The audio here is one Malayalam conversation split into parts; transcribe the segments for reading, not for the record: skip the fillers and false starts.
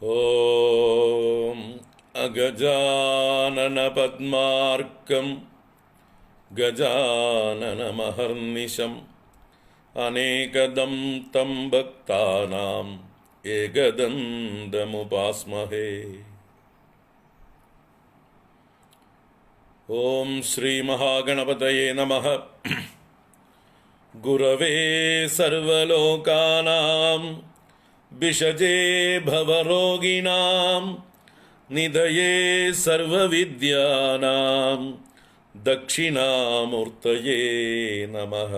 ॐ अगजाननपद्मार्कं गजाननमहर्निशम् अनेकदं तं भक्तानाम् एकदन्तमुपास्महे। ॐ श्रीमहागणपतये नमः। गुरवे सर्वलोकानां विषजे भवरोगिणां निधये सर्वविद्यानां दक्षिणामूर्तये नमः।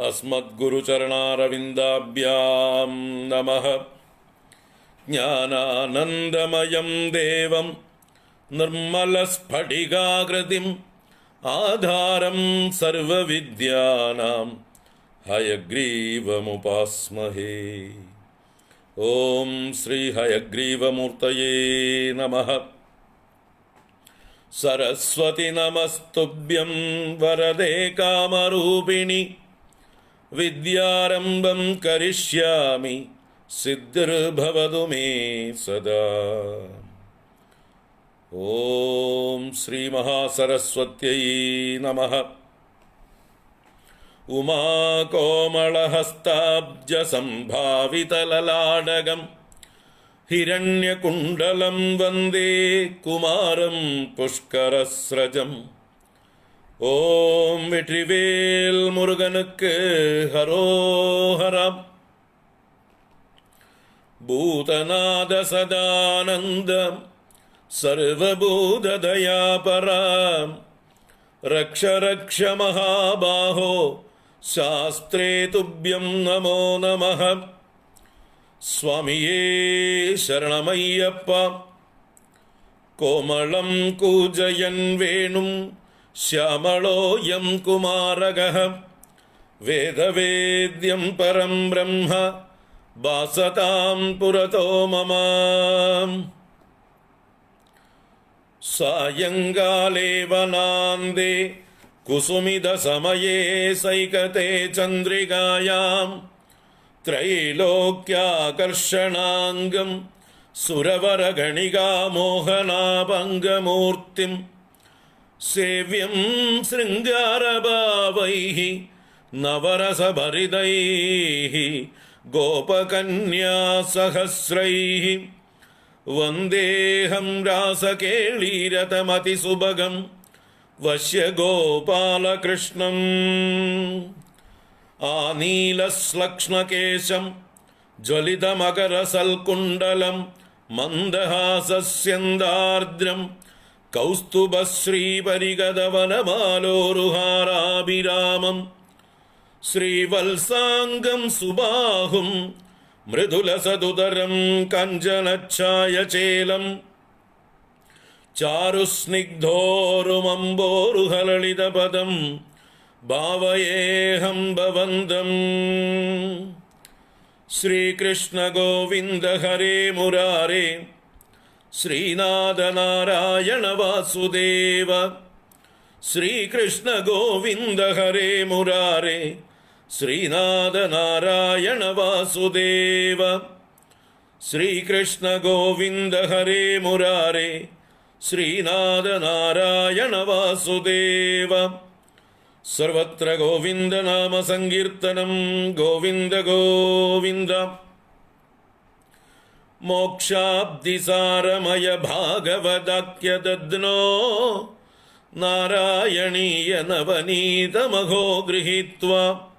अस्मद्गुरुचरणारविन्दाभ्यां नमः। ज्ञानानन्दमयं देवं निर्मलस्फटिकाकृतिम् आधारं सर्वविद्यानां हयग्रीवमुपास्महे। ॐ श्री हयग्रीवमूर्तये नमः। सरस्वती नमस्तुभ्यं वरदे कामरूपिणि विद्यारम्भं करिष्यामि सिद्धिर्भवतु मे सदा। ॐ श्री महासरस्वत्यै नमः। उमाकोमलहस्ताब्जसम्भावितललाडगं हिरण्यकुण्डलं वन्दे कुमारं पुष्करस्रजम्। ॐ வெற்றிவேல் முருகனுக்கு ஹரோஹரம்। பூதநாத சதானந்தம் सर्वभूतदयापरां रक्ष रक्ष महाबाहो शास्त्रे तुभ्यं नमो नमः। स्वामिये शरणमय्यप्पा। कोमलं कूजयन् वेणुं श्यामलोऽयं कुमारगः वेदवेद्यं परं ब्रह्म भासतां पुरतो मम। सायंकाले वनान्दे कुसुमिदसमये सैकते चन्द्रिकायां त्रैलोक्याकर्षणाङ्गं सुरवरगणिका मोहनाभङ्गमूर्तिं सेव्यं शृङ्गारभावैः नवरसभरितैः गोपकन्यासहस्रैः वन्देऽहं रासकेळीरतमतिसुभगं वश्यगोपालकृष्णम्। आनीलश्लक्ष्णकेशं ज्वलितमकरसल्कुण्डलं मन्दहासस्यन्दार्द्रं कौस्तुभश्रीपरिगतवनमालोरुहाराभिरामं श्रीवत्साङ्गं सुबाहुं मृदुलसदुदरं कञ्चनच्छायचेलं चारुस्निग्धोरुमम्बोरुहललितपदं भावयेऽहं भवन्तम्। श्रीकृष्ण गोविन्द हरे मुरारे श्रीनाथ नारायण वासुदेव। श्रीकृष्ण गोविन्द हरे मुरारे श्रीनाथ नारायण वासुदेव। श्रीकृष्ण गोविन्द हरे मुरारे श्रीनाथ नारायण वासुदेव। सर्वत्र गोविन्द नाम संकीर्तनं गोविन्द गोविन्द। मोक्षाब्धिसारमय भागवताख्यदध्नो नारायणीय नवनीतमघो गृहीत्वा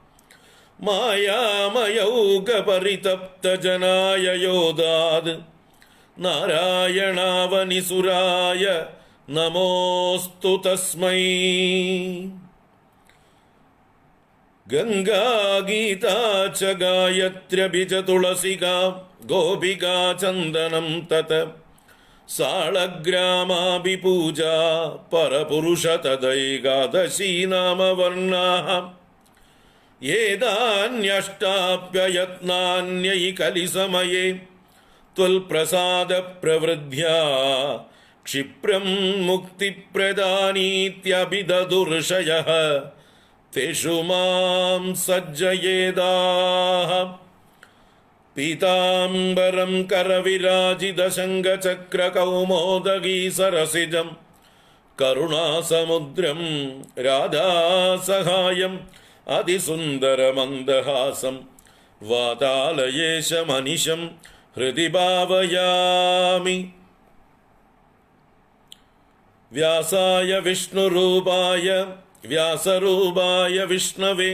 मायामयौकपरितप्तजनाय योदाद् नारायणावनिसुराय नमोऽस्तु तस्मै। गंगा गीता च गायत्र्यपि च तुलसिका गोपिका चन्दनं तत साळग्रामापि पूजा परपुरुष तदैकादशी नाम वर्णाः एतान्यष्टाप्ययत्नान्यैकलिसमये त्वल्प्रसादप्रवृद्ध्या क्षिप्रं मुक्तिप्रदानीत्यभिददुर्षयः तेषु मां सज्जयेदाः। പീതാംബരം കരവിരാജിതശങ്കചക്രകൗമോദഗീ സരസിജം കരുണാസമുദ്രം രാധാസഹായം അതിസുന്ദരമന്ദഹാസം വാതാലയേശമനിശം ഹൃദി ഭാവയാമി. വ്യാസായ വിഷ്ണുരൂപായ വ്യാസരൂപായ വിഷ്ണവേ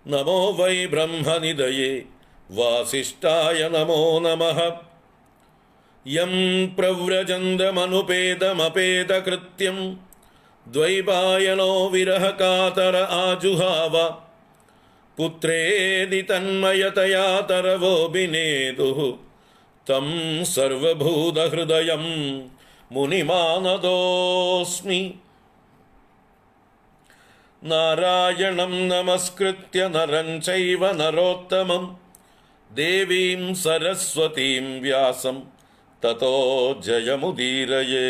നമോ വൈ ബ്രഹ്മനിധയേ വാസിഷ്ഠായ നമോ നമഃ. യം പ്രവ്രജന്തമനുപേതമപേതകൃത്യം ദ്വൈപായനോ വിരഹകാതര ആജുഹാവ പുത്രേതി തന്മയതയാ തരവോഭിനേതുഃ തം സർവഭൂതഹൃദയം മുനിമാനതോസ്മി. നാരായണം നമസ്കൃത്യ നരം ചൈവ നരോത്തമം ദേവീം സരസ്വതീം വ്യാസം തതോ ജയമുദീരയേത്.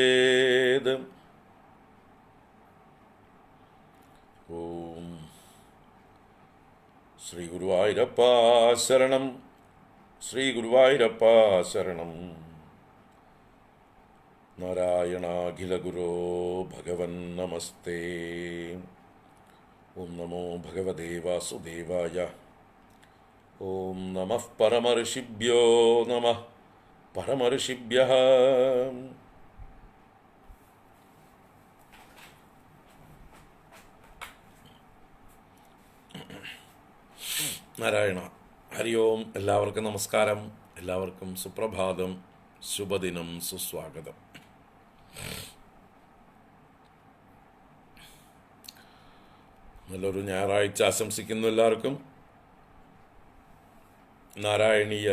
ഓം ശ്രീ ഗുരുവായൂരപ്പ ശരണം, ശ്രീ ഗുരുവായൂരപ്പ ശരണം. നാരായണാഖില ഗുരോ ഭഗവൻ നമസ്തേ. ഓം നമോ ഭഗവതേ വാസുദേവായ. ഓം നമഃ പരമർഷിഭ്യോ നമഃ പരമർഷിഭ്യഃ. നാരായണ. ഹരി ഓം. എല്ലാവർക്കും നമസ്കാരം, എല്ലാവർക്കും സുപ്രഭാതം, ശുഭദിനം, സുസ്വാഗതം. നല്ലൊരു ഞായറാഴ്ച ആശംസിക്കുന്നു എല്ലാവർക്കും. നാരായണീയ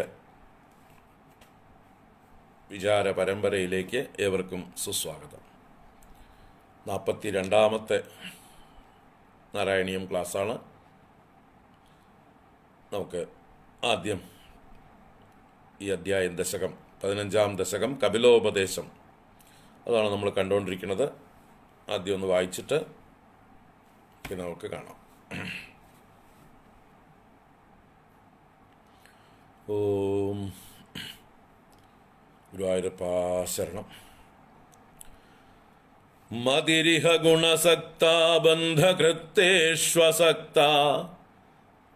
വിചാര പരമ്പരയിലേക്ക് ഏവർക്കും സുസ്വാഗതം. 42ാമത്തെ നാരായണീയം ക്ലാസ്സാണ്. നമുക്ക് ആദ്യം ഈ അധ്യായം ദശകം 15ാം ദശകം കപിലോപദേശം, അതാണ് നമ്മൾ കണ്ടുകൊണ്ടിരിക്കുന്നത്. ആദ്യം ഒന്ന് വായിച്ചിട്ട് പിന്നെ നമുക്ക് കാണാം. ഓം ഗുരുവായൂരപ്പ ശരണം. മതിരിഹ ഗുണസക്ത ബന്ധകൃത്തേഷ്വസക്ത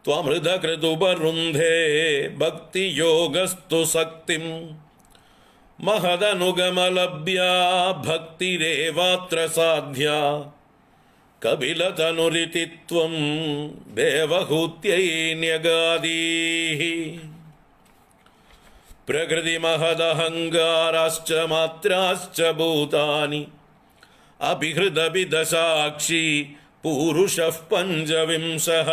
ത്വമൃതകൃതുപരുന്ധേ ഭക്തിയോഗസ്തു സക്തിം മഹദനുഗമലഭ്യാ ഭക്തിരേവാത്ര സാധ്യ കപിലതനുരിതി ത്വം ദേവഹൂത്യൈ ന്യഗാദീഃ. പ്രകൃതിമഹദഹങ്കാരാശ്ച മാത്രാശ്ച ഭൂതാനി അഭിഹൃദഭിദശാക്ഷി പൂരുഷഃ പഞ്ചവിംശഃ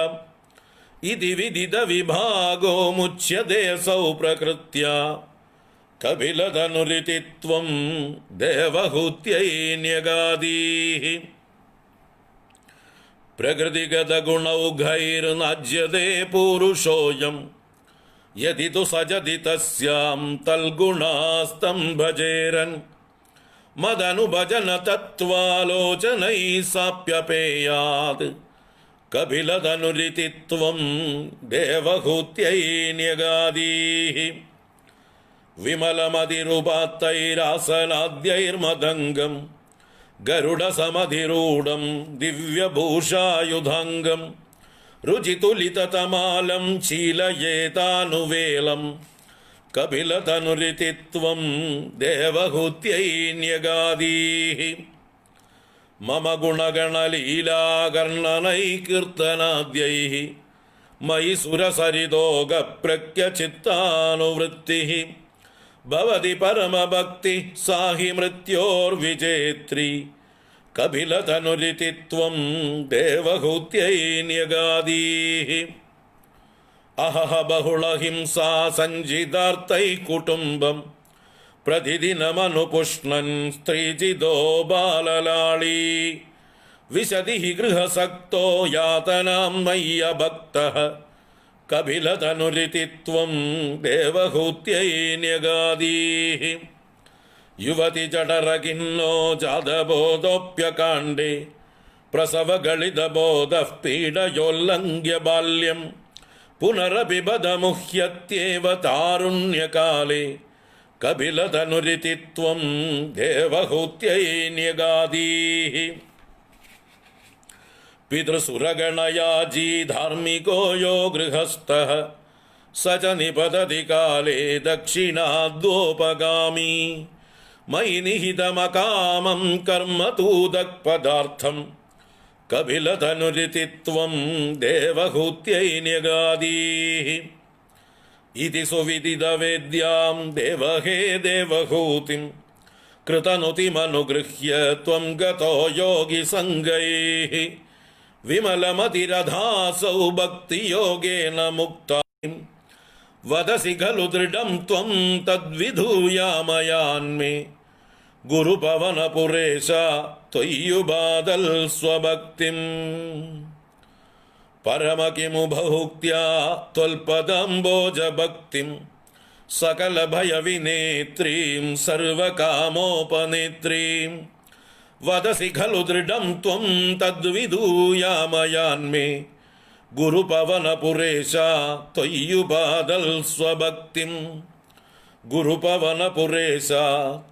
ഇതി വിദിത വിഭാഗോ മുച്യതേ സൗ പ്രകൃത്യാ കപിലതനുരിതി ത്വം ദേവഹൂത്യൈ ന്യഗാദീഃ. പ്രകൃതിഗതഗുണൗഘൈർനാജ്യതേ പൂരുഷോയം യദി തു സജതി തസ്യാം തൽഗുണാസ്തം ഭജേരൻ മദനുഭജന തത്വാലോചനൈ സാപ്യപേയാത് കപിലതനുരിതി ത്വം ദേവഹൂത്യൈ ന്യഗാദീഃ. വിമലമതിരുപാത്തൈരാസനാദ്യൈർമദംഗം ഗരുഡസമധിരൂഢം ദിവ്യഭൂഷായുധാംഗം രുചിതുലിതതമാലം ചീലയേതാനുവേലം കപിലതനുരിതി ത്വം ദേവഹൂത്യൈ ന്യഗാദീഃ. മമ ഗുണഗണലീലാകർണനൈ കീർത്തനാദ്യൈഃ മയി സുരസരിതോഗപ്രജ്ഞചിത്താനുവൃത്തിഃ ഭവതി പരമഭക്തി സാഹി മൃത്യോർവിജേത്രി കപിലതനുരിതി ത്വം ദേവഹൂത്യൈ ന്യഗാദീഃ. അഹഹ ബഹുളഹിംസാ സഞ്ചിതാർത്തൈ കുടുംബം പ്രതിദിനമനുപുഷ്ണൻ സ്ത്രീജിതോ ബാലലാളീ വിശതി ഗൃഹസക്തോ യാതനാം മയ്യഭക്തഃ കപിലതനുരിതി ത്വം ദേവഹൂത്യൈ ന്യഗാദീഃ. യുവതി ജഠരഖിന്നോ ജാതബോധോപ്യകാണ്ഡേ പ്രസവഗളിതബോധഃ പീഡയോല്ലംഘ്യ ബാല്യം പുനരപിബദമുഹ്യത്യേവ താരുണ്യകാലേ കപിലതനുരിതിത്വം ദേവഹൂത്യൈന്യഗാദീഃ പിതൃസുരഗണയാജീ ധാർമ്മികോ യോ ഗൃഹസ്ഥഃ സ ച നിപതതി കാലേ ദക്ഷിണാദ്വോപഗാമി മയി നിഹിതമകാമം കർമ്മ തൂദക്പദാർത്ഥം കപിലതനുരിതിത്വം ദേവഹൂത്യൈന്യഗാദീഃ ഇതി സുവിദിതവേദ്യാം ദേവഹേ ദേവഹൂതിം കൃതനുതിമനുഗൃഹ്യ ത്വം ഗതോ യോഗിസംഗൈഃ വിമലമതിരധാസൗ ഭക്തിയോഗേന മുക്താം വദസി ഖലു ദൃഢം ത്വം തദ്വിധൂയാമയാന്മേ ഗുരുപവനപുരേശ ത്വയ്യുപാദൽ സ്വഭക്തിം പരമകിമുഭുക്ത്യാ ത്വൽപദംബോജഭക്തിം സകലഭയവിനേത്രീം സർവകാമോപനേത്രീം വദസി ഖലു ദൃഢം ത്വം തദ്വിധൂയാമയാന്മേ ഗുരുപവനപുരേശ ത്വയ്യുപാദൽ സ്വഭക്തിം ഗുരുപവനപുരേശ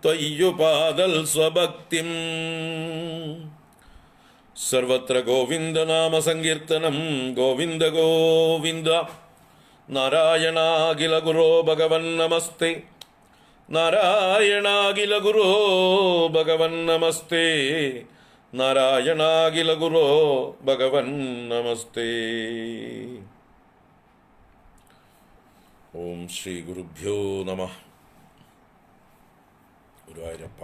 ത്വയ്യുപാദൽ സ്വഭക്തിം. സർവത്ര ഗോവിന്ദനാമ സങ്കീർത്തനം ഗോവിന്ദ ഗോവിന്ദ. നാരായണാഖില ഗുരോ ഭഗവൻ നമസ്തേ. നാരായണാഖില ഗുരോ ഭഗവൻ നമസ്തേ. നാരായണാഖില ഗുരോ ഭഗവൻ നമസ്തേ. ഓം ശ്രീ ഗുരുഭ്യോ നമഃ. ഗുരുവായൂരപ്പ.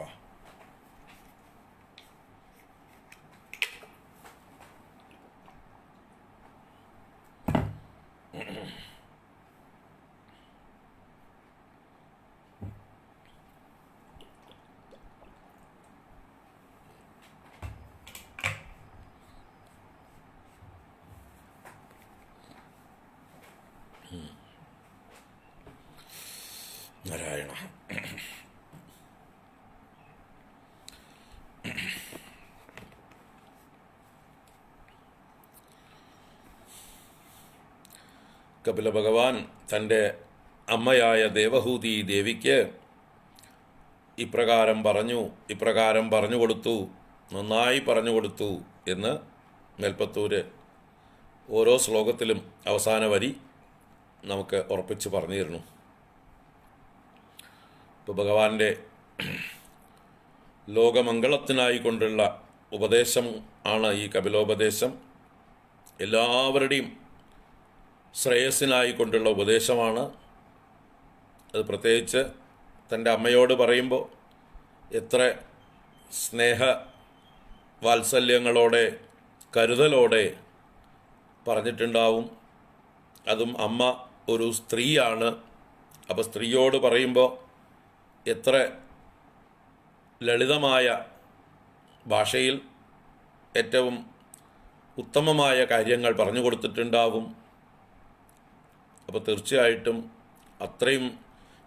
നാരായണ. കപില ഭഗവാൻ തൻ്റെ അമ്മയായ ദേവഹൂതി ദേവിക്ക് ഇപ്രകാരം പറഞ്ഞു കൊടുത്തു, നന്നായി പറഞ്ഞു കൊടുത്തു എന്ന് മേൽപ്പത്തൂര് ഓരോ ശ്ലോകത്തിലും അവസാന വരി നമുക്ക് ഉറപ്പിച്ച് പറഞ്ഞു തരുന്നു. ഇപ്പോൾ ഭഗവാന്റെ ലോകമംഗളത്തിനായി കൊണ്ടുള്ള ഉപദേശം ആണ് ഈ കപിലോപദേശം. എല്ലാവരുടെയും ശ്രേയസ്സിനായി കൊണ്ടുള്ള ഉപദേശമാണ്. അത് പ്രത്യേകിച്ച് തൻ്റെ അമ്മയോട് പറയുമ്പോൾ എത്ര സ്നേഹ വാത്സല്യങ്ങളോടെ കരുതലോടെ പറഞ്ഞിട്ടുണ്ടാവും. അതും അമ്മ ഒരു സ്ത്രീയാണ്. അപ്പോൾ സ്ത്രീയോട് പറയുമ്പോൾ എത്ര ലളിതമായ ഭാഷയിൽ ഏറ്റവും ഉത്തമമായ കാര്യങ്ങൾ പറഞ്ഞു കൊടുത്തിട്ടുണ്ടാവും. അപ്പോൾ തീർച്ചയായിട്ടും അത്രയും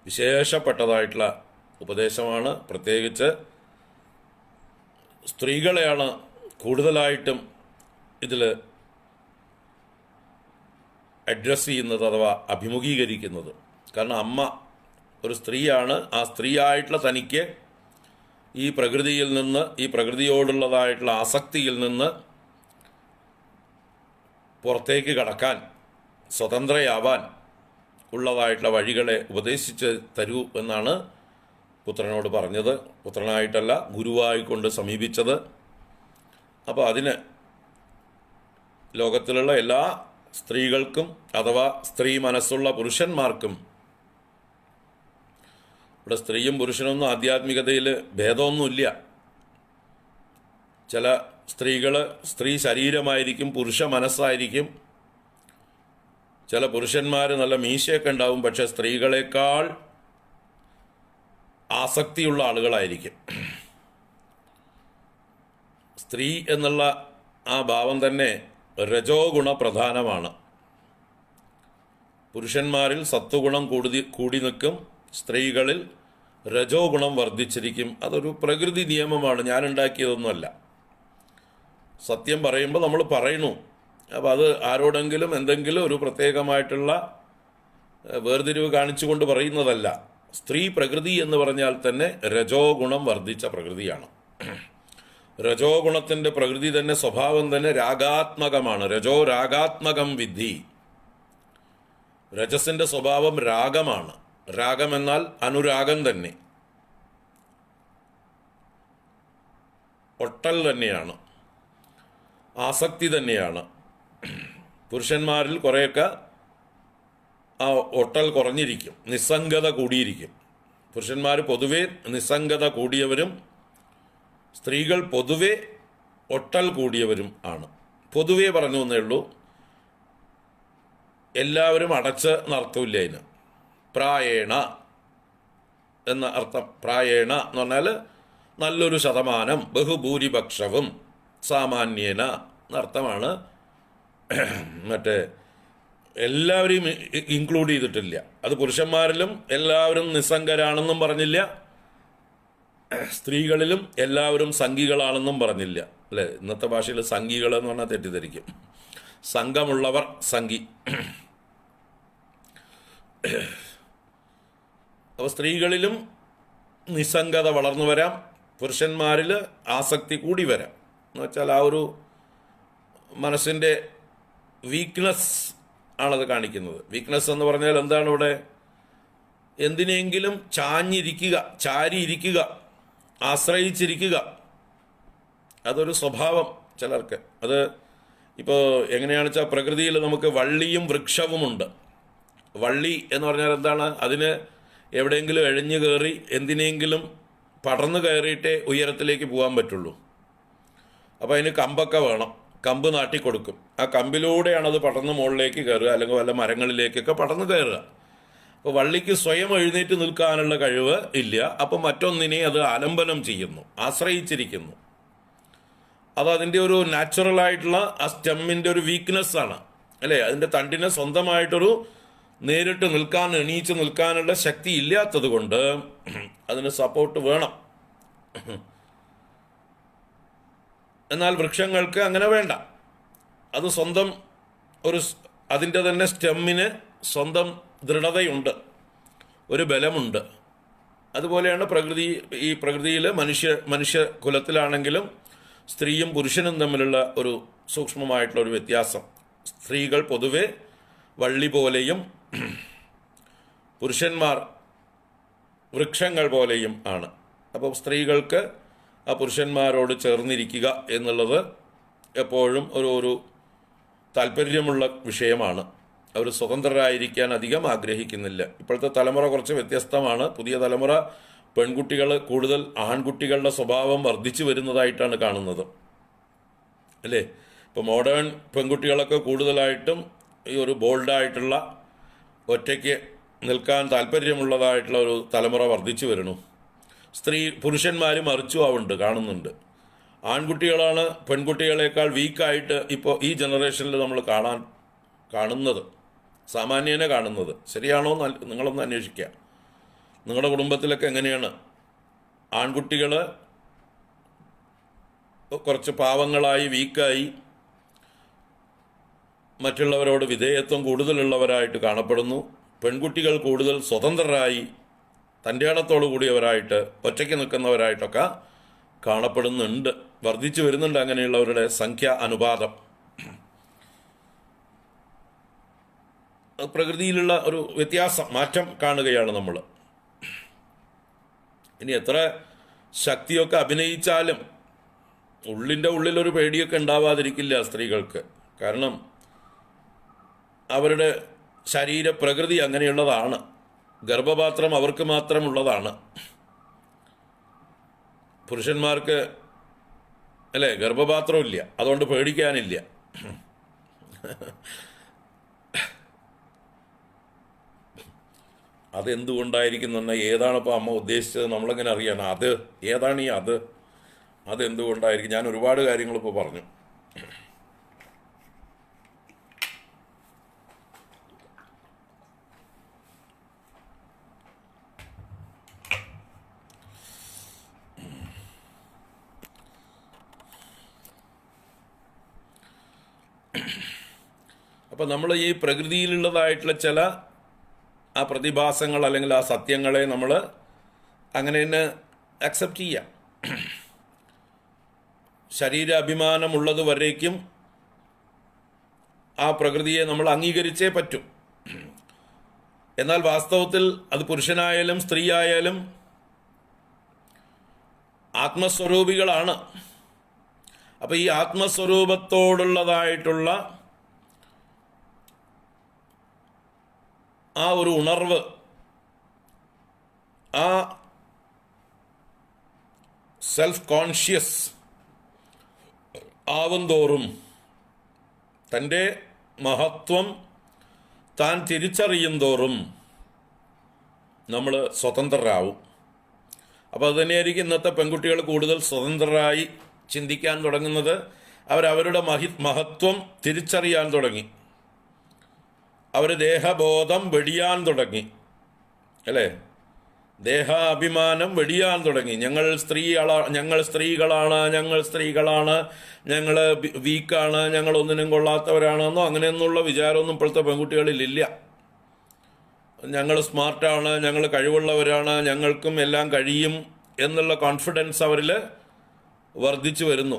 വിശേഷപ്പെട്ടതായിട്ടുള്ള ഉപദേശമാണ്. പ്രത്യേകിച്ച് സ്ത്രീകളെയാണ് കൂടുതലായിട്ടും ഇതിൽ അഡ്രസ്സ് ചെയ്യുന്നത് അഥവാ അഭിമുഖീകരിക്കുന്നത്. കാരണം അമ്മ ഒരു സ്ത്രീയാണ്. ആ സ്ത്രീയായിട്ടുള്ള തനിക്ക് ഈ പ്രകൃതിയിൽ നിന്ന്, ഈ പ്രകൃതിയോടുള്ളതായിട്ടുള്ള ആസക്തിയിൽ നിന്ന് പുറത്തേക്ക് കടക്കാൻ, സ്വതന്ത്രയാവാൻ ഉള്ളതായിട്ടുള്ള വഴികളെ ഉപദേശിച്ച് തരൂ എന്നാണ് പുത്രനോട് പറഞ്ഞത്. പുത്രനായിട്ടല്ല, ഗുരുവായിക്കൊണ്ട് സമീപിച്ചത്. അപ്പോൾ അതിന് ലോകത്തിലുള്ള എല്ലാ സ്ത്രീകൾക്കും അഥവാ സ്ത്രീ മനസ്സുള്ള പുരുഷന്മാർക്കും, ഇവിടെ സ്ത്രീയും പുരുഷനൊന്നും ആധ്യാത്മികതയിൽ ഭേദമൊന്നുമില്ല. ചില സ്ത്രീകൾ സ്ത്രീ ശരീരമായിരിക്കും, പുരുഷ മനസ്സായിരിക്കും. ചില പുരുഷന്മാർ നല്ല മീശയൊക്കെ ഉണ്ടാവും, പക്ഷെ സ്ത്രീകളെക്കാൾ ആസക്തിയുള്ള ആളുകളായിരിക്കും. സ്ത്രീ എന്നുള്ള ആ ഭാവം തന്നെ രജോ ഗുണപ്രധാനമാണ്. പുരുഷന്മാരിൽ സത്വഗുണം കൂടി നിൽക്കും, സ്ത്രീകളിൽ രജോ ഗുണം വർദ്ധിച്ചിരിക്കും. അതൊരു പ്രകൃതി നിയമമാണ്, ഞാൻ ഉണ്ടാക്കിയതൊന്നുമല്ല. സത്യം പറയുമ്പോൾ നമ്മൾ പറയണു, അപ്പോൾ അത് ആരോടെങ്കിലും എന്തെങ്കിലും ഒരു പ്രത്യേകമായിട്ടുള്ള വേർതിരിവ് കാണിച്ചുകൊണ്ട് പറയുന്നതല്ല. സ്ത്രീ പ്രകൃതി എന്ന് പറഞ്ഞാൽ തന്നെ രജോ ഗുണം വർദ്ധിച്ച പ്രകൃതിയാണ്. രജോ ഗുണത്തിൻ്റെ പ്രകൃതി തന്നെ, സ്വഭാവം തന്നെ രാഗാത്മകമാണ്. രജോ രാഗാത്മകം വിദ്ധി. രജസിൻ്റെ സ്വഭാവം രാഗമാണ്. രാഗമെന്നാൽ അനുരാഗം തന്നെ, ഒട്ടൽ തന്നെയാണ്, ആസക്തി തന്നെയാണ്. പുരുഷന്മാരിൽ കുറേയൊക്കെ ആ ഒട്ടൽ കുറഞ്ഞിരിക്കും, നിസ്സംഗത കൂടിയിരിക്കും. പുരുഷന്മാർ പൊതുവെ നിസ്സംഗത കൂടിയവരും സ്ത്രീകൾ പൊതുവെ ഒട്ടൽ കൂടിയവരും ആണ്. പൊതുവെ പറഞ്ഞു എന്നേ ഉള്ളൂ, എല്ലാവരും അടച്ച് നടത്തൂല്ല. അതിന് പ്രായേണ എന്ന അർത്ഥം. പ്രായേണ എന്ന് പറഞ്ഞാൽ നല്ലൊരു ശതമാനം, ബഹുഭൂരിപക്ഷവും, സാമാന്യേന എന്നർത്ഥമാണ്. മറ്റേ എല്ലാവരെയും ഇൻക്ലൂഡ് ചെയ്തിട്ടില്ല. അത് പുരുഷന്മാരിലും എല്ലാവരും നിസ്സംഗരാണെന്നും പറഞ്ഞില്ല, സ്ത്രീകളിലും എല്ലാവരും സംഘികളാണെന്നും പറഞ്ഞില്ല. അല്ലേ? ഇന്നത്തെ ഭാഷയിൽ സംഘികൾ എന്ന് പറഞ്ഞാൽ തെറ്റിദ്ധരിക്കും. സംഘമുള്ളവർ സംഘി. അപ്പോൾ സ്ത്രീകളിലും നിസ്സംഗത വളർന്നു വരാം, പുരുഷന്മാരിൽ ആസക്തി കൂടി വരാം. എന്ന് വെച്ചാൽ ആ ഒരു മനസ്സിൻ്റെ വീക്ക്നെസ് ആണത് കാണിക്കുന്നത്. വീക്ക്നെസ് എന്ന് പറഞ്ഞാൽ എന്താണ് ഇവിടെ? എന്തിനെങ്കിലും ചാഞ്ഞിരിക്കുക, ചാരിയിരിക്കുക, ആശ്രയിച്ചിരിക്കുക. അതൊരു സ്വഭാവം ചിലർക്ക്. അത് ഇപ്പോൾ എങ്ങനെയാണെന്ന് വെച്ചാൽ പ്രകൃതിയിൽ നമുക്ക് വള്ളിയും വൃക്ഷവുമുണ്ട്. വള്ളി എന്ന് പറഞ്ഞാൽ എന്താണ്? അതിന് എവിടെയെങ്കിലും എഴഞ്ഞു കയറി എന്തിനെങ്കിലും പടർന്നു കയറിയിട്ടേ ഉയരത്തിലേക്ക് പോകാൻ പറ്റുള്ളൂ. അപ്പോൾ അതിന് കമ്പൊക്കെ വേണം, കമ്പ് നാട്ടിക്കൊടുക്കും. ആ കമ്പിലൂടെയാണ് അത് പടർന്ന് മുകളിലേക്ക് കയറുക, അല്ലെങ്കിൽ വല്ല മരങ്ങളിലേക്കൊക്കെ പടർന്നു കയറുക. അപ്പോൾ വള്ളിക്ക് സ്വയം എഴുന്നേറ്റ് നിൽക്കാനുള്ള കഴിവ് ഇല്ല. അപ്പം മറ്റൊന്നിനെ അത് ആലംബനം ചെയ്യുന്നു, ആശ്രയിച്ചിരിക്കുന്നു. അത് അതിൻ്റെ ഒരു നാച്ചുറലായിട്ടുള്ള ആ സ്റ്റെമ്മിൻ്റെ ഒരു വീക്ക്നെസ്സാണ്, അല്ലേ? അതിൻ്റെ തണ്ടിനെ സ്വന്തമായിട്ടൊരു നേരിട്ട് നിൽക്കാൻ, എണീച്ച് നിൽക്കാനുള്ള ശക്തി ഇല്ലാത്തത് കൊണ്ട് അതിന് സപ്പോർട്ട് വേണം. എന്നാൽ വൃക്ഷങ്ങൾക്ക് അങ്ങനെ വേണ്ട. അത് സ്വന്തം ഒരു, അതിൻ്റെ തന്നെ സ്റ്റെമ്മിന് സ്വന്തം ദൃഢതയുണ്ട്, ഒരു ബലമുണ്ട്. അതുപോലെയാണ് പ്രകൃതി. ഈ പ്രകൃതിയിൽ മനുഷ്യ കുലത്തിലാണെങ്കിലും സ്ത്രീയും പുരുഷനും തമ്മിലുള്ള ഒരു സൂക്ഷ്മമായിട്ടുള്ള ഒരു വ്യത്യാസം. സ്ത്രീകൾ പൊതുവെ വള്ളി പോലെയും പുരുഷന്മാർ വൃക്ഷങ്ങൾ പോലെയും ആണ്. അപ്പോൾ സ്ത്രീകൾക്ക് ആ പുരുഷന്മാരോട് ചേർന്നിരിക്കുക എന്നുള്ളത് എപ്പോഴും ഒരു താല്പര്യമുള്ള വിഷയമാണ്. അവർ സ്വതന്ത്രരായിരിക്കാൻ അധികം ആഗ്രഹിക്കുന്നില്ല. ഇപ്പോഴത്തെ തലമുറ കുറച്ച് വ്യത്യസ്തമാണ്. പുതിയ തലമുറ പെൺകുട്ടികൾ കൂടുതൽ ആൺകുട്ടികളുടെ സ്വഭാവം വർദ്ധിച്ചു വരുന്നതായിട്ടാണ് കാണുന്നത്, അല്ലേ? ഇപ്പോൾ മോഡേൺ പെൺകുട്ടികളൊക്കെ കൂടുതലായിട്ടും ഈ ഒരു ബോൾഡായിട്ടുള്ള, ഒറ്റയ്ക്ക് നിൽക്കാൻ താല്പര്യമുള്ളതായിട്ടുള്ള ഒരു തലമുറ വർദ്ധിച്ചു വരുന്നു. പുരുഷന്മാർ മറിച്ചു ആവുന്നുണ്ട്, കാണുന്നുണ്ട്. ആൺകുട്ടികളാണ് പെൺകുട്ടികളെക്കാൾ വീക്കായിട്ട് ഇപ്പോൾ ഈ ജനറേഷനിൽ നമ്മൾ കാണുന്നത്, സാമാന്യേന കാണുന്നത്. ശരിയാണോ എന്ന് നിങ്ങളൊന്ന് അന്വേഷിക്കുക. നിങ്ങളുടെ കുടുംബത്തിലൊക്കെ എങ്ങനെയാണ്? ആൺകുട്ടികൾ കുറച്ച് പാവങ്ങളായി, വീക്കായി, മറ്റുള്ളവരോട് വിധേയത്വം കൂടുതലുള്ളവരായിട്ട് കാണപ്പെടുന്നു. പെൺകുട്ടികൾ കൂടുതൽ സ്വതന്ത്രരായി, തൻ്റെ ഇടത്തോടു കൂടിയവരായിട്ട്, ഒറ്റയ്ക്ക് നിൽക്കുന്നവരായിട്ടൊക്കെ കാണപ്പെടുന്നുണ്ട്. വർദ്ധിച്ചു വരുന്നുണ്ട് അങ്ങനെയുള്ളവരുടെ സംഖ്യ അനുപാതം. പ്രകൃതിയിലുള്ള ഒരു വ്യത്യാസം, മാറ്റം കാണുകയാണ് നമ്മൾ. ഇനി എത്ര ശക്തിയൊക്കെ അഭിനയിച്ചാലും ഉള്ളിൻ്റെ ഉള്ളിലൊരു പേടിയൊക്കെ ഉണ്ടാവാതിരിക്കില്ല സ്ത്രീകൾക്ക്. കാരണം അവരുടെ ശരീരപ്രകൃതി അങ്ങനെയുള്ളതാണ്. ഗർഭപാത്രം അവർക്ക് മാത്രമുള്ളതാണ്. പുരുഷന്മാർക്ക്, അല്ലേ, ഗർഭപാത്രമില്ല, അതുകൊണ്ട് പേടിക്കാനില്ല. അതെന്തുകൊണ്ടായിരിക്കും എന്ന് ഏതാണിപ്പോൾ അമ്മ ഉദ്ദേശിച്ചത് നമ്മളെങ്ങനെ അറിയണം? അത് ഏതാണ് ഈ അതെന്തുകൊണ്ടായിരിക്കും? ഞാൻ ഒരുപാട് കാര്യങ്ങളിപ്പോൾ പറഞ്ഞു. അപ്പം നമ്മൾ ഈ പ്രകൃതിയിലുള്ളതായിട്ടുള്ള ചില ആ പ്രതിഭാസങ്ങൾ അല്ലെങ്കിൽ ആ സത്യങ്ങളെ നമ്മൾ അങ്ങനെ തന്നെ അക്സെപ്റ്റ് ചെയ്യാം. ശരീരാഭിമാനമുള്ളത് വരേക്കും ആ പ്രകൃതിയെ നമ്മൾ അംഗീകരിച്ചേ പറ്റൂ. എന്നാൽ വാസ്തവത്തിൽ അത് പുരുഷനായാലും സ്ത്രീ ആയാലും ആത്മസ്വരൂപികളാണ്. അപ്പം ഈ ആത്മസ്വരൂപത്തോടുള്ളതായിട്ടുള്ള ആ ഒരു ഉണർവ്, ആ സെൽഫ് കോൺഷ്യസ് ആവും തോറും തൻ്റെ മഹത്വം താൻ തിരിച്ചറിയും തോറും നമ്മൾ സ്വതന്ത്രരാവും. അപ്പോൾ അതുതന്നെയായിരിക്കും ഇന്നത്തെ പെൺകുട്ടികൾ കൂടുതൽ സ്വതന്ത്രരായി ചിന്തിക്കാൻ തുടങ്ങുന്നത്. അവരവരുടെ മഹത്വം തിരിച്ചറിയാൻ തുടങ്ങി. അവർ ദേഹബോധം വെടിയാൻ തുടങ്ങി, അല്ലേ? ദേഹാഭിമാനം വെടിയാൻ തുടങ്ങി. ഞങ്ങൾ സ്ത്രീകളാണ്, ഞങ്ങൾ വീക്കാണ്, ഞങ്ങൾ ഒന്നിനും കൊള്ളാത്തവരാണെന്നോ അങ്ങനെയൊന്നുള്ള വിചാരമൊന്നും ഇപ്പോഴത്തെ പെൺകുട്ടികളിലില്ല. ഞങ്ങൾ സ്മാർട്ടാണ്, ഞങ്ങൾ കഴിവുള്ളവരാണ്, ഞങ്ങൾക്കും എല്ലാം കഴിയും എന്നുള്ള കോൺഫിഡൻസ് അവരിൽ വർദ്ധിച്ചു വരുന്നു.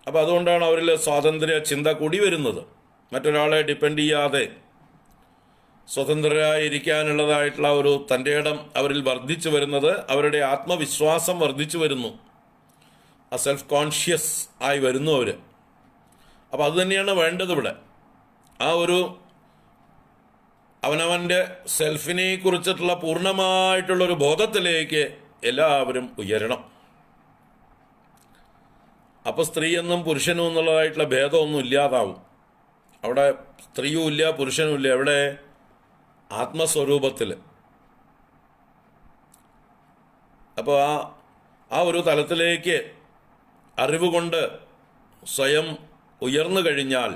അപ്പോൾ അതുകൊണ്ടാണ് അവരിൽ സ്വാതന്ത്ര്യ ചിന്ത കൂടി വരുന്നത്. മറ്റൊരാളെ ഡിപ്പെൻഡ് ചെയ്യാതെ സ്വതന്ത്രരായിരിക്കാനുള്ളതായിട്ടുള്ള ഒരു തൻ്റെ ഇടം അവരിൽ വർദ്ധിച്ചു വരുന്നത്, അവരുടെ ആത്മവിശ്വാസം വർദ്ധിച്ചു വരുന്നു, ആ സെൽഫ് കോൺഷ്യസ് ആയി വരുന്നു അവർ. അപ്പോൾ അതുതന്നെയാണ് വേണ്ടത് ഇവിടെ. ആ ഒരു അവനവൻ്റെ സെൽഫിനെ കുറിച്ചിട്ടുള്ള പൂർണ്ണമായിട്ടുള്ളൊരു ബോധത്തിലേക്ക് എല്ലാവരും ഉയരണം. അപ്പോൾ സ്ത്രീയെന്നും പുരുഷനും എന്നുള്ളതായിട്ടുള്ള ഭേദമൊന്നും ഇല്ലാതാവും. അവിടെ സ്ത്രീയും ഇല്ല പുരുഷനും ഇല്ല. എവിടെ? ആത്മസ്വരൂപത്തിൽ. അപ്പോൾ ആ ഒരു തലത്തിലേക്ക് അറിവ് കൊണ്ട് സ്വയം ഉയർന്നു കഴിഞ്ഞാൽ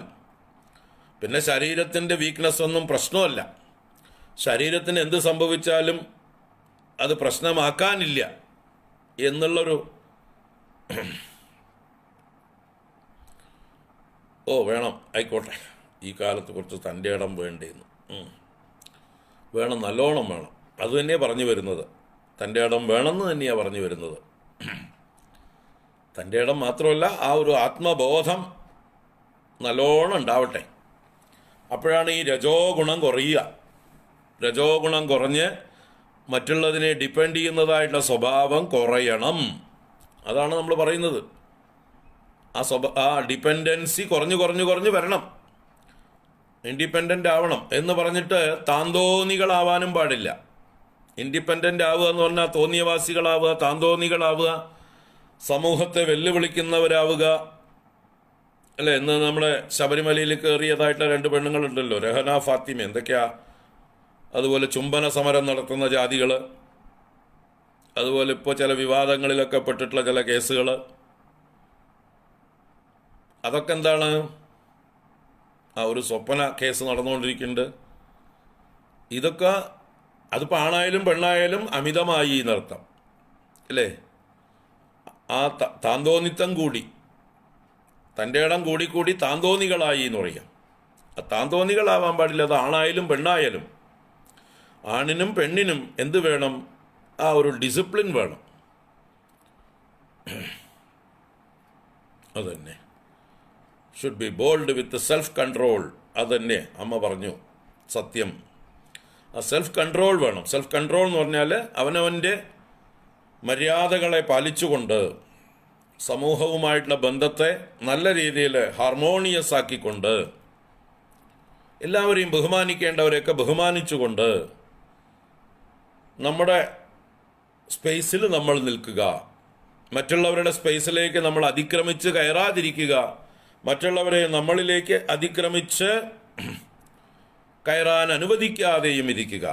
പിന്നെ ശരീരത്തിൻ്റെ വീക്ക്നെസ് ഒന്നും പ്രശ്നമല്ല. ശരീരത്തിന് എന്ത് സംഭവിച്ചാലും അത് പ്രശ്നമാക്കാനില്ല എന്നുള്ളൊരു വേണം, ആയിക്കോട്ടെ, ഈ കാലത്ത് കുറച്ച് തൻ്റെ ഇടം വേണ്ടേന്ന് വേണം, നല്ലോണം വേണം. അത് തന്നെയാണ് പറഞ്ഞു വരുന്നത്. തൻ്റെ ഇടം വേണമെന്ന് തന്നെയാണ് പറഞ്ഞു വരുന്നത്. തൻ്റെ ഇടം മാത്രമല്ല, ആ ഒരു ആത്മബോധം നല്ലോണം ഉണ്ടാവട്ടെ. അപ്പോഴാണ് ഈ രജോ ഗുണം കുറയുക. രജോ ഗുണം കുറഞ്ഞ് മറ്റുള്ളതിനെ ഡിപ്പെൻഡ് ചെയ്യുന്നതായിട്ടുള്ള സ്വഭാവം കുറയണം. അതാണ് നമ്മൾ പറയുന്നത്. ആ ഡിപ്പെൻഡൻസി കുറഞ്ഞു വരണം. ഇൻഡിപെൻഡൻ്റ് ആവണം എന്ന് പറഞ്ഞിട്ട് താന്തോന്നികളാവാനും പാടില്ല. ഇൻഡിപെൻഡൻ്റ് ആവുക എന്ന് പറഞ്ഞാൽ തോന്നിയവാസികളാവുക, താന്തോന്നികളാവുക, സമൂഹത്തെ വെല്ലുവിളിക്കുന്നവരാവുക, അല്ലേ? ഇന്ന് നമ്മുടെ ശബരിമലയിൽ കയറിയതായിട്ടുള്ള 2 പെണ്ണുങ്ങളുണ്ടല്ലോ, രഹന ഫാത്തിമ, എന്തൊക്കെയാ. അതുപോലെ ചുംബന സമരം നടത്തുന്ന ജാതികൾ, അതുപോലെ ഇപ്പോൾ ചില വിവാദങ്ങളിലൊക്കെ പെട്ടിട്ടുള്ള ചില കേസുകൾ, അതൊക്കെ എന്താണ്? ഒരു സ്വപ്ന കേസ് നടന്നുകൊണ്ടിരിക്കുന്നുണ്ട്. ഇതൊക്കെ അതിപ്പോൾ ആണായാലും പെണ്ണായാലും അമിതമായി എന്നർത്ഥം, അല്ലേ? ആ താന്തോന്നിത്തം കൂടി, തൻ്റെ ഇടം കൂടി താന്തോന്നികളായി എന്ന് പറയാം. ആ താന്തോന്നികളാവാൻ പാടില്ല. അത് ആണായാലും പെണ്ണായാലും. ആണിനും പെണ്ണിനും എന്ത് വേണം? ആ ഒരു ഡിസിപ്ലിൻ വേണം. അതുതന്നെ should be bold with self control. അതുതന്നെ അമ്മ പറഞ്ഞു, സത്യം. ആ സെൽഫ് കൺട്രോൾ വേണം. സെൽഫ് കൺട്രോൾ എന്ന് പറഞ്ഞാൽ അവനവൻ്റെ മര്യാദകളെ പാലിച്ചുകൊണ്ട് സമൂഹവുമായിട്ടുള്ള ബന്ധത്തെ നല്ല രീതിയിൽ ഹാർമോണിയസ് ആക്കിക്കൊണ്ട് എല്ലാവരെയും ബഹുമാനിക്കേണ്ടവരെയൊക്കെ ബഹുമാനിച്ചുകൊണ്ട് നമ്മുടെ സ്പേസിൽ നമ്മൾ നിൽക്കുക. മറ്റുള്ളവരുടെ സ്പേസിലേക്ക് നമ്മൾ അതിക്രമിച്ച് കയറാതിരിക്കുക. മറ്റുള്ളവരെ നമ്മളിലേക്ക് അതിക്രമിച്ച് കയറാൻ അനുവദിക്കാതെയും ഇരിക്കുക.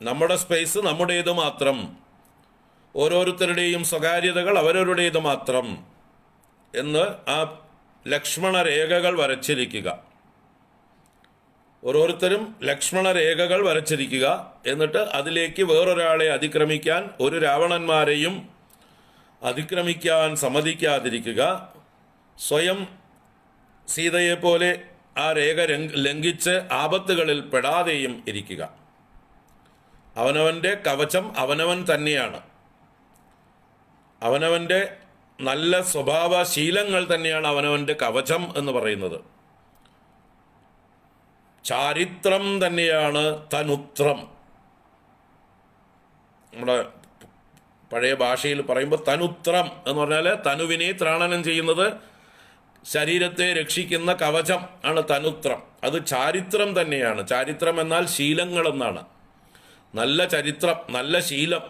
നമ്മുടെ സ്പേസ് നമ്മുടേത് മാത്രം, ഓരോരുത്തരുടെയും സ്വകാര്യതകൾ അവരവരുടേത് മാത്രം എന്ന് ആ ലക്ഷ്മണ രേഖകൾ വരച്ചിരിക്കുക. ഓരോരുത്തരും ലക്ഷ്മണ രേഖകൾ വരച്ചിരിക്കുക. എന്നിട്ട് അതിലേക്ക് വേറൊരാളെ അതിക്രമിക്കാൻ, ഒരു രാവണന്മാരെയും അതിക്രമിക്കാൻ സമ്മതിക്കാതിരിക്കുക. സ്വയം സീതയെപ്പോലെ ആ രേഖ ലംഘിച്ച് ആപത്തുകളിൽ പെടാതെയും ഇരിക്കുക. അവനവൻ്റെ കവചം അവനവൻ തന്നെയാണ്. അവനവൻ്റെ നല്ല സ്വഭാവ ശീലങ്ങൾ തന്നെയാണ് അവനവൻ്റെ കവചം എന്ന് പറയുന്നത്. ചാരിത്രം തന്നെയാണ് തനുത്രം. നമ്മുടെ പഴയ ഭാഷയിൽ പറയുമ്പോൾ തനുത്രം എന്ന് പറഞ്ഞാൽ തനുവിനെ ത്രാണനം ചെയ്യുന്നത്, ശരീരത്തെ രക്ഷിക്കുന്ന കവചം ആണ് തനുത്രം. അത് ചാരിത്രം തന്നെയാണ്. ചാരിത്രം എന്നാൽ ശീലങ്ങൾ എന്നാണ്. നല്ല ചരിത്രം, നല്ല ശീലം,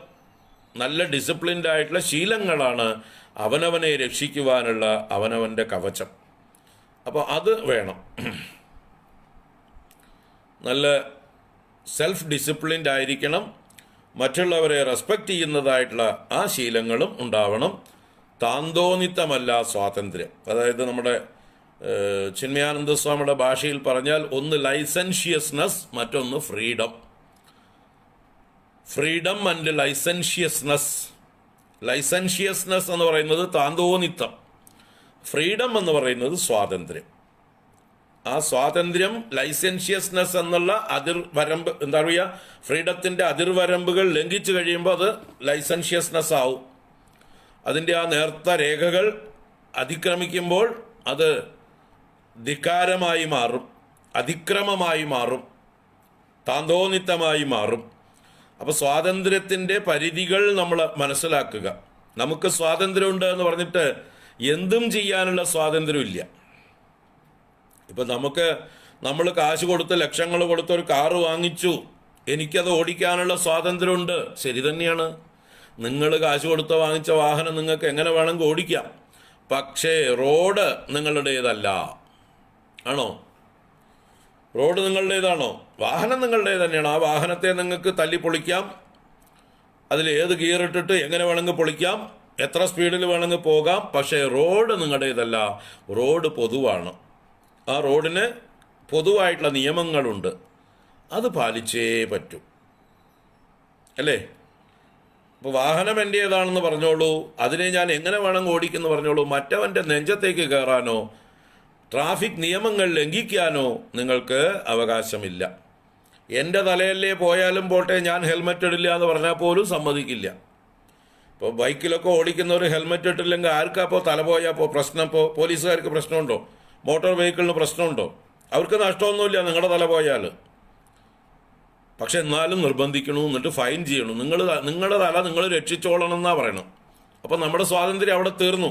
നല്ല ഡിസിപ്ലിൻഡ് ആയിട്ടുള്ള ശീലങ്ങളാണ് അവനവനെ രക്ഷിക്കുവാനുള്ള അവനവൻ്റെ കവചം. അപ്പോൾ അത് വേണം. നല്ല സെൽഫ് ഡിസിപ്ലിൻഡ് ആയിരിക്കണം. മറ്റുള്ളവരെ റെസ്പെക്റ്റ് ചെയ്യുന്നതായിട്ടുള്ള ആ ശീലങ്ങളും ഉണ്ടാവണം. താന്തോന്നിത്തമല്ല സ്വാതന്ത്ര്യം. അതായത് നമ്മുടെ ചിന്മയാനന്ദ സ്വാമിയുടെ ഭാഷയിൽ പറഞ്ഞാൽ ഒന്ന് ലൈസൻഷ്യസ്നെസ്, മറ്റൊന്ന് freedom. Freedom and licentiousness. Licentiousness എന്ന് പറയുന്നത് താന്തോന്നിത്തം, ഫ്രീഡം എന്ന് പറയുന്നത് സ്വാതന്ത്ര്യം. ആ സ്വാതന്ത്ര്യം, ലൈസൻഷ്യസ്നെസ് എന്നുള്ള അതിർവരമ്പ്, എന്താ പറയുക, ഫ്രീഡത്തിൻ്റെ അതിർവരമ്പുകൾ ലംഘിച്ചു കഴിയുമ്പോൾ അത് ലൈസൻഷ്യസ്നെസ് ആവും. അതിൻ്റെ ആ നേർത്ത രേഖകൾ അതിക്രമിക്കുമ്പോൾ അത് ധിക്കാരമായി മാറും, അതിക്രമമായി മാറും, താന്തോന്നിത്തമായി മാറും. അപ്പോൾ സ്വാതന്ത്ര്യത്തിൻ്റെ പരിധികൾ നമ്മൾ മനസ്സിലാക്കുക. നമുക്ക് സ്വാതന്ത്ര്യമുണ്ട് എന്ന് പറഞ്ഞിട്ട് എന്തും ചെയ്യാനുള്ള സ്വാതന്ത്ര്യമില്ല. ഇപ്പം നമ്മൾ കാശ് കൊടുത്ത് ലക്ഷങ്ങൾ കൊടുത്ത് ഒരു കാറ് വാങ്ങിച്ചു, എനിക്കത് ഓടിക്കാനുള്ള സ്വാതന്ത്ര്യമുണ്ട്. ശരി തന്നെയാണ്. നിങ്ങൾ കാശ് കൊടുത്ത് വാങ്ങിച്ച വാഹനം നിങ്ങൾക്ക് എങ്ങനെ വേണമെങ്കിൽ ഓടിക്കാം. പക്ഷേ റോഡ് നിങ്ങളുടേതല്ല. ആണോ? റോഡ് നിങ്ങളുടേതാണോ? വാഹനം നിങ്ങളുടേത് തന്നെയാണ്. ആ വാഹനത്തെ നിങ്ങൾക്ക് തല്ലി പൊളിക്കാം. അതിൽ ഏത് ഗിയർ ഇട്ടിട്ട് എങ്ങനെ വേണമെങ്കിൽ പൊളിക്കാം, എത്ര സ്പീഡിൽ വേണമെങ്കിൽ പോകാം. പക്ഷേ റോഡ് നിങ്ങളുടേതല്ല. റോഡ് പൊതുവാണ്. ആ റോഡിന് പൊതുവായിട്ടുള്ള നിയമങ്ങളുണ്ട്. അത് പാലിച്ചേ പറ്റൂ, അല്ലേ? അപ്പോൾ വാഹനം എൻ്റേതാണെന്ന് പറഞ്ഞോളൂ, അതിനെ ഞാൻ എങ്ങനെ വേണമെങ്കിൽ ഓടിക്കുന്നു പറഞ്ഞോളൂ. മറ്റവൻ്റെ നെഞ്ചത്തേക്ക് കയറാനോ ട്രാഫിക് നിയമങ്ങൾ ലംഘിക്കാനോ നിങ്ങൾക്ക് അവകാശമില്ല. എൻ്റെ തലയല്ലേ പോയാലും പോട്ടെ, ഞാൻ ഹെൽമറ്റ് ഇടില്ല എന്ന് പറഞ്ഞാൽ പോലും സമ്മതിക്കില്ല. ഇപ്പോൾ ബൈക്കിലൊക്കെ ഓടിക്കുന്നവർ ഹെൽമറ്റ് ഇട്ടില്ലെങ്കിൽ ആർക്കാ ഇപ്പോൾ തല പോയാൽ പ്രശ്നം? ഇപ്പോൾ പോലീസുകാർക്ക് പ്രശ്നമുണ്ടോ? മോട്ടോർ വെഹിക്കിളിന് പ്രശ്നമുണ്ടോ? അവർക്ക് നഷ്ടമൊന്നുമില്ല നിങ്ങളുടെ തല പോയാൽ. പക്ഷെ എന്നാലും നിർബന്ധിക്കണു, എന്നിട്ട് ഫൈൻ ചെയ്യണു. നിങ്ങളുടെ തല നിങ്ങൾ രക്ഷിച്ചോളണം എന്നാണ് പറയണം. അപ്പം നമ്മുടെ സ്വാതന്ത്ര്യം അവിടെ തീർന്നു.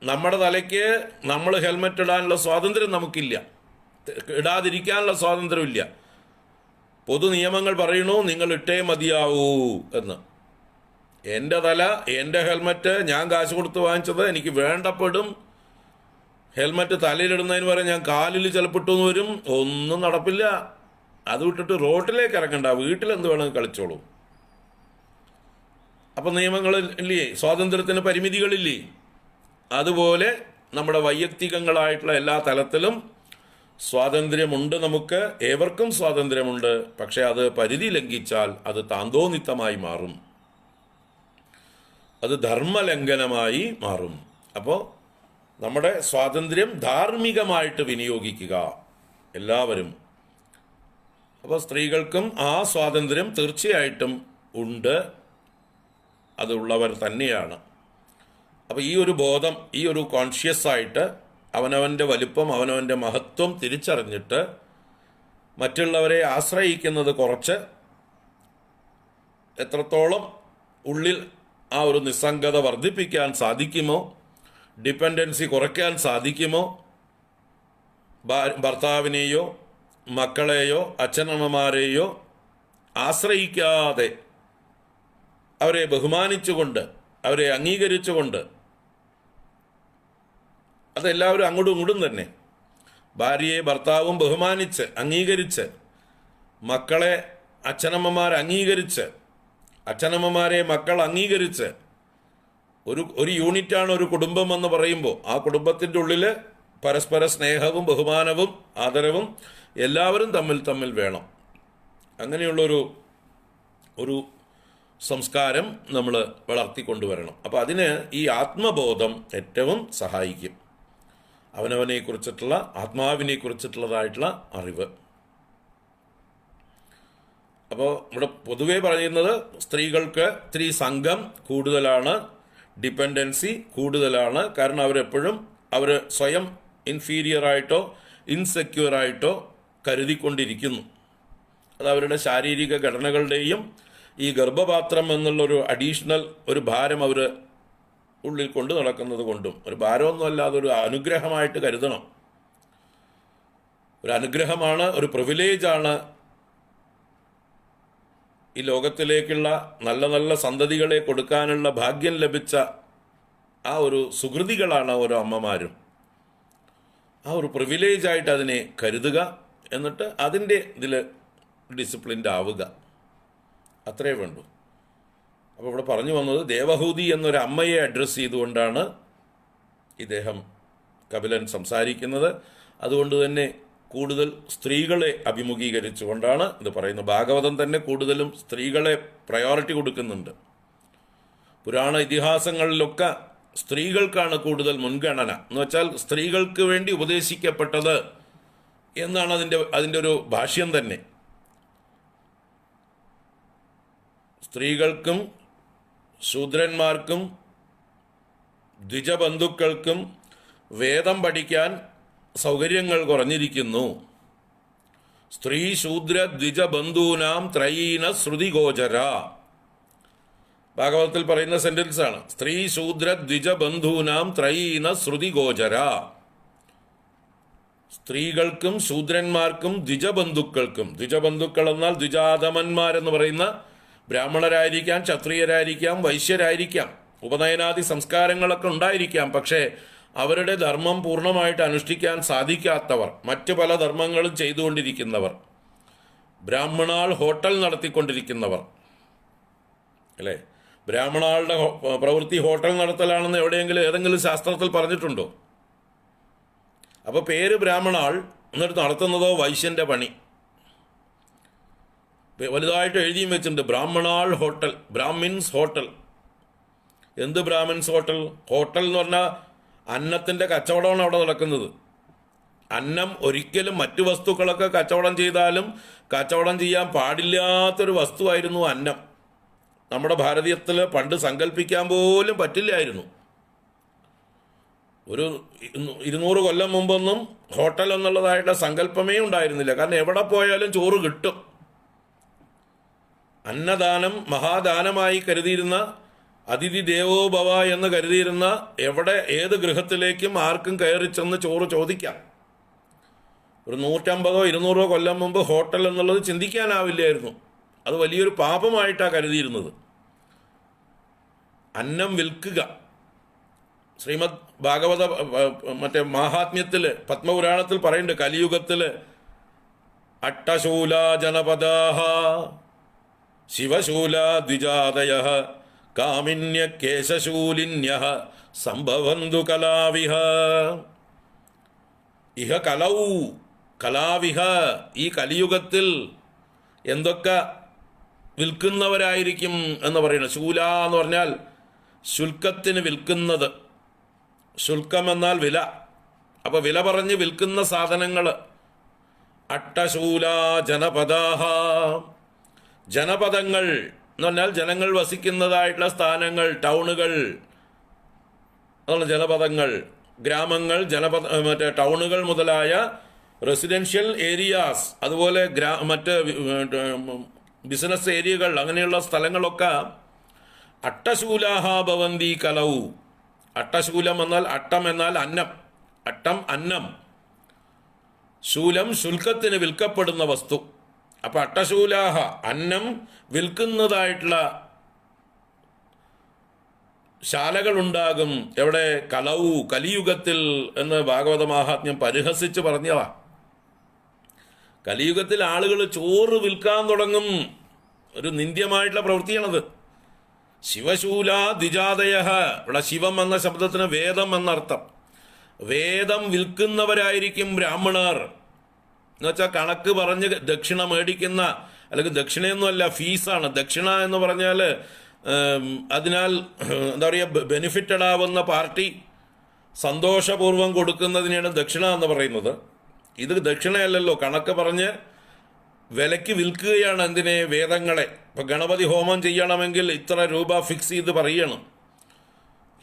നമ്മുടെ തലയ്ക്ക് നമ്മൾ ഹെൽമെറ്റ് ഇടാനുള്ള സ്വാതന്ത്ര്യം നമുക്കില്ല, ഇടാതിരിക്കാനുള്ള സ്വാതന്ത്ര്യമില്ല. പൊതു നിയമങ്ങൾ പറയണു നിങ്ങൾ ഇട്ടേ മതിയാവൂ എന്ന്. എൻ്റെ തല, എൻ്റെ ഹെൽമെറ്റ് ഞാൻ കാശ് കൊടുത്ത് വാങ്ങിച്ചത്, എനിക്ക് വേണ്ടപ്പെടും. ഹെൽമെറ്റ് തലയിലിടുന്നതിന് വരെ ഞാൻ കാലിൽ ചിലപ്പിട്ടെന്ന് വരും. ഒന്നും നടപ്പില്ല. അത് വിട്ടിട്ട് റോഡിലേക്ക് ഇറങ്ങണ്ട, വീട്ടിലെന്ത് വേണമെങ്കിൽ കളിച്ചോളൂ. അപ്പം നിയമങ്ങളില്ലേ, സ്വാതന്ത്ര്യത്തിന് പരിമിതികളില്ലേ? അതുപോലെ നമ്മുടെ വൈയക്തികങ്ങളായിട്ടുള്ള എല്ലാ തലത്തിലും സ്വാതന്ത്ര്യമുണ്ട്. നമുക്ക് ഏവർക്കും സ്വാതന്ത്ര്യമുണ്ട്. പക്ഷെ അത് പരിധി ലംഘിച്ചാൽ അത് താന്തോന്നിത്തമായി മാറും, അത് ധർമ്മലംഘനമായി മാറും. അപ്പോൾ നമ്മുടെ സ്വാതന്ത്ര്യം ധാർമ്മികമായിട്ട് വിനിയോഗിക്കുക എല്ലാവരും. അപ്പോൾ സ്ത്രീകൾക്കും ആ സ്വാതന്ത്ര്യം തീർച്ചയായിട്ടും ഉണ്ട്, അതുള്ളവർ തന്നെയാണ്. അപ്പോൾ ഈ ഒരു ബോധം, ഈ ഒരു കോൺഷ്യസ് ആയിട്ട് അവനവൻ്റെ വലിപ്പം, അവനവൻ്റെ മഹത്വം തിരിച്ചറിഞ്ഞിട്ട് മറ്റുള്ളവരെ ആശ്രയിക്കുന്നത് കുറച്ച് എത്രത്തോളം ഉള്ളിൽ ആ ഒരു നിസ്സംഗത വർദ്ധിപ്പിക്കാൻ സാധിക്കുമോ, ഡിപ്പെൻഡൻസി കുറയ്ക്കാൻ സാധിക്കുമോ, ഭർത്താവിനെയോ മക്കളെയോ അച്ഛനമ്മമാരെയോ ആശ്രയിക്കാതെ അവരെ ബഹുമാനിച്ചുകൊണ്ട്, അവരെ അംഗീകരിച്ചുകൊണ്ട്, അതെല്ലാവരും അങ്ങോട്ടും ഇങ്ങോട്ടും തന്നെ ഭാര്യയെ ഭർത്താവും ബഹുമാനിച്ച് അംഗീകരിച്ച്, മക്കളെ അച്ഛനമ്മമാരെ അംഗീകരിച്ച്, അച്ഛനമ്മമാരെ മക്കൾ അംഗീകരിച്ച്, ഒരു യൂണിറ്റാണ് ഒരു കുടുംബം എന്ന് പറയുമ്പോൾ ആ കുടുംബത്തിൻ്റെ ഉള്ളിൽ പരസ്പര സ്നേഹവും ബഹുമാനവും ആദരവും എല്ലാവരും തമ്മിൽ വേണം. അങ്ങനെയുള്ളൊരു സംസ്കാരം നമ്മൾ വളർത്തിക്കൊണ്ടുവരണം. അപ്പോൾ അതിന് ഈ ആത്മബോധം ഏറ്റവും സഹായിക്കും. അവനവനെക്കുറിച്ചിട്ടുള്ള ആത്മാവിനെക്കുറിച്ചിട്ടുള്ളതായിട്ടുള്ള അറിവ്. അപ്പോൾ ഇവിടെ പൊതുവേ പറയുന്നത് സ്ത്രീകൾക്ക് ഇത്തിരി സംഘം കൂടുതലാണ്, ഡിപ്പെൻഡൻസി കൂടുതലാണ്. കാരണം അവരെപ്പോഴും സ്വയം ഇൻഫീരിയറായിട്ടോ ഇൻസെക്യൂറായിട്ടോ കരുതിക്കൊണ്ടിരിക്കുന്നു. അത് അവരുടെ ശാരീരിക ഘടനകളുടെയും ഈ ഗർഭപാത്രം എന്നുള്ളൊരു അഡീഷണൽ ഒരു ഭാരം അവർ ഉള്ളിൽ കൊണ്ട് നടക്കുന്നത് കൊണ്ടും, ഒരു ഭാരമൊന്നും അല്ലാതെ ഒരു അനുഗ്രഹമായിട്ട് കരുതണം. ഒരു അനുഗ്രഹമാണ്, ഒരു പ്രിവിലേജാണ് ഈ ലോകത്തിലേക്കുള്ള നല്ല നല്ല സന്തതികളെ കൊടുക്കാനുള്ള ഭാഗ്യം ലഭിച്ച ആ ഒരു സുഹൃതികളാണ് ഓരോ അമ്മമാരും. ആ ഒരു പ്രിവിലേജായിട്ട് അതിനെ കരുതുക, എന്നിട്ട് അതിൻ്റെ ഇതിൽ ഡിസിപ്ലിൻഡ് ആവുക, അത്രേ വേണ്ടൂ. അപ്പോൾ ഇവിടെ പറഞ്ഞു വന്നത് ദേവഹൂതി എന്നൊരു അമ്മയെ അഡ്രസ്സ് ചെയ്തുകൊണ്ടാണ് ഇദ്ദേഹം കപിലൻ സംസാരിക്കുന്നത്. അതുകൊണ്ട് തന്നെ കൂടുതൽ സ്ത്രീകളെ അഭിമുഖീകരിച്ചുകൊണ്ടാണ് ഇത് പറയുന്നത്. ഭാഗവതം തന്നെ കൂടുതലും സ്ത്രീകളെ പ്രയോറിറ്റി കൊടുക്കുന്നുണ്ട്. പുരാണ ഇതിഹാസങ്ങളിലൊക്കെ സ്ത്രീകൾക്കാണ് കൂടുതൽ മുൻഗണന. എന്ന് വെച്ചാൽ സ്ത്രീകൾക്ക് വേണ്ടി ഉപദേശിക്കപ്പെട്ടത് എന്നാണ് അതിൻ്റെ ഒരു ഭാഷ്യം തന്നെ. സ്ത്രീകൾക്കും ശൂദ്രന്മാർക്കും ദ്വിജബന്ധുക്കൾക്കും വേദം പഠിക്കാൻ സൗകര്യങ്ങൾ കുറഞ്ഞിരിക്കുന്നു. സ്ത്രീ ശൂദ്ര ദ്വിജബന്ധൂനാം ത്രയീന ശ്രുതിഗോചര. ഭാഗവതത്തിൽ പറയുന്ന സെന്റൻസ് ആണ്. സ്ത്രീ ശൂദ്ര ദ്വിജബന്ധൂനാം ത്രയീന ശ്രുതിഗോചര. സ്ത്രീകൾക്കും ശൂദ്രന്മാർക്കും ദ്വിജബന്ധുക്കൾക്കും, ദ്വിജബന്ധുക്കൾ എന്നാൽ ദ്വിജാതമന്മാരെന്ന് പറയുന്ന ബ്രാഹ്മണരായിരിക്കാം, ക്ഷത്രിയരായിരിക്കാം, വൈശ്യരായിരിക്കാം, ഉപനയനാദി സംസ്കാരങ്ങളൊക്കെ ഉണ്ടായിരിക്കാം. പക്ഷേ അവരുടെ ധർമ്മം പൂർണ്ണമായിട്ട് അനുഷ്ഠിക്കാൻ സാധിക്കാത്തവർ, മറ്റു പല ധർമ്മങ്ങളും ചെയ്തുകൊണ്ടിരിക്കുന്നവർ, ബ്രാഹ്മണാൾ ഹോട്ടൽ നടത്തിക്കൊണ്ടിരിക്കുന്നവർ, അല്ലേ? ബ്രാഹ്മണാളുടെ പ്രവൃത്തി ഹോട്ടൽ നടത്തലാണെന്ന് എവിടെയെങ്കിലും ഏതെങ്കിലും ശാസ്ത്രത്തിൽ പറഞ്ഞിട്ടുണ്ടോ? അപ്പോൾ പേര് ബ്രാഹ്മണാൾ, എന്നിട്ട് നടത്തുന്നതോ വൈശ്യൻ്റെ പണി. വലുതായിട്ട് എഴുതിയും വെച്ചിട്ടുണ്ട് ബ്രാഹ്മണാൾ ഹോട്ടൽ, ബ്രാഹ്മിൻസ് ഹോട്ടൽ. എന്ത് ബ്രാഹ്മിൻസ് ഹോട്ടൽ? ഹോട്ടൽ എന്ന് പറഞ്ഞാൽ അന്നത്തിൻ്റെ കച്ചവടമാണ് അവിടെ നടക്കുന്നത്. അന്നം ഒരിക്കലും മറ്റു വസ്തുക്കളൊക്കെ കച്ചവടം ചെയ്താലും കച്ചവടം ചെയ്യാൻ പാടില്ലാത്തൊരു വസ്തുവായിരുന്നു അന്നം. നമ്മുടെ ഭാരതീയത്തിൽ പണ്ട് സങ്കല്പിക്കാൻ പോലും പറ്റില്ലായിരുന്നു. ഒരു 200 കൊല്ലം മുമ്പൊന്നും ഹോട്ടൽ എന്നുള്ളതായിട്ട് സങ്കല്പമേ ഉണ്ടായിരുന്നില്ല. കാരണം എവിടെ പോയാലും ചോറ് കിട്ടും. അന്നദാനം മഹാദാനമായി കരുതിയിരുന്ന, അതിഥി ദേവോ ഭവ എന്ന് കരുതിയിരുന്ന, എവിടെ ഏത് ഗൃഹത്തിലേക്കും ആർക്കും കയറി ചെന്ന് ചോറ് ചോദിക്കാം. ഒരു 150-200 കൊല്ലം മുമ്പ് ഹോട്ടൽ എന്നുള്ളത് ചിന്തിക്കാനാവില്ലായിരുന്നു. അത് വലിയൊരു പാപമായിട്ടാണ് കരുതിയിരുന്നത്. അന്നം വിൽക്കുക. ശ്രീമദ് ഭാഗവത മാഹാത്മ്യത്തിൽ പത്മപുരാണത്തിൽ പറയുന്നുണ്ട്, കലിയുഗത്തിൽ അട്ടശൂല ജനപദാഹ ശിവശൂല ദ്വിജാതയ കാമിന്യ കേശശൂലിന്യ സംഭവന്തു കലാവിഹ. ഇഹ കലൗ കലാവിഹ. ഈ കലിയുഗത്തിൽ എന്തൊക്കെ വിൽക്കുന്നവരായിരിക്കും എന്ന് പറയുന്നത്. ശൂല എന്ന് പറഞ്ഞാൽ ശുൽക്കത്തിന് വിൽക്കുന്നത്. ശുൽക്കം എന്നാൽ വില. അപ്പോൾ വില പറഞ്ഞ് വിൽക്കുന്ന സാധനങ്ങൾ. അട്ടശൂല ജനപദാഹ. ജനപദങ്ങൾ എന്ന് പറഞ്ഞാൽ ജനങ്ങൾ വസിക്കുന്നതായിട്ടുള്ള സ്ഥാനങ്ങൾ, ടൗണുകൾ, അതാണ് ജനപദങ്ങൾ. ഗ്രാമങ്ങൾ, ടൗണുകൾ മുതലായ റെസിഡൻഷ്യൽ ഏരിയാസ്, അതുപോലെ മറ്റ് ബിസിനസ് ഏരിയകൾ, അങ്ങനെയുള്ള സ്ഥലങ്ങളൊക്കെ അട്ടശൂലാഹ ഭവന്തി കലൗ. അട്ടശൂലം എന്നാൽ അട്ടം എന്നാൽ അന്നം. അട്ടം അന്നം. ശൂലം ശുൽക്കത്തിന് വിൽക്കപ്പെടുന്ന വസ്തു. അപ്പം അട്ടശൂലാഹ അന്നം വിൽക്കുന്നതായിട്ടുള്ള ശാലകളുണ്ടാകും. എവിടെ? കലൗ കലിയുഗത്തിൽ എന്ന് ഭാഗവത മാഹാത്മ്യം പരിഹസിച്ച് പറഞ്ഞതാ. കലിയുഗത്തിൽ ആളുകൾ ചോറ് വിൽക്കാൻ തുടങ്ങും. ഒരു നിന്ദ്യമായിട്ടുള്ള പ്രവൃത്തിയാണത്. ശിവശൂല ദ്വിജാതയ. ഇവിടെ ശിവം എന്ന ശബ്ദത്തിന് വേദം എന്നർത്ഥം. വേദം വിൽക്കുന്നവരായിരിക്കും ബ്രാഹ്മണർ. എന്നുവെച്ചാൽ കണക്ക് പറഞ്ഞ് ദക്ഷിണ മേടിക്കുന്ന അല്ലെങ്കിൽ ദക്ഷിണയൊന്നുമല്ല, ഫീസാണ്. ദക്ഷിണ എന്ന് പറഞ്ഞാൽ അതിനാൽ എന്താ പറയുക, ബെനിഫിറ്റഡ് ആവുന്ന പാർട്ടി സന്തോഷപൂർവ്വം കൊടുക്കുന്നതിനെയാണ് ദക്ഷിണ എന്ന് പറയുന്നത്. ഇത് ദക്ഷിണയല്ലല്ലോ, കണക്ക് പറഞ്ഞ് വിലയ്ക്ക് വിൽക്കുകയാണ്. എന്തിനെ? വേദങ്ങളെ. ഇപ്പം ഗണപതി ഹോമം ചെയ്യണമെങ്കിൽ ഇത്ര രൂപ ഫിക്സ് ചെയ്ത് പറയണം.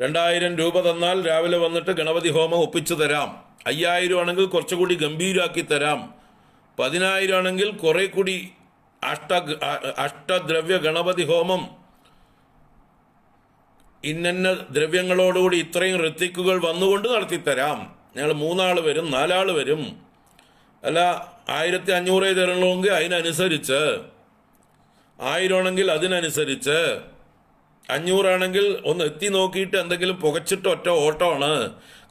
2000 രൂപ തന്നാൽ രാവിലെ വന്നിട്ട് ഗണപതി ഹോമം ഒപ്പിച്ചു തരാം. 5000 ആണെങ്കിൽ കുറച്ചുകൂടി ഗംഭീരാക്കി തരാം. 10000 ആണെങ്കിൽ കുറെ കൂടി അഷ്ടദ്രവ്യ ഗണപതി ഹോമം ഇന്ന ദ്രവ്യങ്ങളോടുകൂടി ഇത്രയും ഋത്തിക്കുകൾ വന്നുകൊണ്ട് നടത്തിത്തരാം. ഞങ്ങൾ 3 ആൾ വരും, 4 ആൾ വരും. അല്ല 1500 തരണമെങ്കിൽ അതിനനുസരിച്ച്, 1000 ആണെങ്കിൽ അതിനനുസരിച്ച്, 500 ആണെങ്കിൽ ഒന്ന് എത്തി നോക്കിയിട്ട് എന്തെങ്കിലും പുകച്ചിട്ട് ഒറ്റ ഓട്ടമാണ്.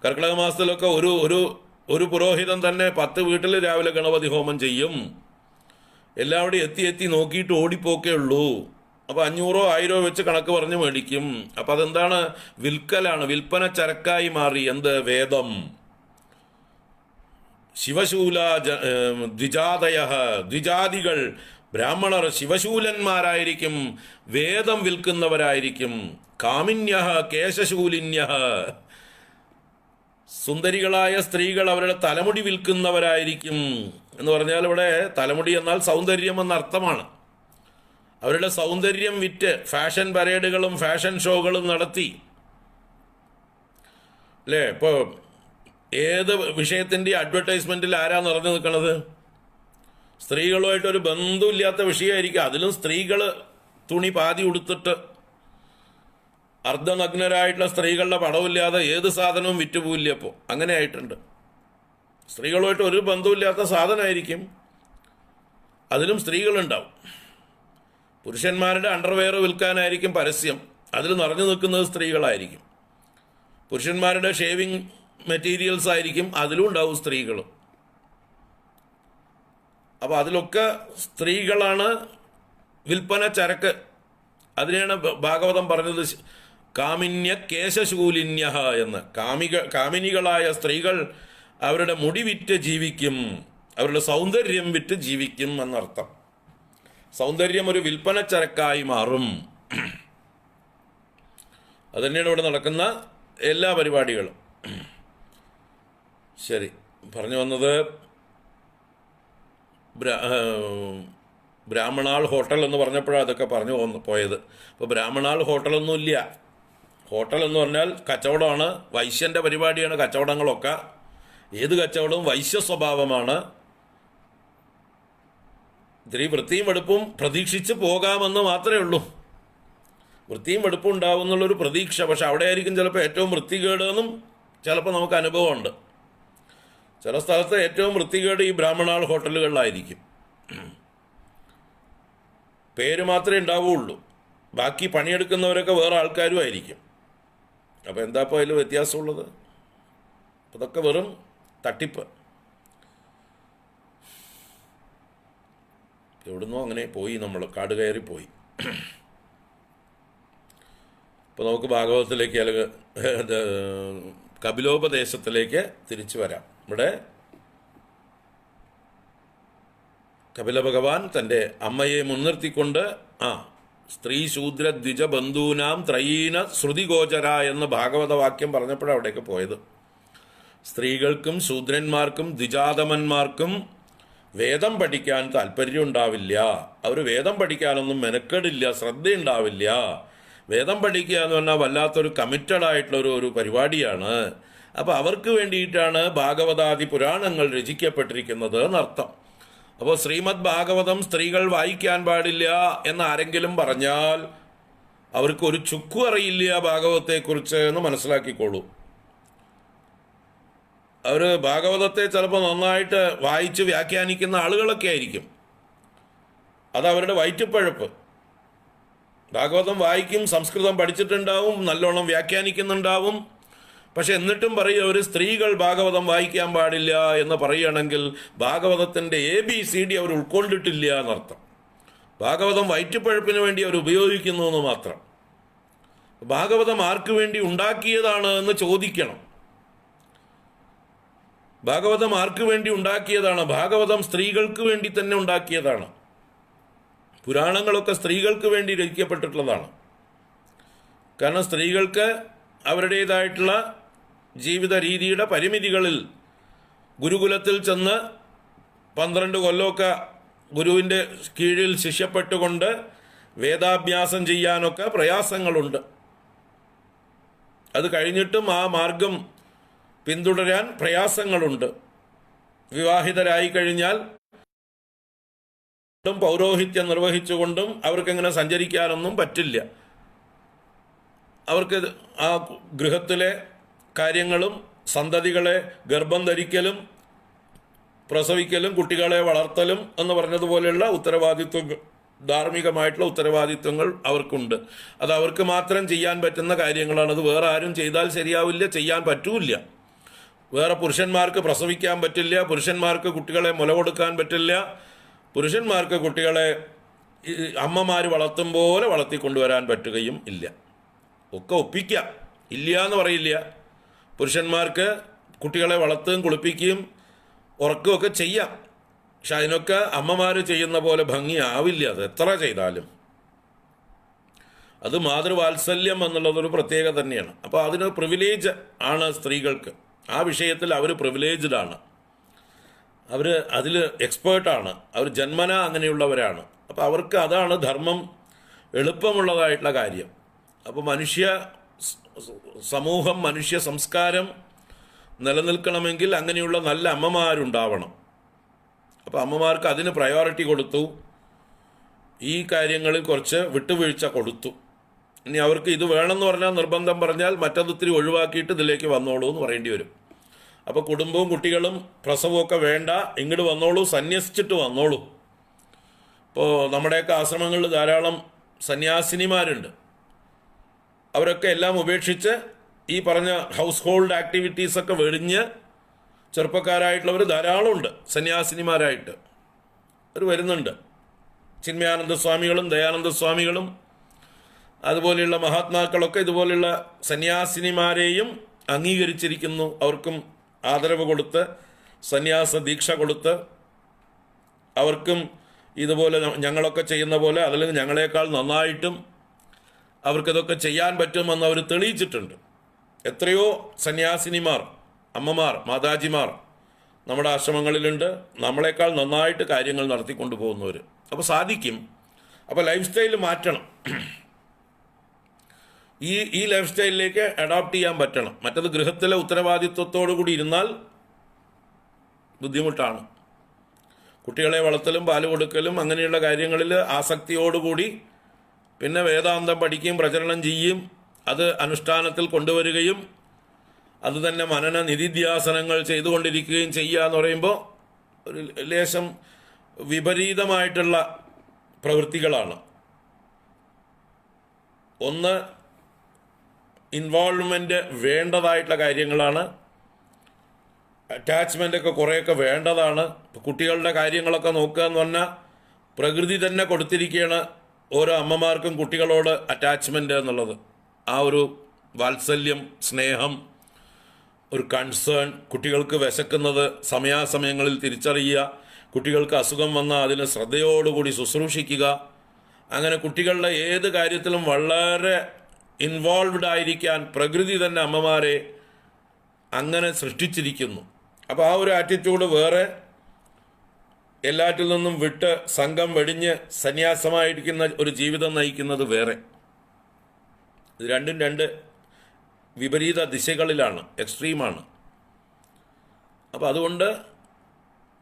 കർക്കിടക മാസത്തിലൊക്കെ ഒരു പുരോഹിതൻ തന്നെ 10 വീട്ടിൽ രാവിലെ ഗണപതി ഹോമം ചെയ്യും. എല്ലാവരും എത്തി നോക്കിയിട്ട് ഓടിപ്പോക്കേ ഉള്ളൂ. അപ്പോൾ 500 1000 വെച്ച് കണക്ക് പറഞ്ഞ് മേടിക്കും. അപ്പം അതെന്താണ്? വിൽക്കലാണ്, വിൽപ്പന ചരക്കായി മാറി. എന്ത്? വേദം. ശിവശൂല ദ്വിജാതികൾ, ബ്രാഹ്മണർ ശിവശൂലന്മാരായിരിക്കും, വേദം വിൽക്കുന്നവരായിരിക്കും. കാമിന്യ കേശശൂലിന്യ, സുന്ദരികളായ സ്ത്രീകൾ അവരുടെ തലമുടി വിൽക്കുന്നവരായിരിക്കും. എന്ന് പറഞ്ഞാൽ ഇവിടെ തലമുടി എന്നാൽ സൗന്ദര്യം എന്നർത്ഥമാണ്. അവരുടെ സൗന്ദര്യം വിറ്റ് ഫാഷൻ പരേഡുകളും ഫാഷൻ ഷോകളും നടത്തി, അല്ലേ? ഇപ്പോൾ ഏത് വിഷയത്തിൻ്റെ അഡ്വർടൈസ്മെൻറ്റിൽ ആരാ നിറഞ്ഞു നിൽക്കുന്നത്? സ്ത്രീകളുമായിട്ടൊരു ബന്ധമില്ലാത്ത വിഷയമായിരിക്കും. അതിലും സ്ത്രീകൾ തുണി പാതി ഉടുത്തിട്ട് അർദ്ധനഗ്നരായിട്ടുള്ള സ്ത്രീകളുടെ പടമില്ലാതെ ഏത് സാധനവും വിറ്റുപോയില്ല. അപ്പോൾ അങ്ങനെ ആയിട്ടുണ്ട്. സ്ത്രീകളുമായിട്ട് ഒരു ബന്ധമില്ലാത്ത സാധനമായിരിക്കും, അതിലും സ്ത്രീകളുണ്ടാവും. പുരുഷന്മാരുടെ അണ്ടർവെയർ വിൽക്കാനായിരിക്കും പരസ്യം, അതിൽ നിറഞ്ഞു നിൽക്കുന്നത് സ്ത്രീകളായിരിക്കും. പുരുഷന്മാരുടെ ഷേവിങ് മെറ്റീരിയൽസ് ആയിരിക്കും, അതിലും ഉണ്ടാവും സ്ത്രീകൾ. അപ്പോൾ അതിലൊക്കെ സ്ത്രീകളാണ് വിൽപ്പന ചരക്ക്. അതിനെയാണ് ഭാഗവതം പറഞ്ഞത് കാമിന്യ കേശശൂലിന്യ എന്ന്. കാമിനികളായ സ്ത്രീകൾ അവരുടെ മുടി വിറ്റ് ജീവിക്കും, അവരുടെ സൗന്ദര്യം വിറ്റ് ജീവിക്കും എന്നർത്ഥം. സൗന്ദര്യം ഒരു വിൽപ്പന ചരക്കായി മാറും. അതുതന്നെയാണ് ഇവിടെ നടക്കുന്ന എല്ലാ പരിപാടികളും. ശരി, പറഞ്ഞു വന്നത് ബ്രാഹ്മണാൾ ഹോട്ടൽ എന്ന് പറഞ്ഞപ്പോഴാണ് അതൊക്കെ പറഞ്ഞു പോയത്. അപ്പോൾ ബ്രാഹ്മണാൾ ഹോട്ടലൊന്നുമില്ല. ഹോട്ടൽ എന്ന് പറഞ്ഞാൽ കച്ചവടമാണ്, വൈശ്യൻ്റെ പരിപാടിയാണ് കച്ചവടങ്ങളൊക്കെ. ഏത് കച്ചവടവും വൈശ്യ സ്വഭാവമാണ്. ഇത്തിരി വൃത്തിയും വെടുപ്പും പ്രതീക്ഷിച്ച് പോകാമെന്ന് മാത്രമേ ഉള്ളൂ. വൃത്തിയും വെടുപ്പും ഉണ്ടാവും എന്നുള്ളൊരു പ്രതീക്ഷ. പക്ഷെ അവിടെ ആയിരിക്കും ചിലപ്പോൾ ഏറ്റവും വൃത്തികേടെന്നും ചിലപ്പോൾ നമുക്ക് അനുഭവമുണ്ട്. ചില സ്ഥലത്ത് ഏറ്റവും വൃത്തികേട് ഈ ബ്രാഹ്മണാൾ ഹോട്ടലുകളിലായിരിക്കും. പേര് മാത്രമേ ഉണ്ടാവുകയുള്ളൂ, ബാക്കി പണിയെടുക്കുന്നവരൊക്കെ വേറെ ആൾക്കാരും ആയിരിക്കും. അപ്പോൾ എന്താ ഇപ്പോൾ അതിൽ വ്യത്യാസമുള്ളത്? അതൊക്കെ വെറും തട്ടിപ്പ്. എവിടുന്നോ അങ്ങനെ പോയി, നമ്മൾ കാട് കയറി പോയി. ഇപ്പോൾ നമുക്ക് ഭാഗവതത്തിലേക്ക് അല്ലെങ്കിൽ കപിലോപദേശത്തിലേക്ക് തിരിച്ചു വരാം. ഇവിടെ കപില ഭഗവാൻ തൻ്റെ അമ്മയെ മുൻനിർത്തിക്കൊണ്ട് സ്ത്രീ ശൂദ്ര ദ്വിജ ബന്ധൂനാം ത്രയീന ശ്രുതിഗോചര എന്ന ഭാഗവത വാക്യം പറഞ്ഞപ്പോഴാണ് അവിടേക്ക് പോയത്. സ്ത്രീകൾക്കും ശൂദ്രന്മാർക്കും ദ്വിജാതമന്മാർക്കും വേദം പഠിക്കാൻ താല്പര്യം ഉണ്ടാവില്ല. അവർ വേദം പഠിക്കാനൊന്നും മെനക്കെടില്ല, ശ്രദ്ധയുണ്ടാവില്ല. വേദം പഠിക്കുക എന്ന് പറഞ്ഞാൽ വല്ലാത്തൊരു കമ്മിറ്റഡ് ആയിട്ടുള്ള ഒരു പരിപാടിയാണ്. അപ്പോൾ അവർക്ക് വേണ്ടിയിട്ടാണ് ഭാഗവതാദി പുരാണങ്ങൾ രചിക്കപ്പെട്ടിരിക്കുന്നത് എന്നർത്ഥം. അപ്പോൾ ശ്രീമദ് ഭാഗവതം സ്ത്രീകൾ വായിക്കാൻ പാടില്ല എന്ന് ആരെങ്കിലും പറഞ്ഞാൽ അവർക്കൊരു ചുക്കും അറിയില്ല ഭാഗവതത്തെക്കുറിച്ച് എന്ന് മനസ്സിലാക്കിക്കോളൂ. അവർ ഭാഗവതത്തെ ചിലപ്പോൾ നന്നായിട്ട് വായിച്ച് വ്യാഖ്യാനിക്കുന്ന ആളുകളൊക്കെ ആയിരിക്കും. അതവരുടെ വയറ്റിപ്പഴപ്പ്. ഭാഗവതം വായിക്കും, സംസ്കൃതം പഠിച്ചിട്ടുണ്ടാവും, നല്ലോണം വ്യാഖ്യാനിക്കുന്നുണ്ടാവും. പക്ഷെ എന്നിട്ടും പറയും അവർ സ്ത്രീകൾ ഭാഗവതം വായിക്കാൻ പാടില്ല എന്ന് പറയുകയാണെങ്കിൽ ഭാഗവതത്തിൻ്റെ ABCD അവർ ഉൾക്കൊണ്ടിട്ടില്ല എന്നർത്ഥം. ഭാഗവതം വയറ്റിപ്പഴപ്പിന് വേണ്ടി അവർ ഉപയോഗിക്കുന്നു എന്ന് മാത്രം. ഭാഗവതം ആർക്ക് വേണ്ടി ഉണ്ടാക്കിയതാണ് എന്ന് ചോദിക്കണം. ഭാഗവതം ആർക്ക് വേണ്ടി ഉണ്ടാക്കിയതാണ്? ഭാഗവതം സ്ത്രീകൾക്ക് വേണ്ടി തന്നെ ഉണ്ടാക്കിയതാണ്. പുരാണങ്ങളൊക്കെ സ്ത്രീകൾക്ക് വേണ്ടി രചിക്കപ്പെട്ടിട്ടുള്ളതാണ്. കാരണം സ്ത്രീകൾക്ക് അവരുടേതായിട്ടുള്ള ജീവിത രീതിയുടെ പരിമിതികളിൽ ഗുരുകുലത്തിൽ ചെന്ന് 12 കൊല്ലമൊക്കെ ഗുരുവിൻ്റെ കീഴിൽ ശിഷ്യപ്പെട്ടുകൊണ്ട് വേദാഭ്യാസം ചെയ്യാനൊക്കെ പ്രയാസങ്ങളുണ്ട്. അത് കഴിഞ്ഞിട്ടും ആ മാർഗം പിന്തുടരാൻ പ്രയാസങ്ങളുണ്ട്. വിവാഹിതരായി കഴിഞ്ഞാൽ പൗരോഹിത്യം നിർവഹിച്ചുകൊണ്ടും അവർക്കെങ്ങനെ സഞ്ചരിക്കാനൊന്നും പറ്റില്ല. അവർക്ക് ആ ഗൃഹത്തിലെ കാര്യങ്ങളും സന്തതികളെ ഗർഭം ധരിക്കലും പ്രസവിക്കലും കുട്ടികളെ വളർത്തലും എന്ന് പറഞ്ഞതുപോലെയുള്ള ഉത്തരവാദിത്വങ്ങൾ, ധാർമ്മികമായിട്ടുള്ള ഉത്തരവാദിത്വങ്ങൾ അവർക്കുണ്ട്. അത് അവർക്ക് മാത്രം ചെയ്യാൻ പറ്റുന്ന കാര്യങ്ങളാണ്. അത് വേറെ ആരും ചെയ്താൽ ശരിയാവില്ല, ചെയ്യാൻ പറ്റൂല്ല. വേറെ പുരുഷന്മാർക്ക് പ്രസവിക്കാൻ പറ്റില്ല, പുരുഷന്മാർക്ക് കുട്ടികളെ മുല കൊടുക്കാൻ പറ്റില്ല, പുരുഷന്മാർക്ക് കുട്ടികളെ അമ്മമാർ വളർത്തും പോലെ വളർത്തിക്കൊണ്ടുവരാൻ പറ്റുകയും ഇല്ല. ഒക്കെ ഒപ്പിക്കാം, ഇല്ല എന്ന് പറയില്ല. പുരുഷന്മാർക്ക് കുട്ടികളെ വളർത്തുകയും കുളിപ്പിക്കുകയും ഉറക്കുകയൊക്കെ ചെയ്യാം. പക്ഷെ അതിനൊക്കെ അമ്മമാർ ചെയ്യുന്ന പോലെ ഭംഗിയാവില്ല. അത് എത്ര ചെയ്താലും അത് മാതൃവാത്സല്യം എന്നുള്ളതൊരു പ്രത്യേകത തന്നെയാണ്. അപ്പോൾ അതിന് പ്രിവിലേജ് ആണ് സ്ത്രീകൾക്ക്. ആ വിഷയത്തിൽ അവർ പ്രിവിലേജ്ഡാണ്, അവർ അതിൽ എക്സ്പേർട്ടാണ്, അവർ ജന്മന അങ്ങനെയുള്ളവരാണ്. അപ്പോൾ അവർക്ക് അതാണ് ധർമ്മം എളുപ്പമുള്ളതായിട്ടുള്ള കാര്യം. അപ്പോൾ മനുഷ്യ സമൂഹം, മനുഷ്യ സംസ്കാരം നിലനിൽക്കണമെങ്കിൽ അങ്ങനെയുള്ള നല്ല അമ്മമാരുണ്ടാവണം. അപ്പോൾ അമ്മമാർക്ക് അതിന് പ്രയോറിറ്റി കൊടുത്തു, ഈ കാര്യങ്ങളിൽ കുറച്ച് വിട്ടുവീഴ്ച കൊടുത്തു. ഇനി അവർക്ക് ഇത് വേണമെന്ന് പറഞ്ഞാൽ, നിർബന്ധം പറഞ്ഞാൽ മറ്റതൊത്തിരി ഒഴിവാക്കിയിട്ട് ഇതിലേക്ക് വന്നോളൂ എന്ന് പറയേണ്ടി വരും. അപ്പോൾ കുടുംബവും കുട്ടികളും പ്രസവമൊക്കെ വേണ്ട, ഇങ്ങോട്ട് വന്നോളൂ, സന്യസിച്ചിട്ട് വന്നോളൂ. ഇപ്പോൾ നമ്മുടെയൊക്കെ ആശ്രമങ്ങളിൽ ധാരാളം സന്യാസിനിമാരുണ്ട്. അവരൊക്കെ എല്ലാം ഉപേക്ഷിച്ച് ഈ പറഞ്ഞ ഹൗസ് ഹോൾഡ് ആക്ടിവിറ്റീസൊക്കെ വെടിഞ്ഞ് ചെറുപ്പക്കാരായിട്ടുള്ളവർ ധാരാളമുണ്ട്. സന്യാസിനിമാരായിട്ട് അവർ വരുന്നുണ്ട്. ചിന്മയാനന്ദ സ്വാമികളും ദയാനന്ദ സ്വാമികളും അതുപോലെയുള്ള മഹാത്മാക്കളൊക്കെ ഇതുപോലെയുള്ള സന്യാസിനിമാരെയും അംഗീകരിച്ചിരിക്കുന്നു. അവർക്കും ആദരവ് കൊടുത്ത് സന്യാസ ദീക്ഷ കൊടുത്ത് അവർക്കും ഇതുപോലെ ഞങ്ങളൊക്കെ ചെയ്യുന്ന പോലെ അതിൽ ഞങ്ങളെക്കാൾ നന്നായിട്ടും അവർക്കിതൊക്കെ ചെയ്യാൻ പറ്റുമെന്ന് അവർ തെളിയിച്ചിട്ടുണ്ട്. എത്രയോ സന്യാസിനിമാർ, അമ്മമാർ, മാതാജിമാർ നമ്മുടെ ആശ്രമങ്ങളിലുണ്ട്, നമ്മളെക്കാൾ നന്നായിട്ട് കാര്യങ്ങൾ നടത്തിക്കൊണ്ടു പോകുന്നവർ. അപ്പോൾ സാധിക്കും. അപ്പോൾ ലൈഫ് സ്റ്റൈൽ മാറ്റണം. ഈ ലൈഫ് സ്റ്റൈലിലേക്ക് അഡോപ്റ്റ് ചെയ്യാൻ പറ്റണം. മറ്റത് ഗൃഹത്തിലെ ഉത്തരവാദിത്വത്തോടു കൂടി ഇരുന്നാൽ ബുദ്ധിമുട്ടാണ്. കുട്ടികളെ വളർത്തലും പാല് കൊടുക്കലും അങ്ങനെയുള്ള കാര്യങ്ങളിൽ ആസക്തിയോടുകൂടി പിന്നെ വേദാന്തം പഠിക്കുകയും പ്രചരണം ചെയ്യും, അത് അനുഷ്ഠാനത്തിൽ കൊണ്ടുവരികയും അത് തന്നെ മനന നിധിധ്യാസനങ്ങൾ ചെയ്തുകൊണ്ടിരിക്കുകയും ചെയ്യുക എന്ന് പറയുമ്പോൾ ഒരു ലേശം വിപരീതമായിട്ടുള്ള പ്രവൃത്തികളാണ്. ഒന്ന്, ഇൻവോൾവ്മെൻറ്റ് വേണ്ടതായിട്ടുള്ള കാര്യങ്ങളാണ്. അറ്റാച്ച്മെൻ്റൊക്കെ കുറേയൊക്കെ വേണ്ടതാണ്. കുട്ടികളുടെ കാര്യങ്ങളൊക്കെ നോക്കുക എന്ന് പറഞ്ഞാൽ പ്രകൃതി തന്നെ കൊടുത്തിരിക്കുകയാണ് ഓരോ അമ്മമാർക്കും കുട്ടികളോട് അറ്റാച്ച്മെൻ്റ് എന്നുള്ളത്. ആ ഒരു വാത്സല്യം, സ്നേഹം, ഒരു കൺസേൺ, കുട്ടികൾക്ക് വിശക്കുന്നത് സമയാസമയങ്ങളിൽ തിരിച്ചറിയുക, കുട്ടികൾക്ക് അസുഖം വന്നാൽ അതിന് ശ്രദ്ധയോടുകൂടി ശുശ്രൂഷിക്കുക. അങ്ങനെ കുട്ടികളുടെ ഏത് കാര്യത്തിലും വളരെ ഇൻവോൾവ്ഡ് ആയിരിക്കാൻ പ്രകൃതി തന്നെ അമ്മമാരെ അങ്ങനെ സൃഷ്ടിച്ചിരിക്കുന്നു. അപ്പോൾ ആ ഒരു ആറ്റിറ്റ്യൂഡ് വേറെ, എല്ലാറ്റിൽ നിന്നും വിട്ട് സംഘം വെടിഞ്ഞ് സന്യാസമായിരിക്കുന്ന ഒരു ജീവിതം നയിക്കുന്നത് വേറെ. ഇത് രണ്ടും രണ്ട് വിപരീത ദിശകളിലാണ്, എക്സ്ട്രീമാണ്. അപ്പോൾ അതുകൊണ്ട്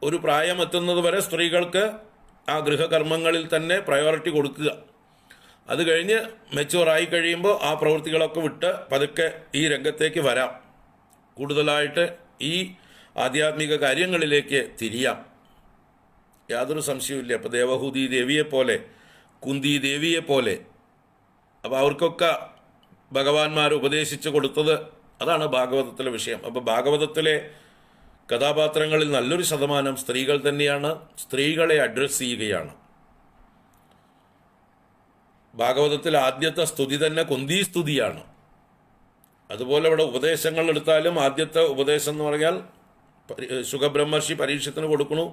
ഒരു പ്രായം എത്തുന്നത് വരെ സ്ത്രീകൾക്ക് ആ ഗൃഹകർമ്മങ്ങളിൽ തന്നെ പ്രയോറിറ്റി കൊടുക്കുക. അത് കഴിഞ്ഞ് മെച്ചുവറായി കഴിയുമ്പോൾ ആ പ്രവൃത്തികളൊക്കെ വിട്ട് പതുക്കെ ഈ രംഗത്തേക്ക് വരാം, കൂടുതലായിട്ട് ഈ ആധ്യാത്മിക കാര്യങ്ങളിലേക്ക് തിരിയാം. യാതൊരു സംശയവുമില്ല. അപ്പോൾ ദേവഹൂതി ദേവിയെപ്പോലെ, കുന്തി ദേവിയെപ്പോലെ, അപ്പോൾ അവർക്കൊക്കെ ഭഗവാന്മാർ ഉപദേശിച്ചു കൊടുത്തത് അതാണ് ഭാഗവതത്തിലെ വിഷയം. അപ്പോൾ ഭാഗവതത്തിലെ കഥാപാത്രങ്ങളിൽ നല്ലൊരു ശതമാനം സ്ത്രീകൾ തന്നെയാണ്, സ്ത്രീകളെ അഡ്രസ്സ് ചെയ്യുകയാണ്. ഭാഗവതത്തിൽ ആദ്യത്തെ സ്തുതി തന്നെ കുന്തി സ്തുതിയാണ്. അതുപോലെ ഇവിടെ ഉപദേശങ്ങൾ എടുത്താലും ആദ്യത്തെ ഉപദേശം എന്ന് പറഞ്ഞാൽ ശുഖബ്രഹ്മർഷി പരീക്ഷത്തിന് കൊടുക്കണു,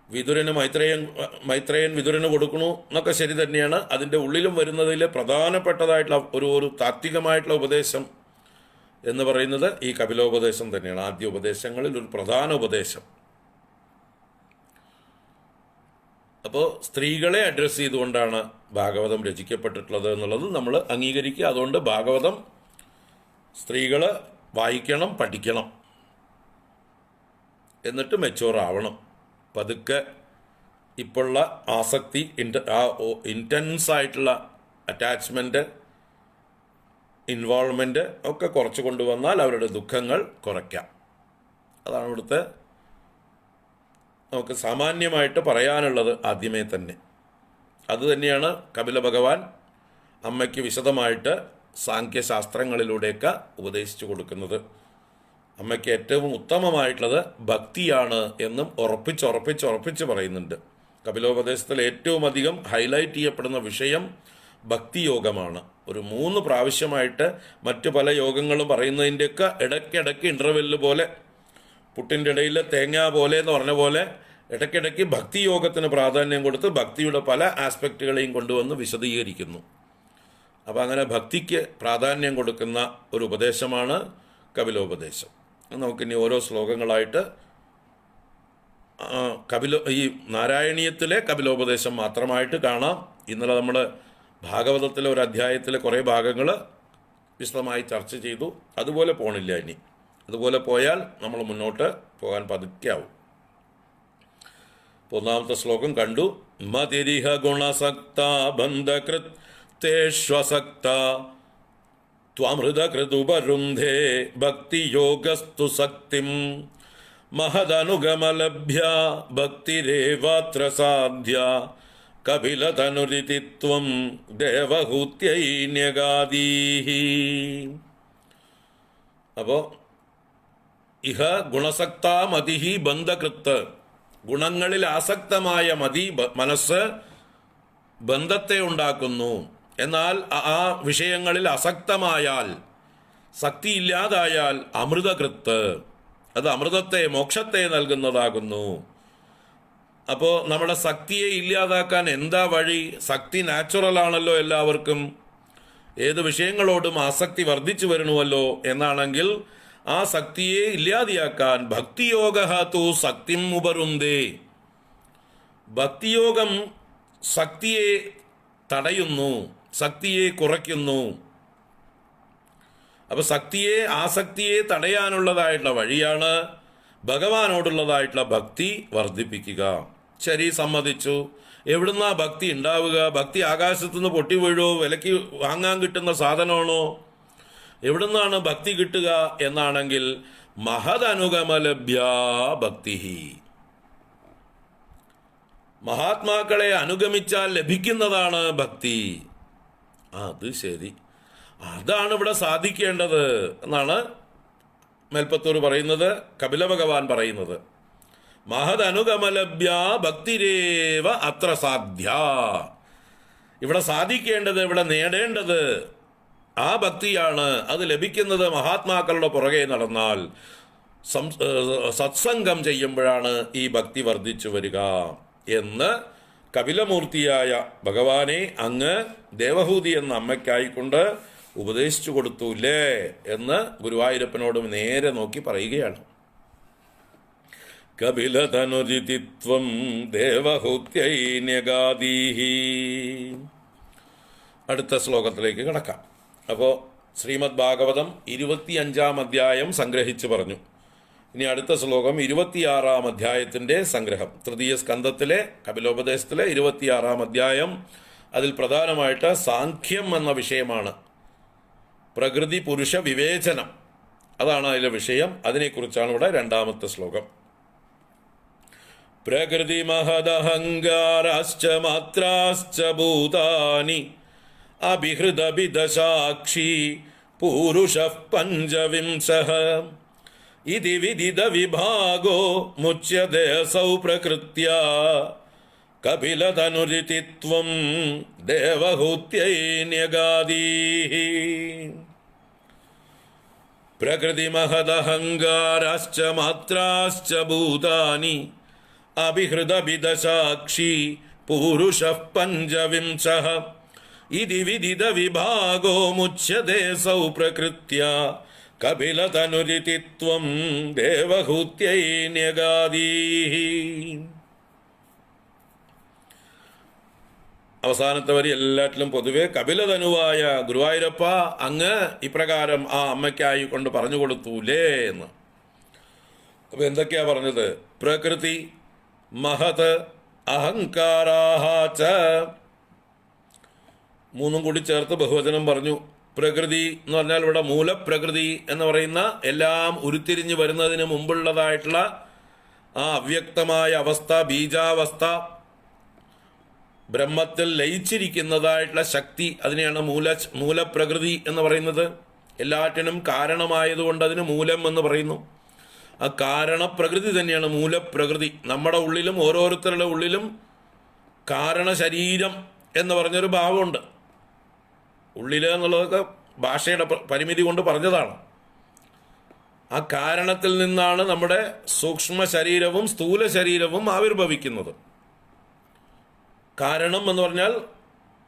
വിതുരന് മൈത്രേയൻ വിതുരന് കൊടുക്കണു എന്നൊക്കെ ശരി തന്നെയാണ്. അതിൻ്റെ ഉള്ളിലും വരുന്നതിൽ പ്രധാനപ്പെട്ടതായിട്ടുള്ള ഒരു താത്വികമായിട്ടുള്ള ഉപദേശം എന്ന് പറയുന്നത് ഈ കപിലോപദേശം തന്നെയാണ്. ആദ്യ ഉപദേശങ്ങളിൽ ഒരു പ്രധാന ഉപദേശം. അപ്പോൾ സ്ത്രീകളെ അഡ്രസ്സ് ചെയ്തുകൊണ്ടാണ് ഭാഗവതം രചിക്കപ്പെട്ടിട്ടുള്ളത് എന്നുള്ളത് നമ്മൾ അംഗീകരിക്കുക. അതുകൊണ്ട് ഭാഗവതം സ്ത്രീകൾ വായിക്കണം, പഠിക്കണം, എന്നിട്ട് മെച്ചൂർ ആവണം. പതുക്കെ ഇപ്പോഴുള്ള ആസക്തി, ഇൻറ്റൻസ് ആയിട്ടുള്ള അറ്റാച്ച്മെൻറ്റ്, ഇൻവോൾവ്മെൻറ്റ് ഒക്കെ കുറച്ച് കൊണ്ടുവന്നാൽ അവരുടെ ദുഃഖങ്ങൾ കുറയ്ക്കാം. അതാണ് ഇവിടുത്തെ നമുക്ക് സാമാന്യമായിട്ട് പറയാനുള്ളത് ആദ്യമേ തന്നെ. അതുതന്നെയാണ് കപില ഭഗവാൻ അമ്മയ്ക്ക് വിശദമായിട്ട് സാഖ്യശാസ്ത്രങ്ങളിലൂടെയൊക്കെ ഉപദേശിച്ചു കൊടുക്കുന്നത്. അമ്മയ്ക്ക് ഏറ്റവും ഉത്തമമായിട്ടുള്ളത് ഭക്തിയാണ് എന്നും ഉറപ്പിച്ച് പറയുന്നുണ്ട്. കപിലോപദേശത്തിൽ ഏറ്റവും അധികം ഹൈലൈറ്റ് ചെയ്യപ്പെടുന്ന വിഷയം ഭക്തിയോഗമാണ്. ഒരു 3 പ്രാവശ്യമായിട്ട് മറ്റു പല യോഗങ്ങളും പറയുന്നതിൻ്റെയൊക്കെ ഇടയ്ക്കിടയ്ക്ക് ഇൻ്റർവെല്ല് പോലെ, പുട്ടിൻ്റെ ഇടയിൽ തേങ്ങ പോലെ എന്ന് പറഞ്ഞ പോലെ ഇടയ്ക്കിടയ്ക്ക് ഭക്തിയോഗത്തിന് പ്രാധാന്യം കൊടുത്ത് ഭക്തിയുടെ പല ആസ്പെക്റ്റുകളെയും കൊണ്ടുവന്ന് വിശദീകരിക്കുന്നു. അപ്പോൾ അങ്ങനെ ഭക്തിക്ക് പ്രാധാന്യം കൊടുക്കുന്ന ഒരു ഉപദേശമാണ് കപിലോപദേശം. നമുക്കിനി ഓരോ ശ്ലോകങ്ങളായിട്ട് ഈ നാരായണീയത്തിലെ കപിലോപദേശം മാത്രമായിട്ട് കാണാം. ഇന്നലെ നമ്മൾ ഭാഗവതത്തിലെ ഒരു അധ്യായത്തിലെ കുറേ ഭാഗങ്ങൾ വിശദമായി ചർച്ച ചെയ്തു. അതുപോലെ പോണില്ല ഇനി. അതുപോലെ പോയാൽ നമ്മൾ മുന്നോട്ട് പോകാൻ പതുക്കെയാവും. ഒന്നാമത്തെ ശ്ലോകം കണ്ടു. മതിരിഹ ഗുണസക്ത ബന്ധകൃത് തേഷ്വസക്ത ത്വമൃതകൃതുപരുന്ധേ ഭക്തിയോഗസ്തു സക്തിം മഹദനുഗമലഭ്യ ഭക്തിരേവാത്ര സാധ്യ കപിലതനുരിതിത്വം ദേവഹൂത്യൈന്യഗാദീഹി. അപ്പോൾ ഇഹ ഗുണസക്ത മതിഹി ബന്ധകൃത്ത്, ഗുണങ്ങളിൽ ആസക്തമായ മതി മനസ്സ് ബന്ധത്തെ ഉണ്ടാക്കുന്നു. എന്നാൽ ആ വിഷയങ്ങളിൽ അസക്തമായാൽ, ശക്തിയില്ലാതായാൽ അമൃതകൃത്ത്, അത് അമൃതത്തെ, മോക്ഷത്തെ നൽകുന്നതാകുന്നു. അപ്പോൾ നമ്മുടെ ശക്തിയെ ഇല്ലാതാക്കാൻ എന്താ വഴി? ശക്തി നാച്ചുറൽ ആണല്ലോ എല്ലാവർക്കും. ഏത് വിഷയങ്ങളോടും ആസക്തി വർദ്ധിച്ചു വരണമല്ലോ. എന്നാണെങ്കിൽ ആ ശക്തിയെ ഇല്ലാതെയാക്കാൻ ഭക്തിയോഗ തു ശക്തിം ഉപരുന്തേ, ഭക്തിയോഗം ശക്തിയെ തടയുന്നു, ശക്തിയെ കുറയ്ക്കുന്നു. അപ്പോൾ ആസക്തിയെ തടയാനുള്ളതായിട്ടുള്ള വഴിയാണ് ഭഗവാനോടുള്ളതായിട്ടുള്ള ഭക്തി വർദ്ധിപ്പിക്കുക. ശരി, സമ്മതിച്ചു. എവിടുന്നാ ഭക്തി ഉണ്ടാവുക? ഭക്തി ആകാശത്തുനിന്ന് പൊട്ടി വീഴോ? വിലയ്ക്ക് വാങ്ങാൻ കിട്ടുന്ന സാധനമാണോ? എവിടുന്നാണ് ഭക്തി കിട്ടുക എന്നാണെങ്കിൽ മഹദനുഗമലഭ്യ ഭക്തി, മഹാത്മാക്കളെ അനുഗമിച്ചാൽ ലഭിക്കുന്നതാണ് ഭക്തി. അത് ശരി, അതാണ് ഇവിടെ സാധിക്കേണ്ടത് എന്നാണ് മേൽപ്പത്തൂർ പറയുന്നത്, കപില ഭഗവാൻ പറയുന്നത്. മഹദനുഗമലഭ്യ ഭക്തിരേവ അത്ര സാധ്യ. ഇവിടെ സാധിക്കേണ്ടത്, ഇവിടെ നേടേണ്ടത് ആ ഭക്തിയാണ്. അത് ലഭിക്കുന്നത് മഹാത്മാക്കളുടെ പുറകെ നടന്നാൽ, സത്സംഗം ചെയ്യുമ്പോഴാണ് ഈ ഭക്തി വർദ്ധിച്ചു വരിക എന്ന് കപിലമൂർത്തിയായ ഭഗവാനെ അങ്ങ് ദേവഹൂതി എന്ന അമ്മയ്ക്കായിക്കൊണ്ട് ഉപദേശിച്ചു കൊടുത്തൂല്ലേ എന്ന് ഗുരുവായൂരപ്പനോടും നേരെ നോക്കി പറയുകയാണ്. കപിലതനുജിതിത്വം ദേവഹൂത്യൈന്യഗാദീഹി. അടുത്ത ശ്ലോകത്തിലേക്ക് കടക്കാം. അപ്പോൾ ശ്രീമദ് ഭാഗവതം 25-ാം അധ്യായം സംഗ്രഹിച്ച് പറഞ്ഞു. ഇനി അടുത്ത ശ്ലോകം 26-ാം അധ്യായത്തിൻ്റെ സംഗ്രഹം. തൃതീയ സ്കന്ധത്തിലെ കപിലോപദേശത്തിലെ 26-ാം അധ്യായം. അതിൽ പ്രധാനമായിട്ട് സാഖ്യം എന്ന വിഷയമാണ്. പ്രകൃതി പുരുഷ വിവേചനം, അതാണ് അതിലെ വിഷയം. അതിനെക്കുറിച്ചാണ് ഇവിടെ 2-ാമത്തെ ശ്ലോകം. പ്രകൃതി മഹദഹങ്കാരാശ്ച മാത്രാശ്ച ഭൂതാനി അഭിഹൃതഭിദശാക്ഷി പൂരുഷഃ പഞ്ചവിംശഃ ഇതി വിദിത വിഭാഗോ മുച്യതേ അസൗ പ്രകൃത്യാ കപിലതനുരിതിത്വം ദേവഹൂത്യൈന്യഗാദീഹി. പ്രകൃതി മഹദഹങ്കാരാശ്ച മാത്രാശ്ച ഭൂതാനി അഭിഹൃതവിദസാക്ഷി പൂരുഷഃ പഞ്ചവിംശഃ ഇതി വിദിത വിഭാഗോ മുച്യതേ സൗ പ്രകൃത്യ കപിലതനുരിതിത്വം ദേവഹൂത്യൈ ന്യഗാദീഹി. അവസാനത്തെ വരി എല്ലാറ്റിലും പൊതുവെ കപിലതനുവായ ഗുരുവായൂരപ്പ അങ്ങ് ഇപ്രകാരം ആ അമ്മയ്ക്കായി കൊണ്ട് പറഞ്ഞു കൊടുത്തൂലേ എന്ന്. അപ്പൊ എന്തൊക്കെയാ പറഞ്ഞത്? പ്രകൃതി മഹത് അഹങ്കാരാഹ ച, മൂന്നും കൂടി ചേർത്ത് ബഹുവചനം പറഞ്ഞു. പ്രകൃതി എന്ന് പറഞ്ഞാൽ ഇവിടെ മൂലപ്രകൃതി എന്ന് പറയുന്ന എല്ലാം ഉരുത്തിരിഞ്ഞു വരുന്നതിന് മുമ്പുള്ളതായിട്ടുള്ള ആ അവ്യക്തമായ അവസ്ഥ, ബീജാവസ്ഥ, ബ്രഹ്മത്തിൽ ലയിച്ചിരിക്കുന്നതായിട്ടുള്ള ശക്തി, അതിനെയാണ് മൂലപ്രകൃതി എന്ന് പറയുന്നത്. എല്ലാറ്റിനും കാരണമായതുകൊണ്ട് അതിന് മൂലം എന്ന് പറയുന്നു. ആ കാരണപ്രകൃതി തന്നെയാണ് മൂലപ്രകൃതി. നമ്മുടെ ഉള്ളിലും ഓരോരുത്തരുടെ ഉള്ളിലും കാരണശരീരം എന്ന് പറഞ്ഞൊരു ഭാവമുണ്ട്. ഉള്ളിൽ എന്നുള്ളതൊക്കെ ഭാഷയുടെ പരിമിതി കൊണ്ട് പറഞ്ഞതാണ്. ആ കാരണത്തിൽ നിന്നാണ് നമ്മുടെ സൂക്ഷ്മ ശരീരവും സ്ഥൂല ശരീരവും ആവിർഭവിക്കുന്നത്. കാരണം എന്ന് പറഞ്ഞാൽ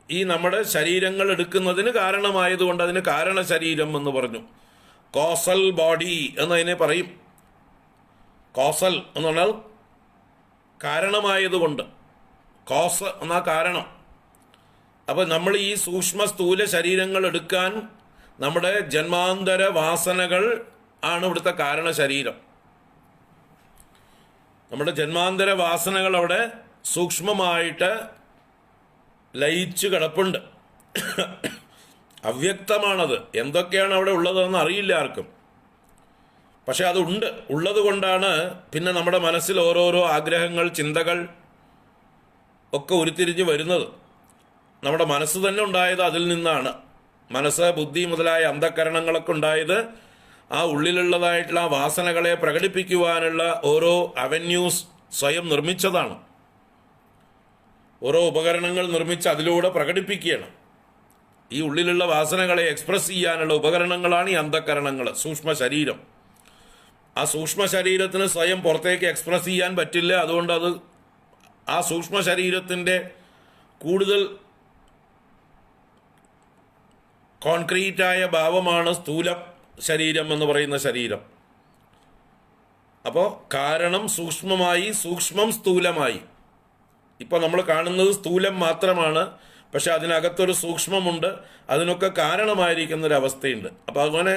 ഈ നമ്മുടെ ശരീരങ്ങൾ എടുക്കുന്നതിന് കാരണമായതുകൊണ്ട് അതിന് കാരണശരീരം എന്ന് പറഞ്ഞു. കോസൽ ബോഡി എന്നതിനെ പറയും. കോസൽ എന്ന് പറഞ്ഞാൽ കാരണമായതുകൊണ്ട്, കോസ് എന്നാ കാരണം. അപ്പോൾ നമ്മൾ ഈ സൂക്ഷ്മ സ്ഥൂല ശരീരങ്ങൾ എടുക്കാൻ നമ്മുടെ ജന്മാന്തര വാസനകൾ ആണ് ഇവിടുത്തെ കാരണശരീരം. നമ്മുടെ ജന്മാന്തര വാസനകൾ അവിടെ സൂക്ഷ്മമായിട്ട് ലയിച്ചു കിടപ്പുണ്ട്. അവ്യക്തമാണത്. എന്തൊക്കെയാണ് അവിടെ ഉള്ളതെന്ന് അറിയില്ല ആർക്കും. പക്ഷെ അതുണ്ട്. ഉള്ളത് കൊണ്ടാണ് പിന്നെ നമ്മുടെ മനസ്സിൽ ഓരോരോ ആഗ്രഹങ്ങൾ, ചിന്തകൾ ഒക്കെ ഉരുത്തിരിഞ്ഞ് വരുന്നത്. നമ്മുടെ മനസ്സ് തന്നെ ഉണ്ടായത് അതിൽ നിന്നാണ്. മനസ്സ്, ബുദ്ധി മുതലായ അന്ധകരണങ്ങളൊക്കെ ഉണ്ടായത് ആ ഉള്ളിലുള്ളതായിട്ടുള്ള ആ വാസനകളെ പ്രകടിപ്പിക്കുവാനുള്ള ഓരോ അവന്യൂസ് സ്വയം നിർമ്മിച്ചതാണ്. ഓരോ ഉപകരണങ്ങൾ നിർമ്മിച്ച് അതിലൂടെ പ്രകടിപ്പിക്കുകയാണ്. ഈ ഉള്ളിലുള്ള വാസനകളെ എക്സ്പ്രസ് ചെയ്യാനുള്ള ഉപകരണങ്ങളാണ് ഈ അന്ധകരണങ്ങൾ, സൂക്ഷ്മ ശരീരം. ആ സൂക്ഷ്മ ശരീരത്തിന് സ്വയം പുറത്തേക്ക് എക്സ്പ്രസ് ചെയ്യാൻ പറ്റില്ല. അതുകൊണ്ട് അത് ആ സൂക്ഷ്മ ശരീരത്തിൻ്റെ കൂടുതൽ കോൺക്രീറ്റായ ഭാവമാണ് സ്ഥൂല ശരീരം എന്ന് പറയുന്ന ശരീരം. അപ്പോൾ കാരണം സൂക്ഷ്മമായി, സൂക്ഷ്മം സ്ഥൂലമായി. ഇപ്പോൾ നമ്മൾ കാണുന്നത് സ്ഥൂലം മാത്രമാണ്. പക്ഷെ അതിനകത്തൊരു സൂക്ഷ്മമുണ്ട്. അതിനൊക്കെ കാരണമായിരിക്കുന്നൊരവസ്ഥയുണ്ട്. അപ്പോൾ അങ്ങനെ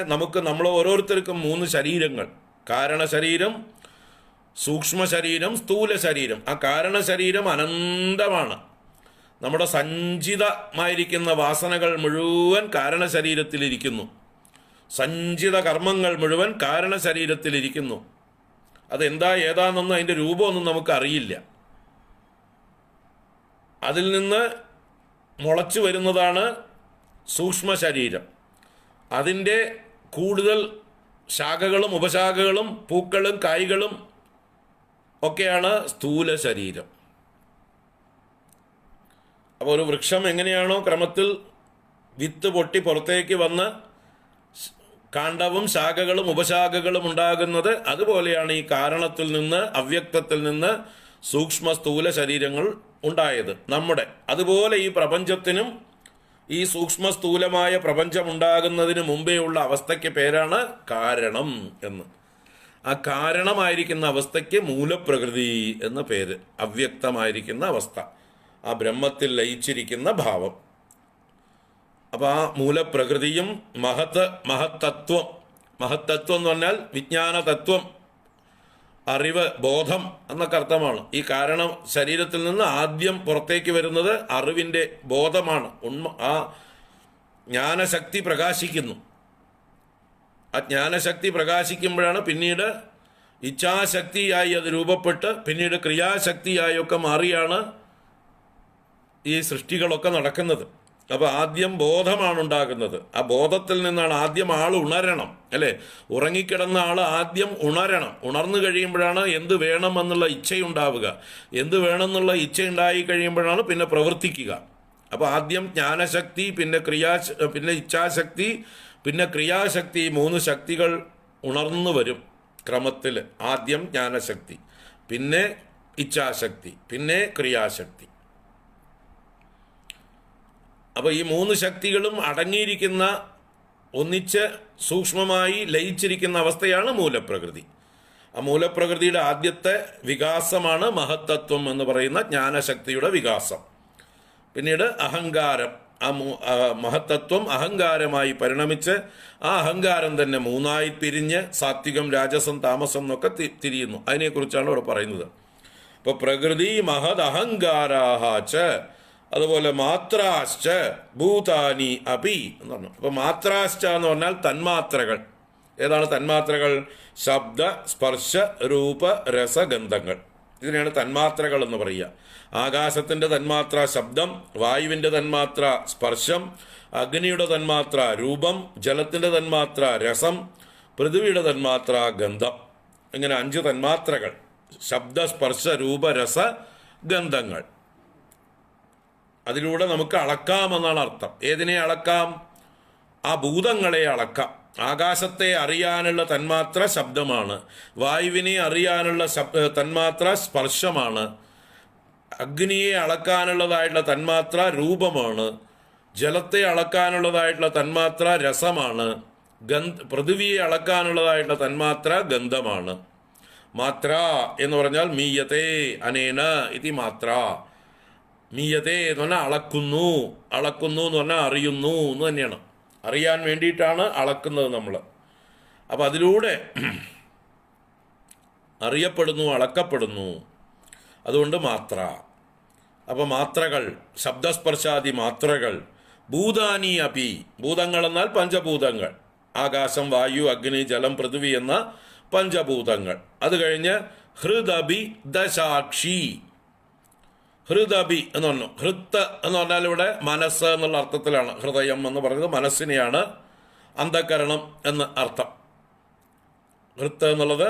നമ്മൾ ഓരോരുത്തർക്കും 3 ശരീരങ്ങൾ: കാരണശരീരം, സൂക്ഷ്മ ശരീരം, സ്ഥൂല ശരീരം. ആ കാരണശരീരം അനന്തമാണ്. നമ്മുടെ സഞ്ചിതമായിരിക്കുന്ന വാസനകൾ മുഴുവൻ കാരണശരീരത്തിലിരിക്കുന്നു. സഞ്ചിത കർമ്മങ്ങൾ മുഴുവൻ കാരണശരീരത്തിലിരിക്കുന്നു. അതെന്താ ഏതാണെന്നൊന്നും അതിൻ്റെ രൂപമൊന്നും നമുക്കറിയില്ല. അതിൽ നിന്ന് മുളച്ചു വരുന്നതാണ് സൂക്ഷ്മ ശരീരം. അതിൻ്റെ കൂടുതൽ ശാഖകളും ഉപശാഖകളും പൂക്കളും കായ്കളും ഒക്കെയാണ് സ്ഥൂല ശരീരം. അപ്പോൾ ഒരു വൃക്ഷം എങ്ങനെയാണോ ക്രമത്തിൽ വിത്ത് പൊട്ടി പുറത്തേക്ക് വന്ന് കാണ്ഡവും ശാഖകളും ഉപശാഖകളും ഉണ്ടാകുന്നത്, അതുപോലെയാണ് ഈ കാരണത്തിൽ നിന്ന്, അവ്യക്തത്തിൽ നിന്ന് സൂക്ഷ്മ സ്ഥൂല ശരീരങ്ങൾ ഉണ്ടായത് നമ്മുടെ. അതുപോലെ ഈ പ്രപഞ്ചത്തിനും ഈ സൂക്ഷ്മ സ്ഥൂലമായ പ്രപഞ്ചം ഉണ്ടാകുന്നതിന് മുമ്പേ ഉള്ള അവസ്ഥയ്ക്ക് പേരാണ് കാരണം എന്ന്. ആ കാരണമായിരിക്കുന്ന അവസ്ഥയ്ക്ക് മൂലപ്രകൃതി എന്ന പേര്. അവ്യക്തമായിരിക്കുന്ന അവസ്ഥ, ആ ബ്രഹ്മത്തിൽ ലയിച്ചിരിക്കുന്ന ഭാവം. അപ്പോൾ ആ മൂലപ്രകൃതിയും മഹത്തത്വം. മഹത്തത്വം എന്ന് പറഞ്ഞാൽ വിജ്ഞാനതത്വം, അറിവ്, ബോധം എന്നൊക്കെ അർത്ഥമാണ്. ഈ കാരണം ശരീരത്തിൽ നിന്ന് ആദ്യം പുറത്തേക്ക് വരുന്നത് അറിവിൻ്റെ ബോധമാണ്. ആ ജ്ഞാനശക്തി പ്രകാശിക്കുന്നു. ആ ജ്ഞാനശക്തി പ്രകാശിക്കുമ്പോഴാണ് പിന്നീട് ഇച്ഛാശക്തിയായി അത് രൂപപ്പെട്ട് പിന്നീട് ക്രിയാശക്തിയായി ഒക്കെ മാറിയാണ് ഈ സൃഷ്ടികളൊക്കെ നടക്കുന്നത്. അപ്പോൾ ആദ്യം ബോധമാണ് ഉണ്ടാകുന്നത്. ആ ബോധത്തിൽ നിന്നാണ് ആദ്യം ആൾ ഉണരണം, അല്ലേ? ഉറങ്ങിക്കിടന്ന ആൾ ആദ്യം ഉണരണം. ഉണർന്നു കഴിയുമ്പോഴാണ് എന്ത് വേണമെന്നുള്ള ഇച്ഛയുണ്ടാവുക. എന്ത് വേണമെന്നുള്ള ഇച്ഛയുണ്ടായി കഴിയുമ്പോഴാണ് പിന്നെ പ്രവർത്തിക്കുക. അപ്പോൾ ആദ്യം ജ്ഞാനശക്തി, പിന്നെ ഇച്ഛാശക്തി, പിന്നെ ക്രിയാശക്തി, 3 ശക്തികൾ ഉണർന്നു വരും ക്രമത്തിൽ. ആദ്യം ജ്ഞാനശക്തി, പിന്നെ ഇച്ഛാശക്തി, പിന്നെ ക്രിയാശക്തി. അപ്പോൾ ഈ 3 ശക്തികളും അടങ്ങിയിരിക്കുന്ന, ഒന്നിച്ച് സൂക്ഷ്മമായി ലയിച്ചിരിക്കുന്ന അവസ്ഥയാണ് മൂലപ്രകൃതി. ആ മൂലപ്രകൃതിയുടെ ആദ്യത്തെ വികാസമാണ് മഹത്തത്വം എന്ന് പറയുന്ന ജ്ഞാനശക്തിയുടെ വികാസം. പിന്നീട് അഹങ്കാരം, മഹത്തത്വം അഹങ്കാരമായി പരിണമിച്ച് ആ അഹങ്കാരം തന്നെ 3ആയി പിരിഞ്ഞ് സാത്വികം, രാജസം, താമസം എന്നൊക്കെ തിരിയുന്നു. അതിനെക്കുറിച്ചാണ് ഇവിടെ പറയുന്നത്. ഇപ്പോൾ പ്രകൃതി മഹദ് അഹങ്കാരാഹ, അതുപോലെ മാത്രാശ്ച ഭൂതാനി അപി എന്ന് പറഞ്ഞു. അപ്പോൾ മാത്രാശ്ച എന്ന് പറഞ്ഞാൽ തന്മാത്രകൾ. ഏതാണ് തന്മാത്രകൾ? ശബ്ദ, സ്പർശ, രൂപ, രസഗന്ധങ്ങൾ. ഇതിനെയാണ് തന്മാത്രകൾ എന്ന് പറയുക. ആകാശത്തിൻ്റെ തന്മാത്ര ശബ്ദം, വായുവിൻ്റെ തന്മാത്ര സ്പർശം, അഗ്നിയുടെ തന്മാത്ര രൂപം, ജലത്തിൻ്റെ തന്മാത്ര രസം, പൃഥ്വിയുടെ തന്മാത്ര ഗന്ധം. ഇങ്ങനെ 5 തന്മാത്രകൾ: ശബ്ദ, സ്പർശ, രൂപ, രസ, ഗന്ധങ്ങൾ. അതിലൂടെ നമുക്ക് അളക്കാമെന്നാണ് അർത്ഥം. ഏതിനെ അളക്കാം? ആ ഭൂതങ്ങളെ അളക്കാം. ആകാശത്തെ അറിയാനുള്ള തന്മാത്ര ശബ്ദമാണ്, വായുവിനെ അറിയാനുള്ള തന്മാത്ര സ്പർശമാണ്, അഗ്നിയെ അളക്കാനുള്ളതായിട്ടുള്ള തന്മാത്ര രൂപമാണ്, ജലത്തെ അളക്കാനുള്ളതായിട്ടുള്ള തന്മാത്ര രസമാണ്, പൃഥ്വിയെ അളക്കാനുള്ളതായിട്ടുള്ള തന്മാത്ര ഗന്ധമാണ്. മാത്ര എന്ന് പറഞ്ഞാൽ മീയത്തെ അനേന ഇതി മാത്ര. മീയത്തെ എന്ന് പറഞ്ഞാൽ അളക്കുന്നു, അളക്കുന്നു എന്ന് പറഞ്ഞാൽ അറിയുന്നു എന്ന് തന്നെയാണ്. അറിയാൻ വേണ്ടിയിട്ടാണ് അളക്കുന്നത് നമ്മൾ. അപ്പം അതിലൂടെ അറിയപ്പെടുന്നു, അളക്കപ്പെടുന്നു. അതുകൊണ്ട് മാത്ര. അപ്പം മാത്രകൾ, ശബ്ദസ്പർശാദി മാത്രകൾ. ഭൂതാനി അപി, ഭൂതങ്ങൾ എന്നാൽ പഞ്ചഭൂതങ്ങൾ, ആകാശം, വായു, അഗ്നി, ജലം, പൃഥ്വി എന്ന പഞ്ചഭൂതങ്ങൾ. അത് കഴിഞ്ഞ് ഹൃദബി ദശാക്ഷി. ഹൃദബി എന്ന് പറഞ്ഞു. ഹൃത്ത് എന്ന് പറഞ്ഞാൽ ഇവിടെ മനസ്സ് എന്നുള്ള അർത്ഥത്തിലാണ്. ഹൃദയം എന്ന് പറയുന്നത് മനസ്സിനെയാണ്, അന്ധകരണം എന്ന് അർത്ഥം. ഹൃത്ത് എന്നുള്ളത്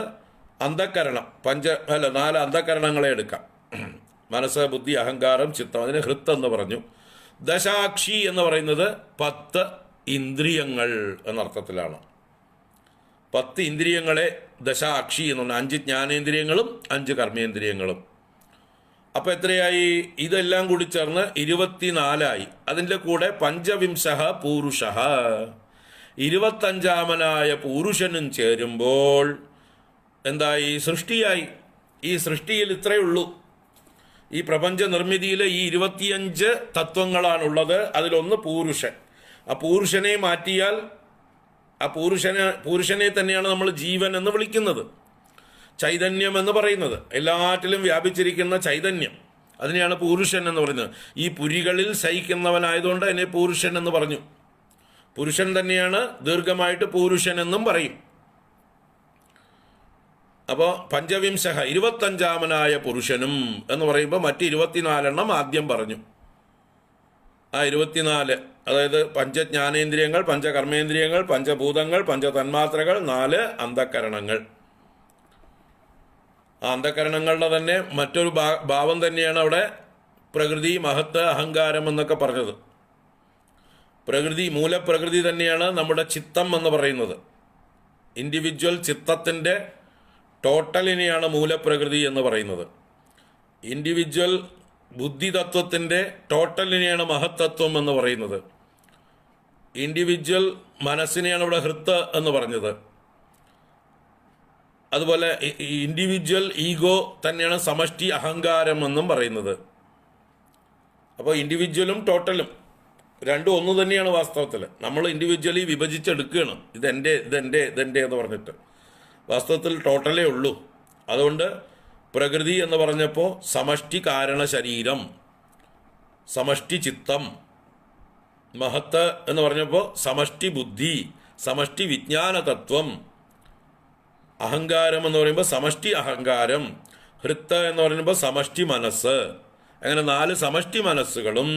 അന്ധകരണം, 4 അന്ധകരണങ്ങളെ എടുക്കാം. മനസ്സ്, ബുദ്ധി, അഹങ്കാരം, ചിത്തം. അതിന് ഹൃത്ത് എന്ന് പറഞ്ഞു. ദശാക്ഷി എന്ന് പറയുന്നത് 10 ഇന്ദ്രിയങ്ങൾ എന്നർത്ഥത്തിലാണ്. 10 ഇന്ദ്രിയങ്ങളെ ദശാക്ഷി എന്ന് പറഞ്ഞാൽ 5 ജ്ഞാനേന്ദ്രിയങ്ങളും 5 കർമ്മേന്ദ്രിയങ്ങളും. അപ്പോൾ എത്രയായി? ഇതെല്ലാം കൂടി ചേർന്ന് 24ആയി. അതിൻ്റെ കൂടെ പഞ്ചവിംശ പൂരുഷ, 25ാമനായ പുരുഷനും ചേരുമ്പോൾ എന്തായി? സൃഷ്ടിയായി. ഈ സൃഷ്ടിയിൽ ഇത്രയേ ഉള്ളൂ. ഈ പ്രപഞ്ച നിർമ്മിതിയിൽ ഈ 25 തത്വങ്ങളാണുള്ളത്. അതിലൊന്ന് പുരുഷൻ. ആ പുരുഷനെ മാറ്റിയാൽ ആ പുരുഷനെ തന്നെയാണ് നമ്മൾ ജീവൻ എന്ന് വിളിക്കുന്നത്, ചൈതന്യം എന്ന് പറയുന്നത്. എല്ലാറ്റിലും വ്യാപിച്ചിരിക്കുന്ന ചൈതന്യം, അതിനെയാണ് പുരുഷൻ എന്ന് പറയുന്നത്. ഈ പുരികളിൽ ശയിക്കുന്നവനായതുകൊണ്ട് അതിനെ പുരുഷൻ എന്ന് പറഞ്ഞു. പുരുഷൻ തന്നെയാണ് ദീർഘമായിട്ട് പുരുഷൻ എന്നും പറയും. അപ്പോൾ പഞ്ചവിംശ 25ാമനായ പുരുഷനും എന്ന് പറയുമ്പോൾ മറ്റ് 24 ആദ്യം പറഞ്ഞു. ആ 24, അതായത് പഞ്ചജ്ഞാനേന്ദ്രിയങ്ങൾ, പഞ്ചകർമ്മേന്ദ്രിയങ്ങൾ, പഞ്ചഭൂതങ്ങൾ, പഞ്ചതന്മാത്രകൾ, 4 അന്ധകരണങ്ങൾ. ആ അന്ധകരണങ്ങളുടെ തന്നെ മറ്റൊരു ഭാവം തന്നെയാണ് അവിടെ പ്രകൃതി, മഹത്ത്, അഹങ്കാരം എന്നൊക്കെ പറഞ്ഞത്. പ്രകൃതി, മൂലപ്രകൃതി തന്നെയാണ് നമ്മുടെ ചിത്തം എന്ന് പറയുന്നത്. ഇൻഡിവിജ്വൽ ചിത്തത്തിൻ്റെ ടോട്ടലിനെയാണ് മൂലപ്രകൃതി എന്ന് പറയുന്നത്. ഇൻഡിവിജ്വൽ ബുദ്ധിതത്വത്തിൻ്റെ ടോട്ടലിനെയാണ് മഹത്തത്വം എന്ന് പറയുന്നത്. ഇൻഡിവിജ്വൽ മനസ്സിനെയാണ് ഇവിടെ ഹൃത്ത് എന്ന് പറഞ്ഞത്. അതുപോലെ ഇൻഡിവിജ്വൽ ഈഗോ തന്നെയാണ് സമഷ്ടി അഹങ്കാരം എന്നും പറയുന്നത്. അപ്പോൾ ഇൻഡിവിജ്വലും ടോട്ടലും രണ്ടും ഒന്ന് തന്നെയാണ് വാസ്തവത്തിൽ. നമ്മൾ ഇൻഡിവിജ്വലി വിഭജിച്ചെടുക്കുകയാണ്. ഇതെൻ്റെ എന്ന് പറഞ്ഞിട്ട്. വാസ്തവത്തിൽ ടോട്ടലേ ഉള്ളൂ. അതുകൊണ്ട് പ്രകൃതി എന്ന് പറഞ്ഞപ്പോൾ സമഷ്ടി കാരണ ശരീരം, സമഷ്ടി ചിത്തം. മഹത്ത് എന്ന് പറഞ്ഞപ്പോൾ സമഷ്ടി ബുദ്ധി, സമഷ്ടി വിജ്ഞാന തത്വം. അഹങ്കാരം എന്ന് പറയുമ്പോൾ സമഷ്ടി അഹങ്കാരം. ഹൃത്ത് എന്ന് പറയുമ്പോൾ സമഷ്ടി മനസ്സ്. അങ്ങനെ 4 സമഷ്ടി മനസ്സുകളും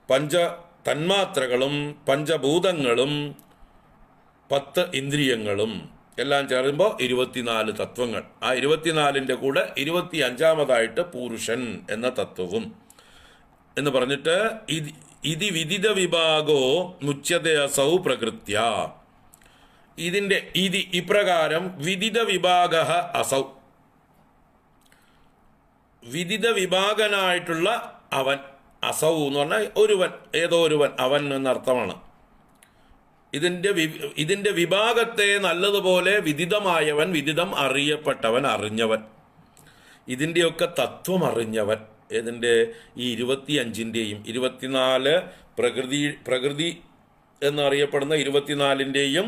5 തന്മാത്രകളും 5 ഭൂതങ്ങളും 10 ഇന്ദ്രിയങ്ങളും എല്ലാം ചേരുമ്പോൾ 24 തത്വങ്ങൾ. ആ 24ൻ്റെ കൂടെ 25ാമതായിട്ട് പുരുഷൻ എന്ന തത്വവും എന്ന് പറഞ്ഞിട്ട് ഇതി വിദിത വിഭാഗോ മുച്യതേസൗ പ്രകൃത്യ. ഇതിൻ്റെ ഇപ്രകാരം വിദിത വിഭാഗ അസൗ. വിദിത വിഭാഗനായിട്ടുള്ള അവൻ. അസൗ എന്ന് പറഞ്ഞാൽ ഒരുവൻ, ഏതോ ഒരുവൻ, അവൻ എന്നർത്ഥമാണ്. ഇതിൻ്റെ വിഭാഗത്തെ നല്ലതുപോലെ വിദിതമായവൻ, വിദിതം അറിയപ്പെട്ടവൻ, അറിഞ്ഞവൻ, ഇതിൻ്റെയൊക്കെ തത്വം അറിഞ്ഞവൻ. ഏതിൻ്റെ? ഈ 25-ൻ്റെയും 24 പ്രകൃതി എന്നറിയപ്പെടുന്ന 24-ൻ്റെയും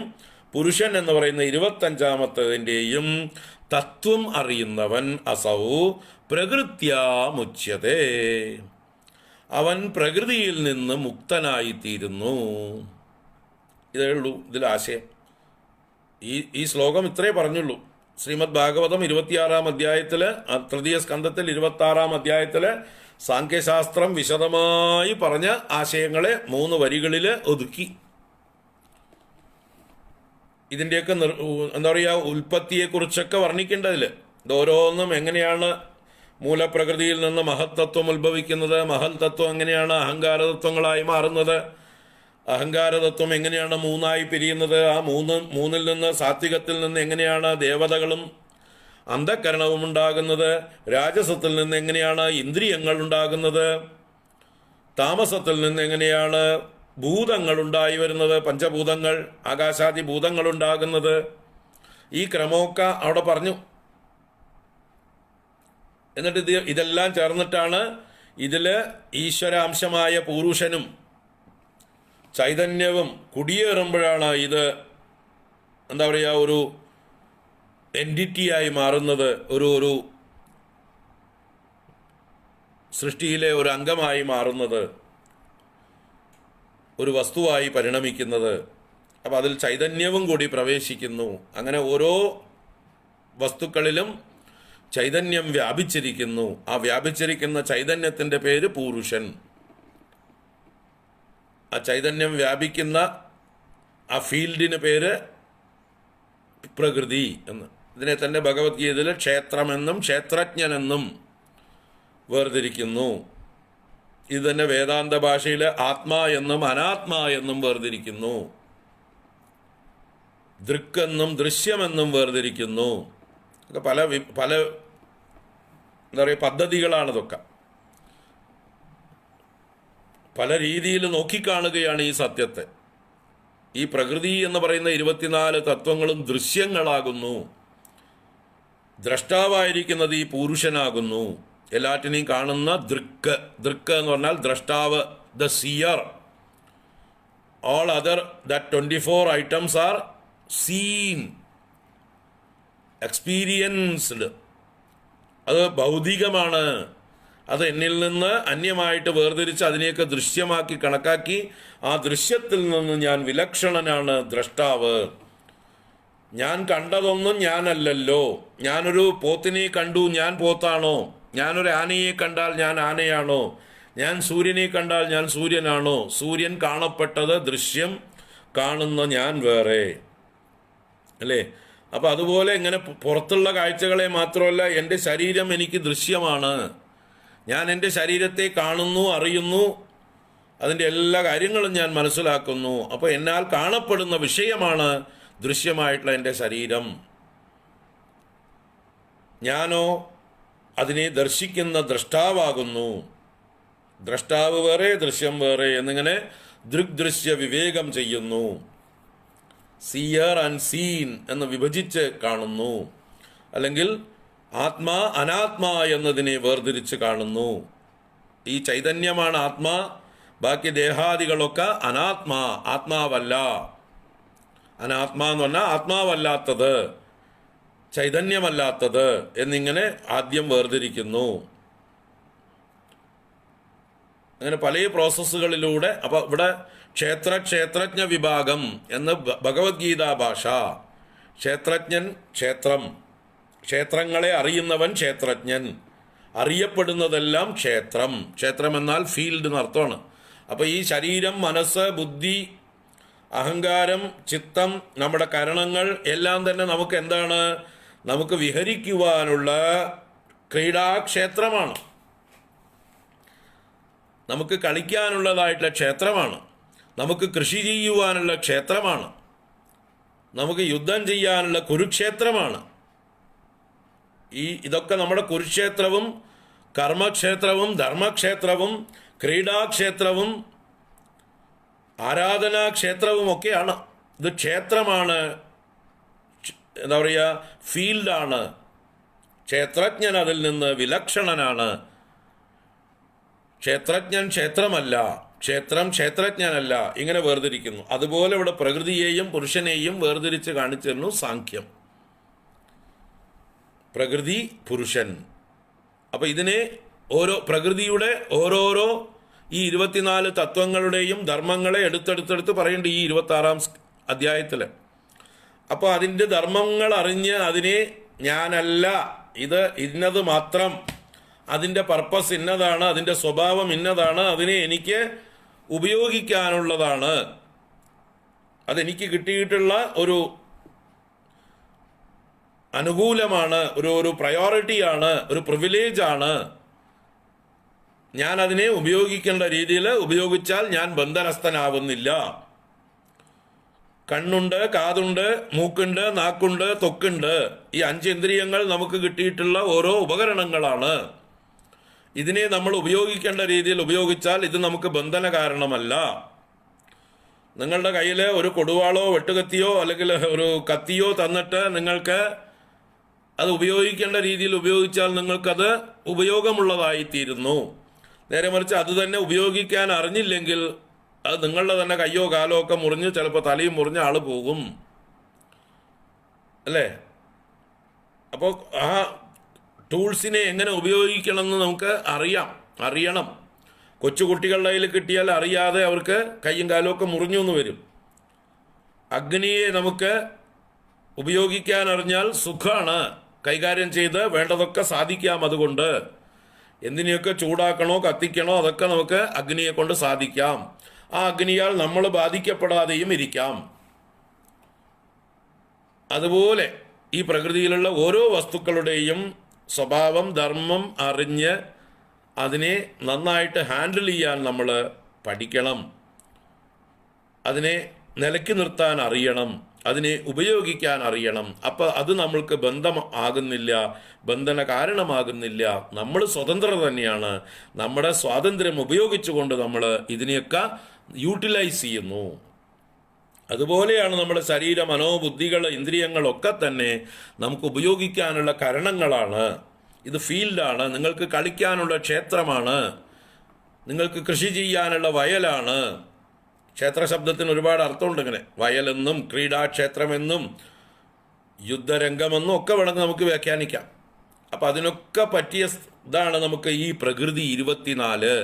പുരുഷൻ എന്ന് പറയുന്ന 25-ാമത്തേതിൻ്റെയും തത്വം അറിയുന്നവൻ അസൗ പ്രകൃത്യാമുച്യതേ, അവൻ പ്രകൃതിയിൽ നിന്ന് മുക്തനായിത്തീരുന്നു. ഇതേ ഉള്ളൂ ഇതിലാശയം. ഈ ശ്ലോകം ഇത്രേ പറഞ്ഞുള്ളൂ. ശ്രീമദ് ഭാഗവതം 26-ാം അധ്യായത്തിൽ, തൃതീയ സ്കന്ധത്തിൽ 26-ാം അധ്യായത്തിൽ സാഖ്യശാസ്ത്രം വിശദമായി പറഞ്ഞ ആശയങ്ങളെ 3 വരികളിൽ ഒതുക്കി. ഇതിൻ്റെയൊക്കെ എന്താ പറയുക, ഉൽപ്പത്തിയെക്കുറിച്ചൊക്കെ വർണ്ണിക്കേണ്ടതിൽ ഇതോരോന്നും എങ്ങനെയാണ് മൂലപ്രകൃതിയിൽ നിന്ന് മഹത്തത്വം ഉത്ഭവിക്കുന്നത്, മഹൽ തത്വം എങ്ങനെയാണ് അഹങ്കാരതത്വങ്ങളായി മാറുന്നത്, അഹങ്കാരതത്വം എങ്ങനെയാണ് 3ആയി പിരിയുന്നത്, ആ മൂന്നിൽ നിന്ന് സാത്വികത്തിൽ നിന്ന് എങ്ങനെയാണ് ദേവതകളും അന്ധകരണവും ഉണ്ടാകുന്നത്, രാജസത്തിൽ നിന്ന് എങ്ങനെയാണ് ഇന്ദ്രിയങ്ങൾ ഉണ്ടാകുന്നത്, താമസത്തിൽ നിന്ന് എങ്ങനെയാണ് ഭൂതങ്ങൾ ഉണ്ടായി വരുന്നത്, പഞ്ചഭൂതങ്ങൾ, ആകാശാദി ഭൂതങ്ങൾ ഉണ്ടാകുന്നത്, ഈ ക്രമമൊക്കെ അവിടെ പറഞ്ഞു. എന്നിട്ട് ഇതെല്ലാം ചേർന്നിട്ടാണ് ഇതിൽ ഈശ്വരാംശമായ പുരുഷനും ചൈതന്യവും കുടിയേറുമ്പോഴാണ് ഇത് എന്താ പറയുക, ഒരു എൻറ്റിറ്റിയായി മാറുന്നത്, ഒരു സൃഷ്ടിയിലെ ഒരു അംഗമായി മാറുന്നത്, ഒരു വസ്തുവായി പരിണമിക്കുന്നത്. അപ്പോൾ അതിൽ ചൈതന്യവും കൂടി പ്രവേശിക്കുന്നു. അങ്ങനെ ഓരോ വസ്തുക്കളിലും ചൈതന്യം വ്യാപിച്ചിരിക്കുന്നു. ആ വ്യാപിച്ചിരിക്കുന്ന ചൈതന്യത്തിൻ്റെ പേര് പുരുഷൻ. ആ ചൈതന്യം വ്യാപിക്കുന്ന ആ ഫീൽഡിന് പേര് പ്രകൃതി എന്ന്. ഇതിനെ തന്നെ ഭഗവത്ഗീതയിൽ ക്ഷേത്രമെന്നും ക്ഷേത്രജ്ഞനെന്നും വേർതിരിക്കുന്നു. ഇത് തന്നെ വേദാന്ത ഭാഷയിൽ ആത്മാ എന്നും അനാത്മാ എന്നും വേർതിരിക്കുന്നു. ദൃക്കെന്നും ദൃശ്യമെന്നും വേർതിരിക്കുന്നു. ഒക്കെ പല എന്താ പറയുക പദ്ധതികളാണിതൊക്കെ. പല രീതിയിൽ നോക്കിക്കാണുകയാണ് ഈ സത്യത്തെ. ഈ പ്രകൃതി എന്ന് പറയുന്ന 24 തത്വങ്ങളും ദൃശ്യങ്ങളാകുന്നു. ദ്രഷ്ടാവായിരിക്കുന്നത് ഈ പുരുഷനാകുന്നു. എല്ലാറ്റിനെയും കാണുന്ന ദൃക്ക് എന്ന് പറഞ്ഞാൽ ദ്രഷ്ടാവ്, the seer. All other that 24 items are seen, experienced. അത് ഭൗതികമാണ്. അത് എന്നിൽ നിന്ന് അന്യമായിട്ട് വേർതിരിച്ച് അതിനെയൊക്കെ ദൃശ്യമാക്കി കണക്കാക്കി ആ ദൃശ്യത്തിൽ നിന്ന് ഞാൻ വിലക്ഷണനാണ്, ദ്രഷ്ടാവ്. ഞാൻ കണ്ടതൊന്നും ഞാനല്ലല്ലോ. ഞാനൊരു പോത്തിനെ കണ്ടു, ഞാൻ പോത്താണോ? ഞാനൊരു ആനയെ കണ്ടാൽ ഞാൻ ആനയാണോ? ഞാൻ സൂര്യനെ കണ്ടാൽ ഞാൻ സൂര്യനാണോ? സൂര്യൻ കാണപ്പെട്ടത് ദൃശ്യം, കാണുന്ന ഞാൻ വേറെ അല്ലേ? അപ്പം അതുപോലെ ഇങ്ങനെ പുറത്തുള്ള കാഴ്ചകളെ മാത്രമല്ല, എൻ്റെ ശരീരം എനിക്ക് ദൃശ്യമാണ്. ഞാൻ എൻ്റെ ശരീരത്തെ കാണുന്നു, അറിയുന്നു, അതിൻ്റെ എല്ലാ കാര്യങ്ങളും ഞാൻ മനസ്സിലാക്കുന്നു. അപ്പോൾ എന്നാൽ കാണപ്പെടുന്ന വിഷയമാണ് ദൃശ്യമായിട്ടുള്ള എൻ്റെ ശരീരം. ഞാനോ അതിനെ ദർശിക്കുന്ന ദ്രഷ്ടാവാകുന്നു. ദ്രഷ്ടാവ് വേറെ, ദൃശ്യം വേറെ എന്നിങ്ങനെ ദൃഗ്ദൃശ്യ വിവേകം ചെയ്യുന്നു. സിയർ ആൻഡ് സീൻ എന്ന് വിഭജിച്ച് കാണുന്നു. അല്ലെങ്കിൽ ആത്മാ അനാത്മാ എന്നതിനെ വേർതിരിച്ച് കാണുന്നു. ഈ ചൈതന്യമാണ് ആത്മാ, ബാക്കി ദേഹാദികളൊക്കെ അനാത്മാ, ആത്മാവല്ല. അനാത്മാ എന്ന് പറഞ്ഞാൽ ആത്മാവല്ലാത്തത്, ചൈതന്യമല്ലാത്തത് എന്നിങ്ങനെ ആദ്യം വേർതിരിക്കുന്നു. അങ്ങനെ പല പ്രോസസ്സുകളിലൂടെ. അപ്പോൾ ഇവിടെ ക്ഷേത്രജ്ഞ വിഭാഗം എന്ന് ഭഗവത്ഗീതാ ഭാഷ. ക്ഷേത്രജ്ഞൻ, ക്ഷേത്രം, ക്ഷേത്രങ്ങളെ അറിയുന്നവൻ ക്ഷേത്രജ്ഞൻ, അറിയപ്പെടുന്നതെല്ലാം ക്ഷേത്രം. ക്ഷേത്രം എന്നാൽ ഫീൽഡ് എന്നർത്ഥമാണ്. അപ്പോൾ ഈ ശരീരം, മനസ്സ്, ബുദ്ധി, അഹങ്കാരം, ചിത്തം, നമ്മുടെ കരണങ്ങൾ എല്ലാം തന്നെ നമുക്ക് എന്താണ്? നമുക്ക് വിഹരിക്കുവാനുള്ള ക്രീഡാക്ഷേത്രമാണ്. നമുക്ക് കളിക്കാനുള്ളതായിട്ടുള്ള ക്ഷേത്രമാണ്. നമുക്ക് കൃഷി ചെയ്യുവാനുള്ള ക്ഷേത്രമാണ്. നമുക്ക് യുദ്ധം ചെയ്യാനുള്ള കുരുക്ഷേത്രമാണ്. ഇതൊക്കെ നമ്മുടെ കുരുക്ഷേത്രവും കർമ്മക്ഷേത്രവും ധർമ്മക്ഷേത്രവും ക്രീഡാക്ഷേത്രവും ആരാധനാക്ഷേത്രവും ഒക്കെയാണ്. ഇത് ക്ഷേത്രമാണ്, എന്താ പറയുക, ഫീൽഡാണ്. ക്ഷേത്രജ്ഞൻ അതിൽ നിന്ന് വിലക്ഷണനാണ്. ക്ഷേത്രജ്ഞൻ ക്ഷേത്രമല്ല, ക്ഷേത്രം ക്ഷേത്രജ്ഞനല്ല, ഇങ്ങനെ വേർതിരിക്കുന്നു. അതുപോലെ ഇവിടെ പ്രകൃതിയെയും പുരുഷനെയും വേർതിരിച്ച് കാണിച്ചിരുന്നു സാഖ്യം. പ്രകൃതി, പുരുഷൻ. അപ്പൊ ഇതിനെ പ്രകൃതിയുടെ ഓരോരോ ഈ 24 തത്വങ്ങളുടെയും ധർമ്മങ്ങളെ എടുത്തെടുത്തെടുത്ത് പറയുന്നുണ്ട് ഈ 26-ാം അധ്യായത്തിൽ. അപ്പോൾ അതിൻ്റെ ധർമ്മങ്ങൾ അറിഞ്ഞ് അതിനെ ഞാനല്ല, ഇത് ഇന്നത് മാത്രം, അതിൻ്റെ പർപ്പസ് ഇന്നതാണ്, അതിൻ്റെ സ്വഭാവം ഇന്നതാണ്, അതിനെ എനിക്ക് ഉപയോഗിക്കാനുള്ളതാണ്, അതെനിക്ക് കിട്ടിയിട്ടുള്ള ഒരു അനുകൂലമാണ്, ഒരു പ്രയോറിറ്റിയാണ്, ഒരു പ്രിവിലേജാണ്, ഞാൻ അതിനെ ഉപയോഗിക്കേണ്ട രീതിയിൽ ഉപയോഗിച്ചാൽ ഞാൻ ബന്ധനസ്ഥനാവുന്നില്ല. കണ്ണുണ്ട്, കാതുണ്ട്, മൂക്കുണ്ട്, നാക്കുണ്ട്, ത്വക്കുണ്ട്. ഈ 5 ഇന്ദ്രിയങ്ങൾ നമുക്ക് കിട്ടിയിട്ടുള്ള ഓരോ ഉപകരണങ്ങളാണ്. ഇതിനെ നമ്മൾ ഉപയോഗിക്കേണ്ട രീതിയിൽ ഉപയോഗിച്ചാൽ ഇത് നമുക്ക് ബന്ധന കാരണമല്ല. നിങ്ങളുടെ കയ്യിൽ ഒരു കൊടുവാളോ വെട്ടുകത്തിയോ അല്ലെങ്കിൽ ഒരു കത്തിയോ തന്നിട്ട് നിങ്ങൾക്ക് അത് ഉപയോഗിക്കേണ്ട രീതിയിൽ ഉപയോഗിച്ചാൽ നിങ്ങൾക്കത് ഉപയോഗമുള്ളതായിത്തീരുന്നു. നേരെ മറിച്ച് അത് തന്നെ ഉപയോഗിക്കാൻ അറിഞ്ഞില്ലെങ്കിൽ അത് നിങ്ങളുടെ തന്നെ കയ്യോ കാലോ ഒക്കെ മുറിഞ്ഞ് ചിലപ്പോൾ തലയും മുറിഞ്ഞ ആൾ പോകും, അല്ലേ? അപ്പോൾ ആ ടൂൾസിനെ എങ്ങനെ ഉപയോഗിക്കണമെന്ന് നമുക്ക് അറിയണം. കൊച്ചുകുട്ടികളുടെ കയ്യിൽ കിട്ടിയാൽ അറിയാതെ അവർക്ക് കയ്യും കാലും ഒക്കെ മുറിഞ്ഞു എന്ന് വരും. അഗ്നിയെ നമുക്ക് ഉപയോഗിക്കാൻ അറിഞ്ഞാൽ സുഖമാണ്, കൈകാര്യം ചെയ്ത് വേണ്ടതൊക്കെ സാധിക്കാം. അതുകൊണ്ട് എന്തിനെയൊക്കെ ചൂടാക്കണോ കത്തിക്കണോ അതൊക്കെ നമുക്ക് അഗ്നിയെ കൊണ്ട് സാധിക്കാം. ആ അഗ്നിയാൽ നമ്മൾ ബാധിക്കപ്പെടാതെയും ഇരിക്കാം. അതുപോലെ ഈ പ്രകൃതിയിലുള്ള ഓരോ വസ്തുക്കളുടെയും സ്വഭാവം, ധർമ്മം അറിഞ്ഞ് അതിനെ നന്നായിട്ട് ഹാൻഡിൽ ചെയ്യാൻ നമ്മൾ പഠിക്കണം. അതിനെ നിലയ്ക്ക് നിർത്താൻ അറിയണം, അതിനെ ഉപയോഗിക്കാൻ അറിയണം. അപ്പോൾ അത് നമ്മൾക്ക് ബന്ധം ആകുന്നില്ല, ബന്ധന കാരണമാകുന്നില്ല. നമ്മൾ സ്വതന്ത്രർ തന്നെയാണ്. നമ്മുടെ സ്വാതന്ത്ര്യം ഉപയോഗിച്ചുകൊണ്ട് നമ്മൾ ഇതിനെയൊക്കെ യൂട്ടിലൈസ് ചെയ്യുന്നു. അതുപോലെയാണ് നമ്മുടെ ശരീര, മനോബുദ്ധികൾ, ഇന്ദ്രിയങ്ങളൊക്കെ തന്നെ നമുക്ക് ഉപയോഗിക്കാനുള്ള കരണങ്ങളാണ്. ഇത് ഫീൽഡാണ്, നിങ്ങൾക്ക് കളിക്കാനുള്ള ക്ഷേത്രമാണ്, നിങ്ങൾക്ക് കൃഷി ചെയ്യാനുള്ള വയലാണ്. ക്ഷേത്രശബ്ദത്തിന് ഒരുപാട് അർത്ഥമുണ്ട്. ഇങ്ങനെ വയലെന്നും ക്രീഡാക്ഷേത്രമെന്നും യുദ്ധരംഗമെന്നും ഒക്കെ വേണമെങ്കിൽ നമുക്ക് വ്യാഖ്യാനിക്കാം. അപ്പം അതിനൊക്കെ പറ്റിയ ഇതാണ് നമുക്ക് ഈ പ്രകൃതി 24.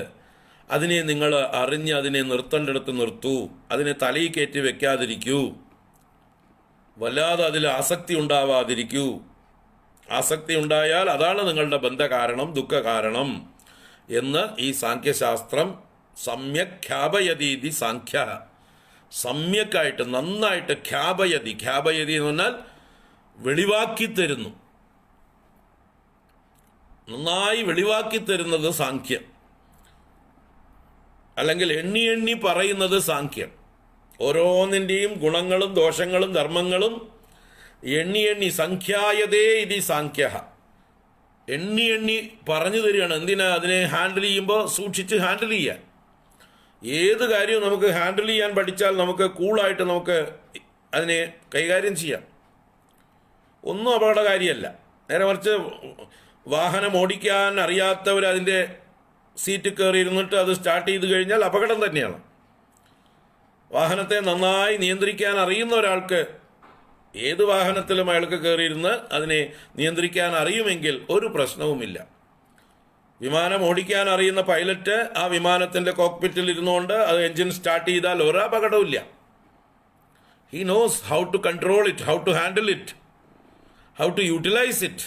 അതിനെ നിങ്ങൾ അറിഞ്ഞ് അതിനെ നിർത്തേണ്ടടുത്ത് നിർത്തൂ. അതിനെ തലയിൽ കയറ്റി വെക്കാതിരിക്കൂ. വല്ലാതെ അതിൽ ആസക്തി ഉണ്ടാവാതിരിക്കൂ. ആസക്തി ഉണ്ടായാൽ അതാണ് നിങ്ങളുടെ ബന്ധകാരണം, ദുഃഖകാരണം എന്ന് ഈ സാഖ്യശാസ്ത്രം സമ്യക് ഖ്യാപയതീതി സാഖ്യ. സമ്യക്കായിട്ട് നന്നായിട്ട് ഖ്യാപയതി എന്ന് പറഞ്ഞാൽ വെളിവാക്കി തരുന്നു. നന്നായി വെളിവാക്കി തരുന്നത് സാഖ്യം, അല്ലെങ്കിൽ എണ്ണി എണ്ണി പറയുന്നത് സാഖ്യം. ഓരോന്നിൻ്റെയും ഗുണങ്ങളും ദോഷങ്ങളും ധർമ്മങ്ങളും എണ്ണി എണ്ണി സംഖ്യായതേ ഇതി സാഖ്യ. എണ്ണി എണ്ണി പറഞ്ഞു തരികയാണ്. എന്തിനാ? അതിനെ ഹാൻഡിൽ ചെയ്യുമ്പോൾ സൂക്ഷിച്ച് ഹാൻഡിൽ ചെയ്യാൻ. ഏത് കാര്യവും നമുക്ക് ഹാൻഡിൽ ചെയ്യാൻ പഠിച്ചാൽ നമുക്ക് കൂളായിട്ട് നമുക്ക് അതിനെ കൈകാര്യം ചെയ്യാം. ഒന്നും അപകടകാരിയല്ല. നേരെ മറിച്ച് വാഹനം ഓടിക്കാൻ അറിയാത്തവർ അതിൻ്റെ സീറ്റ് കയറി ഇരുന്നിട്ട് അത് സ്റ്റാർട്ട് ചെയ്ത് കഴിഞ്ഞാൽ അപകടം തന്നെയാണ്. വാഹനത്തെ നന്നായി നിയന്ത്രിക്കാൻ അറിയുന്ന ഒരാൾക്ക് ഏത് വാഹനത്തിലും അയാൾക്ക് കയറിയിരുന്ന് അതിനെ നിയന്ത്രിക്കാൻ അറിയുമെങ്കിൽ ഒരു പ്രശ്നവുമില്ല. വിമാനം ഓടിക്കാൻ അറിയുന്ന പൈലറ്റ് ആ വിമാനത്തിൻ്റെ കോക്പിറ്റിൽ ഇരുന്നുകൊണ്ട് അത് എൻജിൻ സ്റ്റാർട്ട് ചെയ്താൽ ഒരു അപകടവുമില്ല. He knows how to control it, how to handle it, how to utilise it.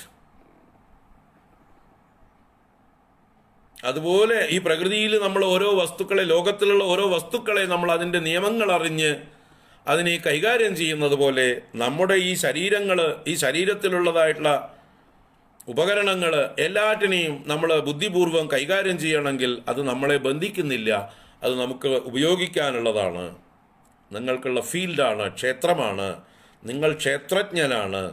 അതുപോലെ ഈ പ്രകൃതിയിൽ നമ്മൾ ഓരോ വസ്തുക്കളെ, ലോകത്തിലുള്ള ഓരോ വസ്തുക്കളെ നമ്മൾ അതിൻ്റെ നിയമങ്ങൾ അറിഞ്ഞ് അതിനെ കൈകാര്യം ചെയ്യുന്നത് പോലെ നമ്മുടെ ഈ ശരീരങ്ങൾ, ഈ ശരീരത്തിലുള്ളതായിട്ടുള്ള ഉപകരണങ്ങൾ എല്ലാറ്റിനെയും നമ്മൾ ബുദ്ധിപൂർവം കൈകാര്യം ചെയ്യണമെങ്കിൽ അത് നമ്മളെ ബന്ധിക്കുന്നില്ല. അത് നമുക്ക് ഉപയോഗിക്കാനുള്ളതാണ്. നിങ്ങൾക്കുള്ള ക്ഷേത്രമാണ്. നിങ്ങൾ ക്ഷേത്രജ്ഞനാണ്.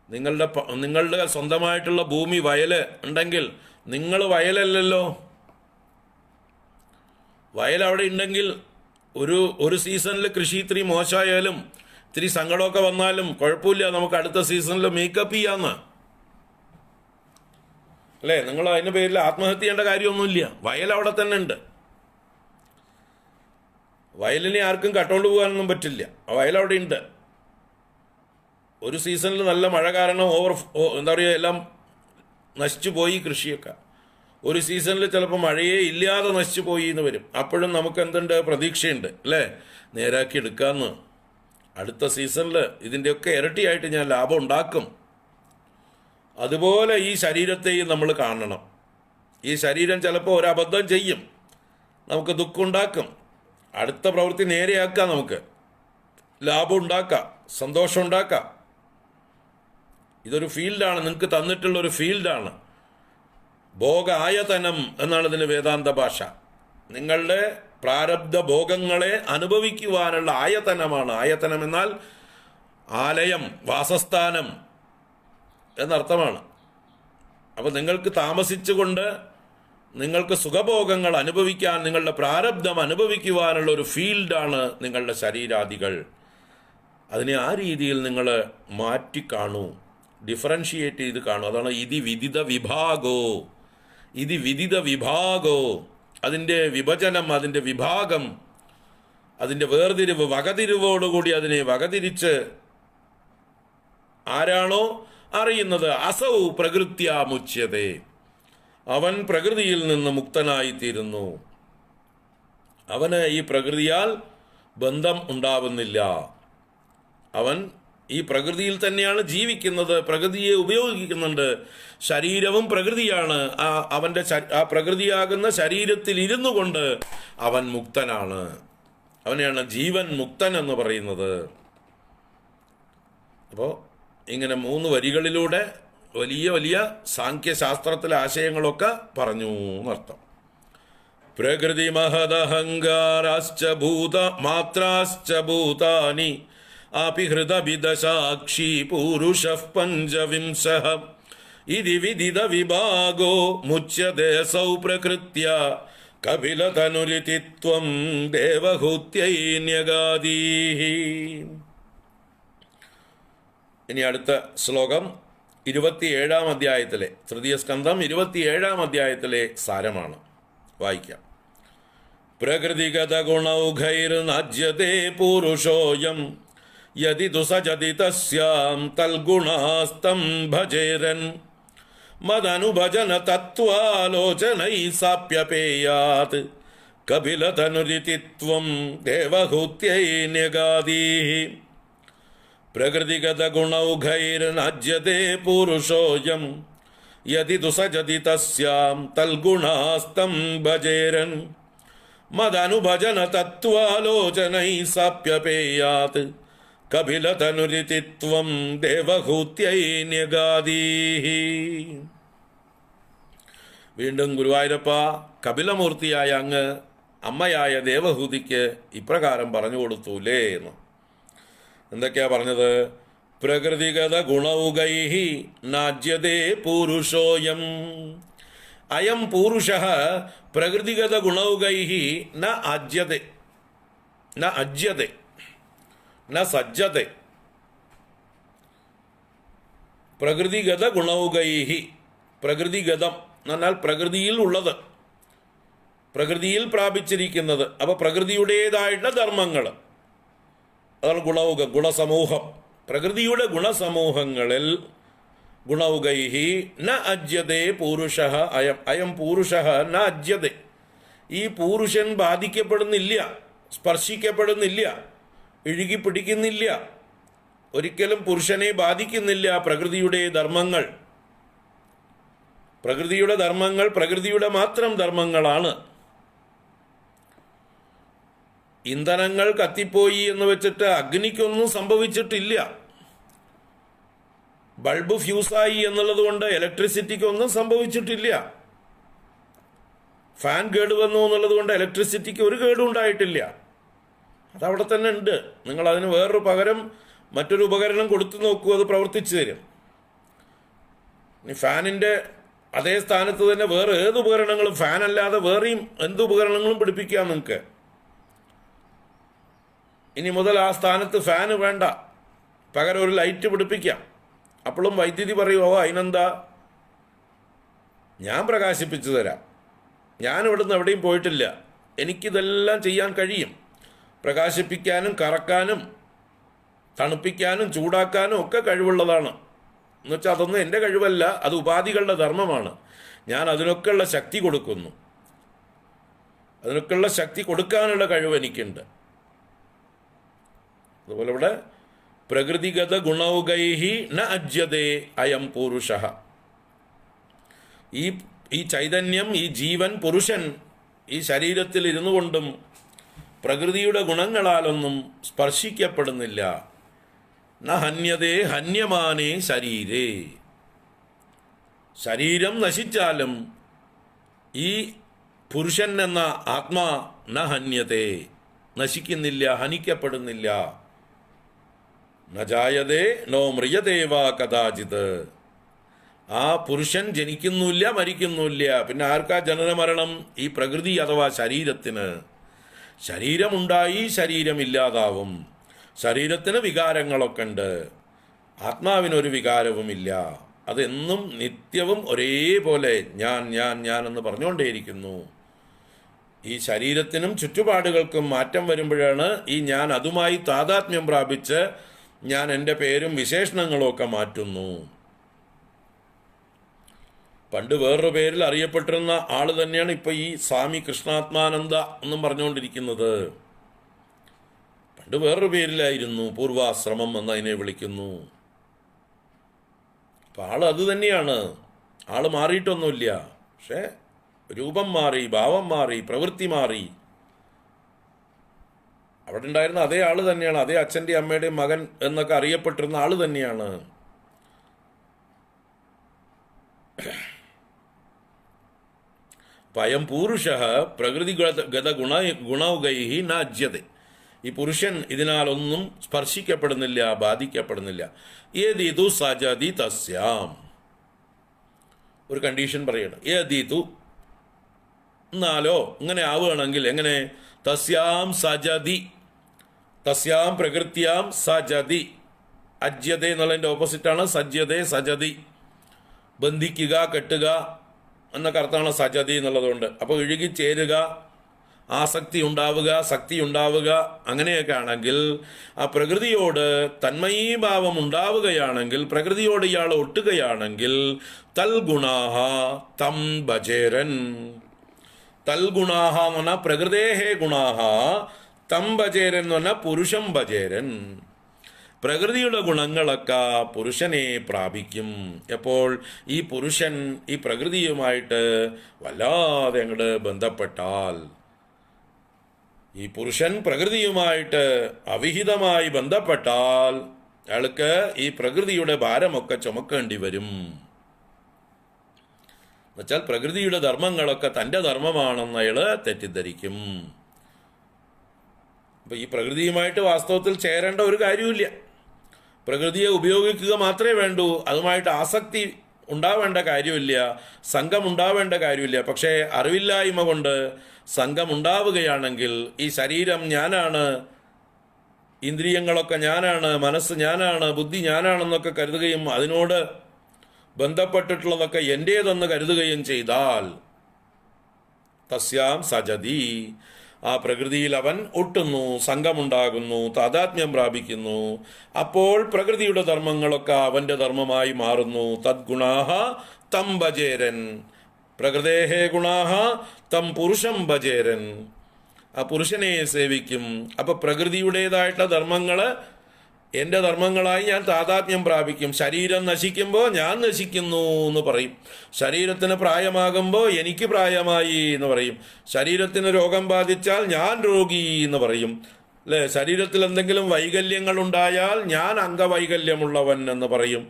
നിങ്ങളുടെ സ്വന്തമായിട്ടുള്ള ഭൂമി, വയൽ ഉണ്ടെങ്കിൽ നിങ്ങൾ വയലല്ലല്ലോ. വയൽ അവിടെ ഉണ്ടെങ്കിൽ ഒരു സീസണിൽ കൃഷി ഇത്തിരി മോശമായാലും ഇത്തിരി സങ്കടമൊക്കെ വന്നാലും കുഴപ്പമില്ല, നമുക്ക് അടുത്ത സീസണിൽ മേക്കപ്പ് ചെയ്യാന്ന് അല്ലേ? നിങ്ങൾ അതിൻ്റെ പേരിൽ ആത്മഹത്യ ചെയ്യേണ്ട കാര്യമൊന്നുമില്ല. വയൽ അവിടെ തന്നെ ഉണ്ട്. വയലിനെ ആർക്കും കട്ടോണ്ട് പോകാനൊന്നും പറ്റില്ല. വയൽ അവിടെ ഉണ്ട്. ഒരു സീസണിൽ നല്ല മഴ കാരണം എന്താ പറയുക, എല്ലാം നശിച്ചു പോയി കൃഷിയൊക്കെ. ഒരു സീസണിൽ ചിലപ്പോൾ മഴയേ ഇല്ലാതെ നശിച്ചു പോയി എന്ന് വരും. അപ്പോഴും നമുക്ക് എന്തുണ്ട്, പ്രതീക്ഷയുണ്ട് അല്ലേ, നേരാക്കി എടുക്കാമെന്ന്. അടുത്ത സീസണിൽ ഇതിൻ്റെയൊക്കെ ഇരട്ടിയായിട്ട് ഞാൻ ലാഭം ഉണ്ടാക്കും. അതുപോലെ ഈ ശരീരത്തെയും നമ്മൾ കാണണം. ഈ ശരീരം ചിലപ്പോൾ ഒരു അബദ്ധം ചെയ്യും, നമുക്ക് ദുഃഖമുണ്ടാക്കും. അടുത്ത പ്രവൃത്തി നേരെയാക്കാം, നമുക്ക് ലാഭം ഉണ്ടാക്കാം, സന്തോഷം ഉണ്ടാക്കാം. ഇതൊരു ഫീൽഡാണ്, നിങ്ങൾക്ക് തന്നിട്ടുള്ളൊരു ഫീൽഡാണ്. ഭോഗായതനം എന്നാണ് ഇതിന് വേദാന്ത ഭാഷ. നിങ്ങളുടെ പ്രാരബ്ധ ഭോഗങ്ങളെ അനുഭവിക്കുവാനുള്ള ആയതനമാണ്. ആയതനം എന്നാൽ ആലയം, വാസസ്ഥാനം എന്നർത്ഥമാണ്. അപ്പോൾ നിങ്ങൾക്ക് താമസിച്ചുകൊണ്ട് നിങ്ങൾക്ക് സുഖഭോഗങ്ങൾ അനുഭവിക്കാൻ, നിങ്ങളുടെ പ്രാരബ്ധം അനുഭവിക്കുവാനുള്ള ഒരു ഫീൽഡാണ് നിങ്ങളുടെ ശരീരാദികൾ. അതിനെ ആ രീതിയിൽ നിങ്ങൾ മാറ്റിക്കാണൂ, ഡിഫറൻഷിയേറ്റ് ചെയ്ത് കാണൂ. അതാണ് ഇതി വിദിത വിഭാഗോ. ഇതി വിദിത വിഭാഗോ, അതിൻ്റെ വിഭജനം, അതിൻ്റെ വിഭാഗം, അതിൻ്റെ വേർതിരിവ്, വകതിരിവോടുകൂടി അതിനെ വകതിരിച്ച് ആരാണോ അറിയുന്നത്, അസൗ പ്രകൃത്യാമുച്യതേ, അവൻ പ്രകൃതിയിൽ നിന്ന് മുക്തനായിത്തീരുന്നു. അവന് ഈ പ്രകൃതിയാൽ ബന്ധം ഉണ്ടാവുന്നില്ല. അവൻ ഈ പ്രകൃതിയിൽ തന്നെയാണ് ജീവിക്കുന്നത്, പ്രകൃതിയെ ഉപയോഗിക്കുന്നുണ്ട്. ശരീരവും പ്രകൃതിയാണ്. അവൻ്റെ ആ പ്രകൃതിയാകുന്ന ശരീരത്തിൽ ഇരുന്നു കൊണ്ട് അവൻ മുക്തനാണ്. അവനെയാണ് ജീവൻ മുക്തൻ എന്ന് പറയുന്നത്. അപ്പോൾ ഇങ്ങനെ 3 വരികളിലൂടെ വലിയ വലിയ സാഖ്യശാസ്ത്രത്തിലെ ആശയങ്ങളൊക്കെ പറഞ്ഞു എന്നർത്ഥം. പ്രകൃതി മഹദഹങ്കാരാശ്ച ഭൂത മാത്രാശ്ച ഭൂതാനി അപിഹൃതവിദസാക്ഷി പൂരുഷഃ പഞ്ചവിംശഃ ഇതി വിദിത വിഭാഗോ മുച്യതേസൗ പ്രകൃത്യ കപിലതനുരിതി ത്വം ദേവഹൂത്യൈ ന്യഗാദീഹി. ഇനി അടുത്ത ശ്ലോകം 27-ാം അധ്യായത്തിലെ, തൃതീയ സ്കന്ധം 27-ാം അധ്യായത്തിലെ സാരമാണ്. വായിക്കാം. പ്രകൃതിഗത ഗുണൗഘൈർനാജ്യതേ പൂരുഷോയം യദി ദുസജതി തസ്യാം തൽഗുണാസ്തം ഭജേരൻ മദനുഭജന തത്വാലോചനൈ സാപ്യപേയാത് കപിലതനുരിതി ത്വം ദേവഹൂത്യൈ ന്യഗാദീഹി. പ്രകൃതിഗത ഗുണൗഘൈർനാജ്യതേ പൂരുഷോയം യദി ദുസജതി തസ്യാം തൽഗുണാസ്തം ഭജേരൻ മദനുഭജന തത്വാലോചനൈ സാപ്യപേയാത് കപിലതനുരിതി ത്വം ദേവഹൂത്യൈ ന്യഗാദീഹി. വീണ്ടും ഗുരുവായൂരപ്പ, കപിലമൂർത്തിയായ അങ്ങ് അമ്മയായ ദേവഹൂതിക്ക് ഇപ്രകാരം പറഞ്ഞു കൊടുത്തൂലേ എന്ന്. എന്തൊക്കെയാ പറഞ്ഞത്? പ്രകൃതിഗത ഗുണൗഘൈഹി നാജ്യതേ പൂരുഷോയം. അയം പൂരുഷഃ പ്രകൃതിഗത ഗുണൗഘൈഹി ന അജ്യതേ ന അജ്യതേ ന സജ്ജതേ. പ്രകൃതിഗത ഗുണൗഘൈഹി, പ്രകൃതിഗതം എന്ന് പറഞ്ഞാൽ പ്രകൃതിയിൽ ഉള്ളത്, പ്രകൃതിയിൽ പ്രാപിച്ചിരിക്കുന്നത്. അപ്പോൾ പ്രകൃതിയുടേതായിട്ടുള്ള ധർമ്മങ്ങൾ, അതാണ് ഗുണൗഘം, ഗുണസമൂഹം. പ്രകൃതിയുടെ ഗുണസമൂഹങ്ങളിൽ ഗുണൗഘൈഹി ന അജ്യതേ പൂരുഷഃ അയം. അയം പൂരുഷഃ ന അജ്യതേ. ഈ പൂരുഷൻ ബാധിക്കപ്പെടുന്നില്ല, സ്പർശിക്കപ്പെടുന്നില്ല, ഇഴുകിപ്പിടിക്കുന്നില്ല, ഒരിക്കലും പുരുഷനെ ബാധിക്കുന്നില്ല പ്രകൃതിയുടെ ധർമ്മങ്ങൾ. പ്രകൃതിയുടെ ധർമ്മങ്ങൾ പ്രകൃതിയുടെ മാത്രം ധർമ്മങ്ങളാണ്. ഇന്ധനങ്ങൾ കത്തിപ്പോയി എന്ന് വെച്ചിട്ട് അഗ്നിക്കൊന്നും സംഭവിച്ചിട്ടില്ല. ബൾബ് ഫ്യൂസായി എന്നുള്ളത് കൊണ്ട് ഇലക്ട്രിസിറ്റിക്കൊന്നും സംഭവിച്ചിട്ടില്ല. ഫാൻ കേടുവന്നു എന്നുള്ളത് കൊണ്ട് ഇലക്ട്രിസിറ്റിക്ക് ഒരു കേടും ഉണ്ടായിട്ടില്ല. അതവിടെ തന്നെ ഉണ്ട്. നിങ്ങൾ അതിന് വേറൊരു പകരം മറ്റൊരു ഉപകരണം കൊടുത്തു നോക്കൂ, അത് പ്രവർത്തിച്ചു തരും. ഇനി ഫാനിൻ്റെ അതേ സ്ഥാനത്ത് തന്നെ വേറെ ഏത് ഉപകരണങ്ങളും, ഫാനല്ലാതെ വേറെയും എന്ത് ഉപകരണങ്ങളും പിടിപ്പിക്കാം നിങ്ങൾക്ക്. ഇനി മുതൽ ആ സ്ഥാനത്ത് ഫാന് വേണ്ട, പകരം ഒരു ലൈറ്റ് പിടിപ്പിക്കാം. അപ്പോഴും വൈദ്യുതി പറയുമോ അതിനെന്താ, ഞാൻ പ്രകാശിപ്പിച്ചു തരാം, ഞാൻ ഇവിടുന്ന് എവിടെയും പോയിട്ടില്ല, എനിക്കിതെല്ലാം ചെയ്യാൻ കഴിയും. പ്രകാശിപ്പിക്കാനും കറക്കാനും തണുപ്പിക്കാനും ചൂടാക്കാനും ഒക്കെ കഴിവുള്ളതാണ്. എന്നുവെച്ചാൽ അതൊന്നും എൻ്റെ കഴിവല്ല, അത് ഉപാധികളുടെ ധർമ്മമാണ്. ഞാൻ അതിനൊക്കെയുള്ള ശക്തി കൊടുക്കുന്നു, അതിനൊക്കെയുള്ള ശക്തി കൊടുക്കാനുള്ള കഴിവ് എനിക്കുണ്ട്. അതുപോലെ ഇവിടെ പ്രകൃതിഗത ഗുണൗകൈഹി ന അജ്യതേ അയം പുരുഷഃ. ഈ ചൈതന്യം, ഈ ജീവൻ, പുരുഷൻ ഈ ശരീരത്തിൽ ഇരുന്നു കൊണ്ടും പ്രകൃതിയുടെ ഗുണങ്ങളാലൊന്നും സ്പർശിക്കപ്പെടുന്നില്ല. ന ഹന്യതേ ഹന്യമാനേ ശരീരേ. ശരീരം നശിച്ചാലും ഈ പുരുഷൻ എന്ന ആത്മാ ന ഹന്യതേ, നശിക്കുന്നില്ല, ഹനിക്കപ്പെടുന്നില്ല. ന ജായതേ നോ മ്രിയതേവാ കഥാചിത്. ആ പുരുഷൻ ജനിക്കുന്നില്ല, മരിക്കുന്നില്ല. പിന്നെ ആർക്കാ ജനന മരണം? ഈ പ്രകൃതി അഥവാ ശരീരത്തിന്. ശരീരമുണ്ടായി, ശരീരമില്ലാതാവും. ശരീരത്തിന് വികാരങ്ങളൊക്കെ ഉണ്ട്, ആത്മാവിനൊരു വികാരവുമില്ല. അതെന്നും നിത്യവും ഒരേപോലെ ഞാൻ ഞാൻ ഞാൻ എന്ന് പറഞ്ഞുകൊണ്ടേയിരിക്കുന്നു. ഈ ശരീരത്തിനും ചുറ്റുപാടുകൾക്കും മാറ്റം വരുമ്പോഴാണ് ഈ ഞാൻ അതുമായി താതാത്മ്യം പ്രാപിച്ച് ഞാൻ എൻ്റെ പേരും വിശേഷണങ്ങളും ഒക്കെ മാറ്റുന്നു. പണ്ട് വേറൊരു പേരിൽ അറിയപ്പെട്ടിരുന്ന ആള് തന്നെയാണ് ഇപ്പൊ ഈ സ്വാമി കൃഷ്ണാത്മാനന്ദ എന്നും പറഞ്ഞുകൊണ്ടിരിക്കുന്നത്. പണ്ട് വേറൊരു പേരിലായിരുന്നു, പൂർവാശ്രമം എന്ന് അതിനെ വിളിക്കുന്നു. അപ്പൊ ആള് അത് തന്നെയാണ്, ആള് മാറിയിട്ടൊന്നുമില്ല. പക്ഷെ രൂപം മാറി, ഭാവം മാറി, പ്രവൃത്തി മാറി. അവിടെ ഉണ്ടായിരുന്ന അതേ ആള് തന്നെയാണ്, അതേ അച്ഛൻ്റെയും അമ്മയുടെയും മകൻ എന്നൊക്കെ അറിയപ്പെട്ടിരുന്ന ആള് തന്നെയാണ്. പയം പൂരുഷ പ്രകൃതിഗത ഗുണൗകൈഹി നാജ്യത. ഈ പുരുഷൻ ഇതിനാലൊന്നും സ്പർശിക്കപ്പെടുന്നില്ല, ബാധിക്കപ്പെടുന്നില്ല. ഏതീതു സജതി തസ്യാം. ഒരു കണ്ടീഷൻ പറയണം. ഏതീതു, എന്നാലോ ഇങ്ങനെ ആവുകയാണെങ്കിൽ എങ്ങനെ? തസ്യാം സജതി, തസ്യാം പ്രകൃത്യാം സജതി. അജ്യത എന്നുള്ളതിൻ്റെ ഓപ്പോസിറ്റാണ് സജ്യത, സജതി. ബന്ധിക്കുക, കെട്ടുക എന്നൊക്കെ അർത്ഥമാണ് സജതി എന്നുള്ളതുകൊണ്ട്. അപ്പോൾ ഇഴുകി ചേരുക, ആസക്തി ഉണ്ടാവുക, ശക്തി ഉണ്ടാവുക, അങ്ങനെയൊക്കെ ആണെങ്കിൽ ആ പ്രകൃതിയോട് തന്മയീഭാവം ഉണ്ടാവുകയാണെങ്കിൽ, പ്രകൃതിയോട് ഇയാൾ ഒട്ടുകയാണെങ്കിൽ തൽഗുണാഹ തം ഭജേരൻ. തൽഗുണാഹ എന്ന് പറഞ്ഞാൽ പ്രകൃതേഹേ ഗുണാഹ, തം ഭജേരൻ എന്ന് പറഞ്ഞാൽ പുരുഷം ഭജേരൻ. പ്രകൃതിയുടെ ഗുണങ്ങളൊക്കെ പുരുഷനെ പ്രാപിക്കും. എപ്പോൾ? ഈ പുരുഷൻ ഈ പ്രകൃതിയുമായിട്ട് വല്ലാതെ അങ്ങോട്ട് ബന്ധപ്പെട്ടാൽ. ഈ പുരുഷൻ പ്രകൃതിയുമായിട്ട് അവിഹിതമായി ബന്ധപ്പെട്ടാൽ അയാൾക്ക് ഈ പ്രകൃതിയുടെ ഭാരമൊക്കെ ചുമക്കേണ്ടി വരും. എന്നുവെച്ചാൽ പ്രകൃതിയുടെ ധർമ്മങ്ങളൊക്കെ തൻ്റെ ധർമ്മമാണെന്ന് അയാൾ തെറ്റിദ്ധരിക്കും. അപ്പൊ ഈ പ്രകൃതിയുമായിട്ട് വാസ്തവത്തിൽ ചേരേണ്ട ഒരു കാര്യമില്ല. പ്രകൃതിയെ ഉപയോഗിക്കുക മാത്രമേ വേണ്ടൂ. അതുമായിട്ട് ആസക്തി ഉണ്ടാവേണ്ട കാര്യമില്ല, സംഘം ഉണ്ടാവേണ്ട കാര്യമില്ല. പക്ഷേ അറിവില്ലായ്മ കൊണ്ട് സംഘം ഉണ്ടാവുകയാണെങ്കിൽ ഈ ശരീരം ഞാനാണ്, ഇന്ദ്രിയങ്ങളൊക്കെ ഞാനാണ്, മനസ്സ് ഞാനാണ്, ബുദ്ധി ഞാനാണെന്നൊക്കെ കരുതുകയും അതിനോട് ബന്ധപ്പെട്ടിട്ടുള്ളതൊക്കെ എൻ്റേതെന്ന് കരുതുകയും ചെയ്താൽ തസ്യാം സജതി, ആ പ്രകൃതിയിൽ അവൻ ഒട്ടുന്നു, സംഘമുണ്ടാകുന്നു, താതാത്മ്യം പ്രാപിക്കുന്നു. അപ്പോൾ പ്രകൃതിയുടെ ധർമ്മങ്ങളൊക്കെ അവൻ്റെ ധർമ്മമായി മാറുന്നു. തദ്ഗുണാഹ തം ഭജേരൻ, പ്രകൃതേഹേ ഗുണാഹ തം പുരുഷം ഭജേരൻ. ആ പുരുഷനെ സേവിക്കും. അപ്പൊ പ്രകൃതിയുടേതായിട്ടുള്ള ധർമ്മങ്ങള് എൻ്റെ ധർമ്മങ്ങളായി ഞാൻ താതാത്മ്യം പ്രാപിക്കും. ശരീരം നശിക്കുമ്പോൾ ഞാൻ നശിക്കുന്നു എന്ന് പറയും. ശരീരത്തിന് പ്രായമാകുമ്പോൾ എനിക്ക് പ്രായമായി എന്ന് പറയും. ശരീരത്തിന് രോഗം ബാധിച്ചാൽ ഞാൻ രോഗി എന്ന് പറയും, അല്ലേ? ശരീരത്തിൽ എന്തെങ്കിലും വൈകല്യങ്ങൾ ഉണ്ടായാൽ ഞാൻ അംഗവൈകല്യമുള്ളവൻ എന്ന് പറയും.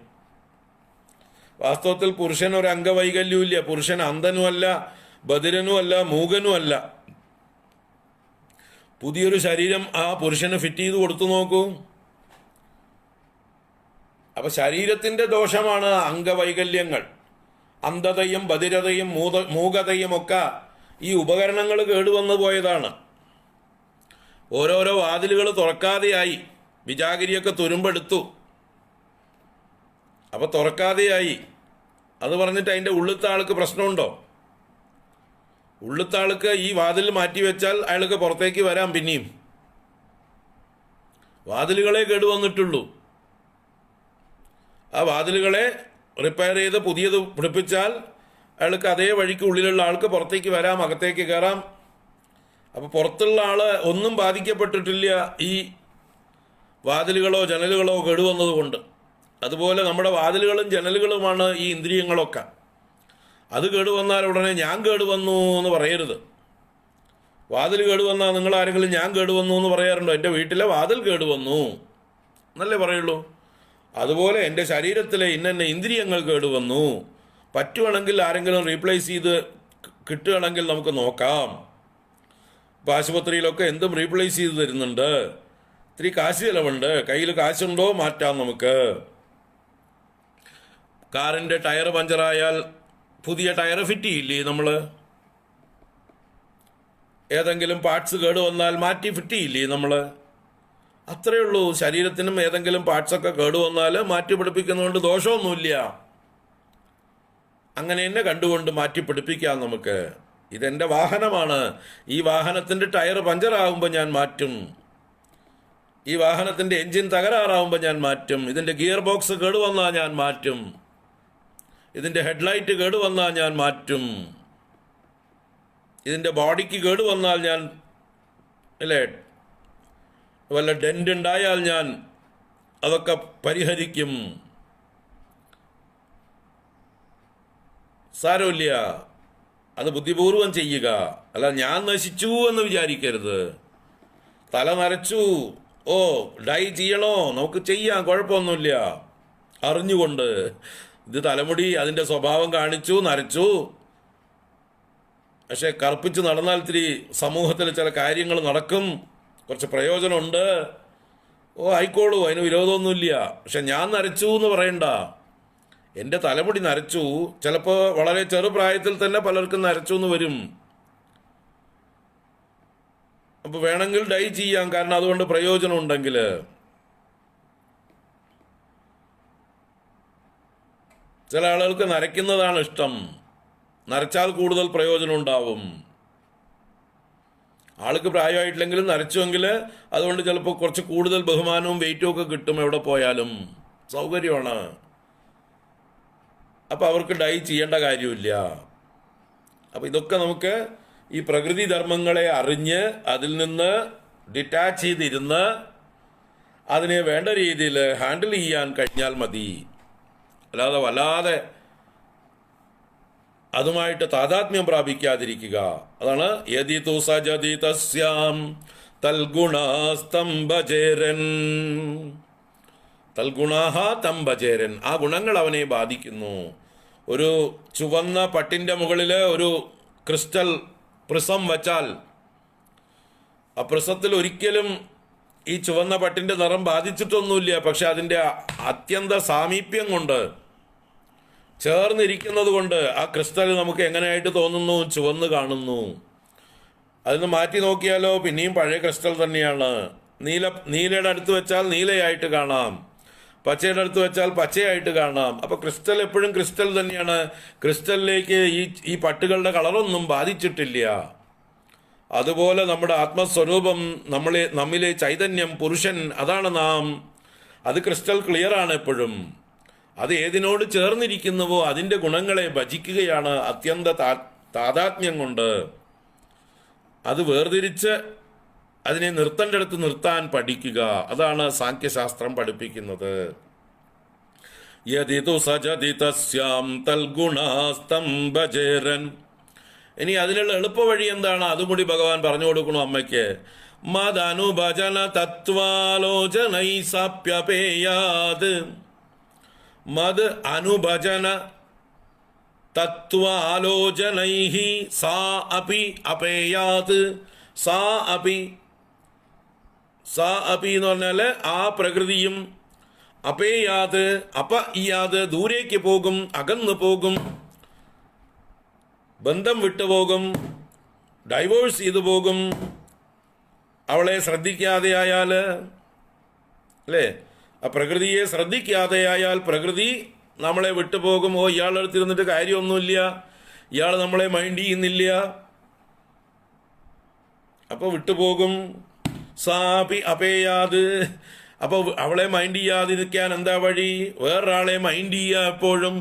വാസ്തവത്തിൽ പുരുഷൻ ഒരു അംഗവൈകല്യവും ഇല്ല. പുരുഷൻ അന്ധനുമല്ല, ബധിരനുമല്ല, മൂകനുമല്ല. പുതിയൊരു ശരീരം ആ പുരുഷന് ഫിറ്റ് ചെയ്ത് കൊടുത്തു നോക്കൂ. അപ്പൊ ശരീരത്തിന്റെ ദോഷമാണ് അംഗവൈകല്യങ്ങൾ. അന്ധതയും ബധിരതയും മൂകതയും ഒക്കെ ഈ ഉപകരണങ്ങൾ കേടുവന്നു പോയതാണ്. ഓരോരോ വാതിലുകൾ തുറക്കാതെയായി. വിജാഗിരിയൊക്കെ തുരുമ്പെടുത്തു, അപ്പോൾ തുറക്കാതെയായി. അത് പറഞ്ഞിട്ട് അതിൻ്റെ ഉള്ളിലത്തെ ആൾക്ക് പ്രശ്നമുണ്ടോ? ഉള്ളിലത്തെ ആൾക്ക് ഈ വാതിൽ മാറ്റിവെച്ചാൽ അയാൾക്ക് പുറത്തേക്ക് വരാം. പിന്നെയും വാതിലുകളെ കേടുവന്നിട്ടുള്ളൂ. ആ വാതിലുകളെ റിപ്പയർ ചെയ്ത് പുതിയത് പിടിപ്പിച്ചാൽ അയാൾക്ക് അതേ വഴിക്ക് ഉള്ളിലുള്ള ആൾക്ക് പുറത്തേക്ക് വരാം, അകത്തേക്ക് കയറാം. അപ്പോൾ പുറത്തുള്ള ആള് ഒന്നും ബാധിക്കപ്പെട്ടിട്ടില്ല ഈ വാതിലുകളോ ജനലുകളോ കേടുവന്നതുകൊണ്ട്. അതുപോലെ നമ്മുടെ വാതിലുകളും ജനലുകളുമാണ് ഈ ഇന്ദ്രിയങ്ങളൊക്കെ. അത് കേടുവന്നാൽ ഉടനെ ഞാൻ കേടുവന്നു എന്ന് പറയരുത്. വാതിൽ കേടുവന്നാൽ നിങ്ങൾ ആരെങ്കിലും ഞാൻ കേടുവന്നു എന്ന് പറയാറുണ്ടോ? എൻ്റെ വീട്ടിലെ വാതിൽ കേടുവന്നു എന്നല്ലേ പറയുള്ളൂ. അതുപോലെ എൻ്റെ ശരീരത്തിലെ ഇന്ന ഇന്ദ്രിയങ്ങൾ കേടുവന്നു, പറ്റുവാണെങ്കിൽ ആരെങ്കിലും റീപ്ലേസ് ചെയ്ത് കിട്ടുകയാണെങ്കിൽ നമുക്ക് നോക്കാം. ഇപ്പോൾ ആശുപത്രിയിലൊക്കെ എന്തും റീപ്ലേസ് ചെയ്ത് തരുന്നുണ്ട്. ഇത്തിരി കാശ് ചിലവുണ്ട്, കയ്യിൽ കാശുണ്ടോ മാറ്റാം നമുക്ക്. കാറിൻ്റെ ടയർ പഞ്ചറായാൽ പുതിയ ടയർ ഫിറ്റ് ചെയ്യില്ലേ നമ്മൾ? ഏതെങ്കിലും പാർട്സ് കേടുവന്നാൽ മാറ്റി ഫിറ്റ് ചെയ്യില്ലേ നമ്മൾ? അത്രയേ ഉള്ളൂ. ശരീരത്തിനും ഏതെങ്കിലും പാർട്സൊക്കെ കേടുവന്നാൽ മാറ്റി പിടിപ്പിക്കുന്നതുകൊണ്ട് ദോഷമൊന്നുമില്ല. അങ്ങനെ തന്നെ കണ്ടുകൊണ്ട് മാറ്റി പിടിപ്പിക്കാം നമുക്ക്. ഇതെൻ്റെ വാഹനമാണ്, ഈ വാഹനത്തിൻ്റെ ടയർ പഞ്ചറാകുമ്പോൾ ഞാൻ മാറ്റും, ഈ വാഹനത്തിൻ്റെ എൻജിൻ തകരാറാകുമ്പോൾ ഞാൻ മാറ്റും, ഇതിൻ്റെ ഗിയർ ബോക്സ് കേടുവന്നാൽ ഞാൻ മാറ്റും, ഇതിൻ്റെ ഹെഡ്ലൈറ്റ് കേടുവന്നാൽ ഞാൻ മാറ്റും, ഇതിൻ്റെ ബോഡിക്ക് കേടുവന്നാൽ ഞാൻ അല്ലേ വല്ല ഡെൻ്റ് ഉണ്ടായാൽ ഞാൻ അതൊക്കെ പരിഹരിക്കും. സാരമില്ല, അത് ബുദ്ധിപൂർവം ചെയ്യുക. അല്ല ഞാൻ നശിച്ചു എന്ന് വിചാരിക്കരുത്. തല നരച്ചു, ഓ ഡൈ ചെയ്യണോ, നമുക്ക് ചെയ്യാം, കുഴപ്പമൊന്നുമില്ല. അറിഞ്ഞുകൊണ്ട് ഇത് തലമുടി അതിൻ്റെ സ്വഭാവം കാണിച്ചു, നരച്ചു. പക്ഷെ കറുപ്പിച്ച് നടന്നാൽ ഇത്തിരി സമൂഹത്തിൽ ചില കാര്യങ്ങൾ നടക്കും, കുറച്ച് പ്രയോജനമുണ്ട്. ഓ ആയിക്കോളൂ, അതിന് വിരോധമൊന്നുമില്ല. പക്ഷെ ഞാൻ നരച്ചു എന്ന് പറയണ്ട. എൻ്റെ തലമുടി നരച്ചു, ചിലപ്പോൾ വളരെ ചെറുപ്രായത്തിൽ തന്നെ പലർക്കും നരച്ചു എന്ന് വരും. അപ്പോൾ വേണമെങ്കിൽ ഡൈ ചെയ്യാം, കാരണം അതുകൊണ്ട് പ്രയോജനം ഉണ്ടെങ്കിൽ. ചില ആളുകൾക്ക് നരയ്ക്കുന്നതാണ് ഇഷ്ടം, നരച്ചാൽ കൂടുതൽ പ്രയോജനം ഉണ്ടാവും. ആൾക്ക് പ്രായമായിട്ടില്ലെങ്കിലും നരച്ചുവെങ്കിൽ അതുകൊണ്ട് ചിലപ്പോൾ കുറച്ച് കൂടുതൽ ബഹുമാനവും വെയിറ്റും ഒക്കെ കിട്ടും. എവിടെ പോയാലും സൗകര്യമാണ്. അപ്പോൾ അവർക്ക് ഡൈ ചെയ്യേണ്ട കാര്യമില്ല. അപ്പോൾ ഇതൊക്കെ നമുക്ക് ഈ പ്രകൃതി ധർമ്മങ്ങളെ അറിഞ്ഞ് അതിൽ നിന്ന് ഡിറ്റാച്ച് ചെയ്തിരുന്ന് അതിനെ വേണ്ട രീതിയിൽ ഹാൻഡിൽ ചെയ്യാൻ കഴിഞ്ഞാൽ മതി. അല്ലാതെ വല്ലാതെ അതുമായിട്ട് താതാത്മ്യം പ്രാപിക്കാതിരിക്കുക. അതാണ് യദി തു സജതി തസ്യാം തൽഗുണാസ്തം ഭജേരൻ. തൽഗുണാഹ തം ഭജേരൻ. ആ ഗുണങ്ങൾ അവനെ ബാധിക്കുന്നു. ഒരു ചുവന്ന പട്ടിൻ്റെ മുകളിൽ ഒരു ക്രിസ്റ്റൽ പ്രിസം വച്ചാൽ ആ പ്രിസത്തിൽ ഒരിക്കലും ഈ ചുവന്ന പട്ടിൻ്റെ നിറം ബാധിച്ചിട്ടൊന്നുമില്ല. പക്ഷെ അതിൻ്റെ അത്യന്ത സാമീപ്യം കൊണ്ട്, ചേർന്നിരിക്കുന്നത് കൊണ്ട് ആ ക്രിസ്റ്റൽ നമുക്ക് എങ്ങനെയായിട്ട് തോന്നുന്നു? ചുവന്ന് കാണുന്നു. അതിന് മാറ്റി നോക്കിയാലോ പിന്നെയും പഴയ ക്രിസ്റ്റൽ തന്നെയാണ്. നീലയുടെ അടുത്ത് വെച്ചാൽ നീലയായിട്ട് കാണാം, പച്ചയുടെ അടുത്ത് വെച്ചാൽ പച്ചയായിട്ട് കാണാം. അപ്പോൾ ക്രിസ്റ്റൽ എപ്പോഴും ക്രിസ്റ്റൽ തന്നെയാണ്. ക്രിസ്റ്റലിലേക്ക് ഈ പട്ടുകളുടെ കളറൊന്നും ബാധിച്ചിട്ടില്ല. അതുപോലെ നമ്മുടെ ആത്മസ്വരൂപം, നമ്മിലെ ചൈതന്യം, പുരുഷൻ, അതാണ് നാം. അത് ക്രിസ്റ്റൽ ക്ലിയർ ആണ് എപ്പോഴും. അത് ഏതിനോട് ചേർന്നിരിക്കുന്നുവോ അതിൻ്റെ ഗുണങ്ങളെ ഭജിക്കുകയാണ് അത്യന്ത താതാത്മ്യം കൊണ്ട്. അത് വേർതിരിച്ച് അതിനെ നിർത്തേണ്ടടുത്ത് നിർത്താൻ പഠിക്കുക. അതാണ് സാഖ്യശാസ്ത്രം പഠിപ്പിക്കുന്നത്. യദി തു സജതി തസ്യാം തൽഗുണാസ്തം ഭജേരൻ. ഇനി അതിനുള്ള എളുപ്പവഴി എന്താണ്? അതും കൂടി ഭഗവാൻ പറഞ്ഞു കൊടുക്കണു അമ്മയ്ക്ക്. മദനുഭജന തത്വാലോചനൈ സാപ്യപേയാത്. മത് അനുഭജന തത്വാലോചനൈഹി സാ അപി അപേയാത്. സാ അപി എന്ന് പറഞ്ഞാൽ ആ പ്രകൃതിയും, അപേയാത് അപ ഇയാത് ദൂരേക്ക് പോകും, അകന്നു പോകും. ബന്ധം വിട്ടുപോകും, ഡൈവേഴ്സ് ചെയ്തു പോകും. അവളെ ശ്രദ്ധിക്കാതെയായാൽ, അല്ലേ, ആ പ്രകൃതിയെ ശ്രദ്ധിക്കാതെയായാൽ പ്രകൃതി നമ്മളെ വിട്ടുപോകും. ഓ, ഇയാളുടെ അടുത്തിരുന്നിട്ട് കാര്യമൊന്നുമില്ല, ഇയാൾ നമ്മളെ മൈൻഡ് ചെയ്യുന്നില്ല, അപ്പോൾ വിട്ടുപോകും. സാപി അപേയാത്. അപ്പോൾ അവളെ മൈൻഡ് ചെയ്യാതിരിക്കാൻ എന്താ വഴി? വേറൊരാളെ മൈൻഡ് ചെയ്യുക. എപ്പോഴും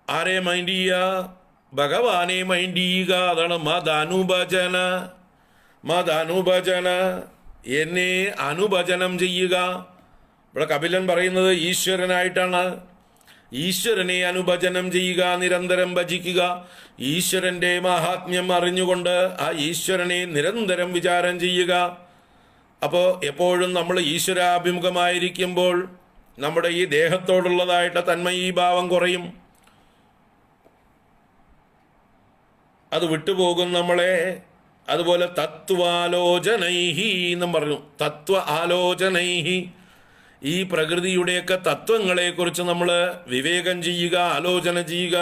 ആരെ മൈൻഡ് ചെയ്യുക? ഭഗവാനെ മൈൻഡ് ചെയ്യുക. അതാണ് മതനുഭജന. മതനുഭജന, എന്നെ അനുഭജനം ചെയ്യുക. ഇവിടെ കപിലൻ പറയുന്നത് ഈശ്വരനായിട്ടാണ്. ഈശ്വരനെ അനുഭജനം ചെയ്യുക, നിരന്തരം ഭജിക്കുക. ഈശ്വരന്റെ മഹാത്മ്യം അറിഞ്ഞുകൊണ്ട് ആ ഈശ്വരനെ നിരന്തരം വിചാരം ചെയ്യുക. അപ്പോൾ എപ്പോഴും നമ്മൾ ഈശ്വരാഭിമുഖമായിരിക്കുമ്പോൾ നമ്മുടെ ഈ ദേഹത്തോടുള്ളതായിട്ട് തന്മയീഭാവം കുറയും, അത് വിട്ടുപോകും നമ്മളെ. അതുപോലെ തത്വാലോചനൈഹി എന്നും പറഞ്ഞു. തത്വ ആലോചനൈഹി, ഈ പ്രകൃതിയുടെയൊക്കെ തത്വങ്ങളെക്കുറിച്ച് നമ്മൾ വിവേകം ചെയ്യുക, ആലോചന ചെയ്യുക.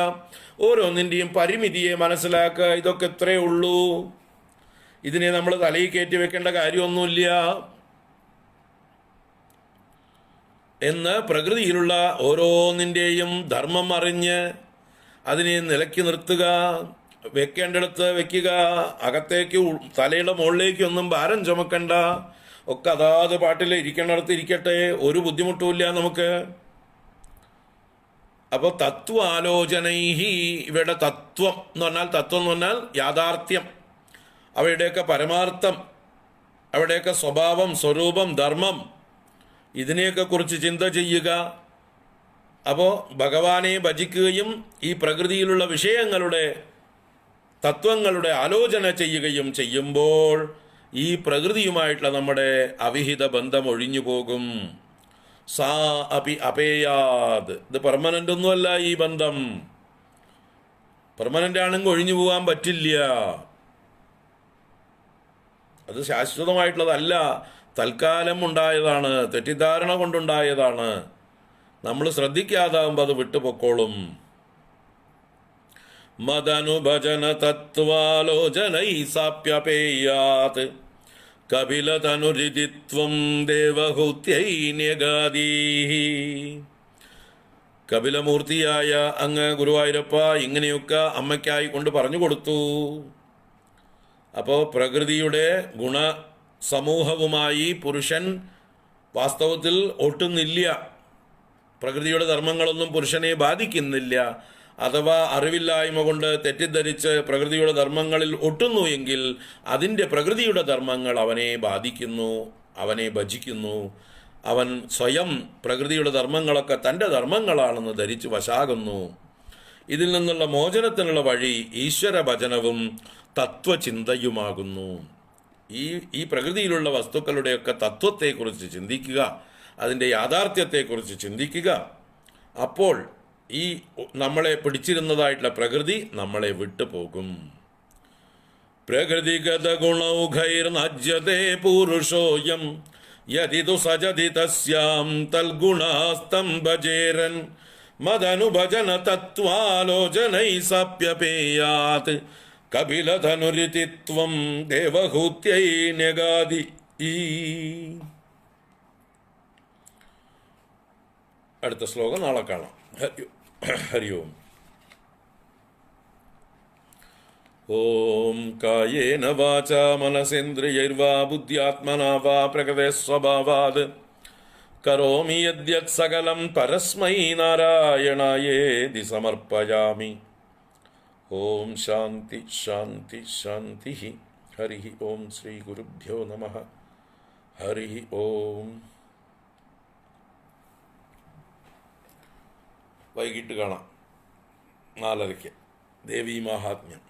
ഓരോന്നിൻ്റെയും പരിമിതിയെ മനസ്സിലാക്കുക. ഇതൊക്കെ ഇത്രയേ ഉള്ളൂ, ഇതിനെ നമ്മൾ തലയിൽ കയറ്റി വെക്കേണ്ട കാര്യമൊന്നുമില്ല എന്ന് പ്രകൃതിയിലുള്ള ഓരോന്നിൻ്റെയും ധർമ്മം അറിഞ്ഞ് അതിനെ നിലയ്ക്ക് നിർത്തുക. വെക്കേണ്ടിടത്ത് വെക്കുക. അകത്തേക്ക് തലയുടെ മുകളിലേക്കൊന്നും ഭാരം ചുമക്കണ്ട. ഒക്കെ അതാത് പാട്ടിൽ ഇരിക്കേണ്ടിടത്ത് ഇരിക്കട്ടെ, ഒരു ബുദ്ധിമുട്ടുമില്ല നമുക്ക്. അപ്പോൾ തത്വാലോചനൈഹി, ഇവയുടെ തത്വം എന്ന് പറഞ്ഞാൽ, തത്വം എന്ന് പറഞ്ഞാൽ യാഥാർത്ഥ്യം, അവയുടെയൊക്കെ പരമാർത്ഥം, അവയുടെയൊക്കെ സ്വഭാവം, സ്വരൂപം, ധർമ്മം, ഇതിനെയൊക്കെ കുറിച്ച് ചിന്ത ചെയ്യുക. അപ്പോൾ ഭഗവാനെ ഭജിക്കുകയും ഈ പ്രകൃതിയിലുള്ള വിഷയങ്ങളുടെ തത്വങ്ങളുടെ ആലോചന ചെയ്യുകയും ചെയ്യുമ്പോൾ ഈ പ്രകൃതിയുമായിട്ടുള്ള നമ്മുടെ അവിഹിത ബന്ധം ഒഴിഞ്ഞു പോകും. സാ അപി അപേയാത്. ഇത് പെർമനൻ്റ് ഒന്നുമല്ല. ഈ ബന്ധം പെർമനൻ്റ് ആണെങ്കിൽ ഒഴിഞ്ഞു പോകാൻ പറ്റില്ല. അത് ശാശ്വതമായിട്ടുള്ളതല്ല, തൽക്കാലം ഉണ്ടായതാണ്, തെറ്റിദ്ധാരണ കൊണ്ടുണ്ടായതാണ്. നമ്മൾ ശ്രദ്ധിക്കാതാകുമ്പോൾ അത് വിട്ടുപൊക്കോളും. മദനുഭജന തത്വാലോചനൈ സാപ്യപേയാത് കപിലതനുരിതിത്വം ദേവഹൂത്യൈ ന്യഗാദീഹി. കപിലമൂർത്തിയായ അങ്ങ് ഗുരുവായൂരപ്പ ഇങ്ങനെയൊക്കെ അമ്മയ്ക്കായി കൊണ്ട് പറഞ്ഞു കൊടുത്തു. അപ്പോൾ പ്രകൃതിയുടെ ഗുണസമൂഹവുമായി പുരുഷൻ വാസ്തവത്തിൽ ഒട്ടുന്നില്ല. പ്രകൃതിയുടെ ധർമ്മങ്ങളൊന്നും പുരുഷനെ ബാധിക്കുന്നില്ല. അഥവാ അറിവില്ലായ്മ കൊണ്ട് തെറ്റിദ്ധരിച്ച് പ്രകൃതിയുടെ ധർമ്മങ്ങളിൽ ഒട്ടുന്നു എങ്കിൽ അതിൻ്റെ പ്രകൃതിയുടെ ധർമ്മങ്ങൾ അവനെ ബാധിക്കുന്നു, അവനെ ഭജിക്കുന്നു. അവൻ സ്വയം പ്രകൃതിയുടെ ധർമ്മങ്ങളൊക്കെ തൻ്റെ ധർമ്മങ്ങളാണെന്ന് ധരിച്ച് വശാകുന്നു. ഇതിൽ നിന്നുള്ള മോചനത്തിനുള്ള വഴി ഈശ്വര ഭജനവും തത്വചിന്തയുമാകുന്നു. ഈ പ്രകൃതിയിലുള്ള വസ്തുക്കളുടെയൊക്കെ തത്വത്തെക്കുറിച്ച് ചിന്തിക്കുക, അതിൻ്റെ യാഥാർത്ഥ്യത്തെക്കുറിച്ച് ചിന്തിക്കുക. അപ്പോൾ ഈ നമ്മളെ പിടിച്ചിരുന്നതായിട്ടുള്ള പ്രകൃതി നമ്മളെ വിട്ടുപോകും. പ്രകൃതിഗത ഗുണൗഘൈർനജ്യതേ പൂരുഷോയം യദിതു സജതി തസ്യാം തൽഗുണാസ്തം ഭജേരൻ മദനുഭജന തത്വാലോചനൈ സാപ്യപേയാത് കപിലധനുരിതിത്വം ദേവഹൂത്യൈ ന്യഗാദി. അടുത്ത ശ്ലോകം നാളെ കാണാം. ഹരി ഓം. ഓം കായേന വാചാ മനസേന്ദ്രിയൈർവാ ബുദ്ധ്യാത്മനാ വാ പ്രകൃതേ സ്വഭാവാത് കരോമി യദ്യത് സകലം പരസ്മൈ നാരായണായേതി സമർപ്പയാമി. ഓം ശാന്തി ശാന്തി ശാന്തി. ഹരി ഓം. ശ്രീ ഗുരുഭ്യോ നമഃ. ഹരി ഓം. വൈകിട്ട് കാണാം 4:00 ദേവീ മാഹാത്മ്യം.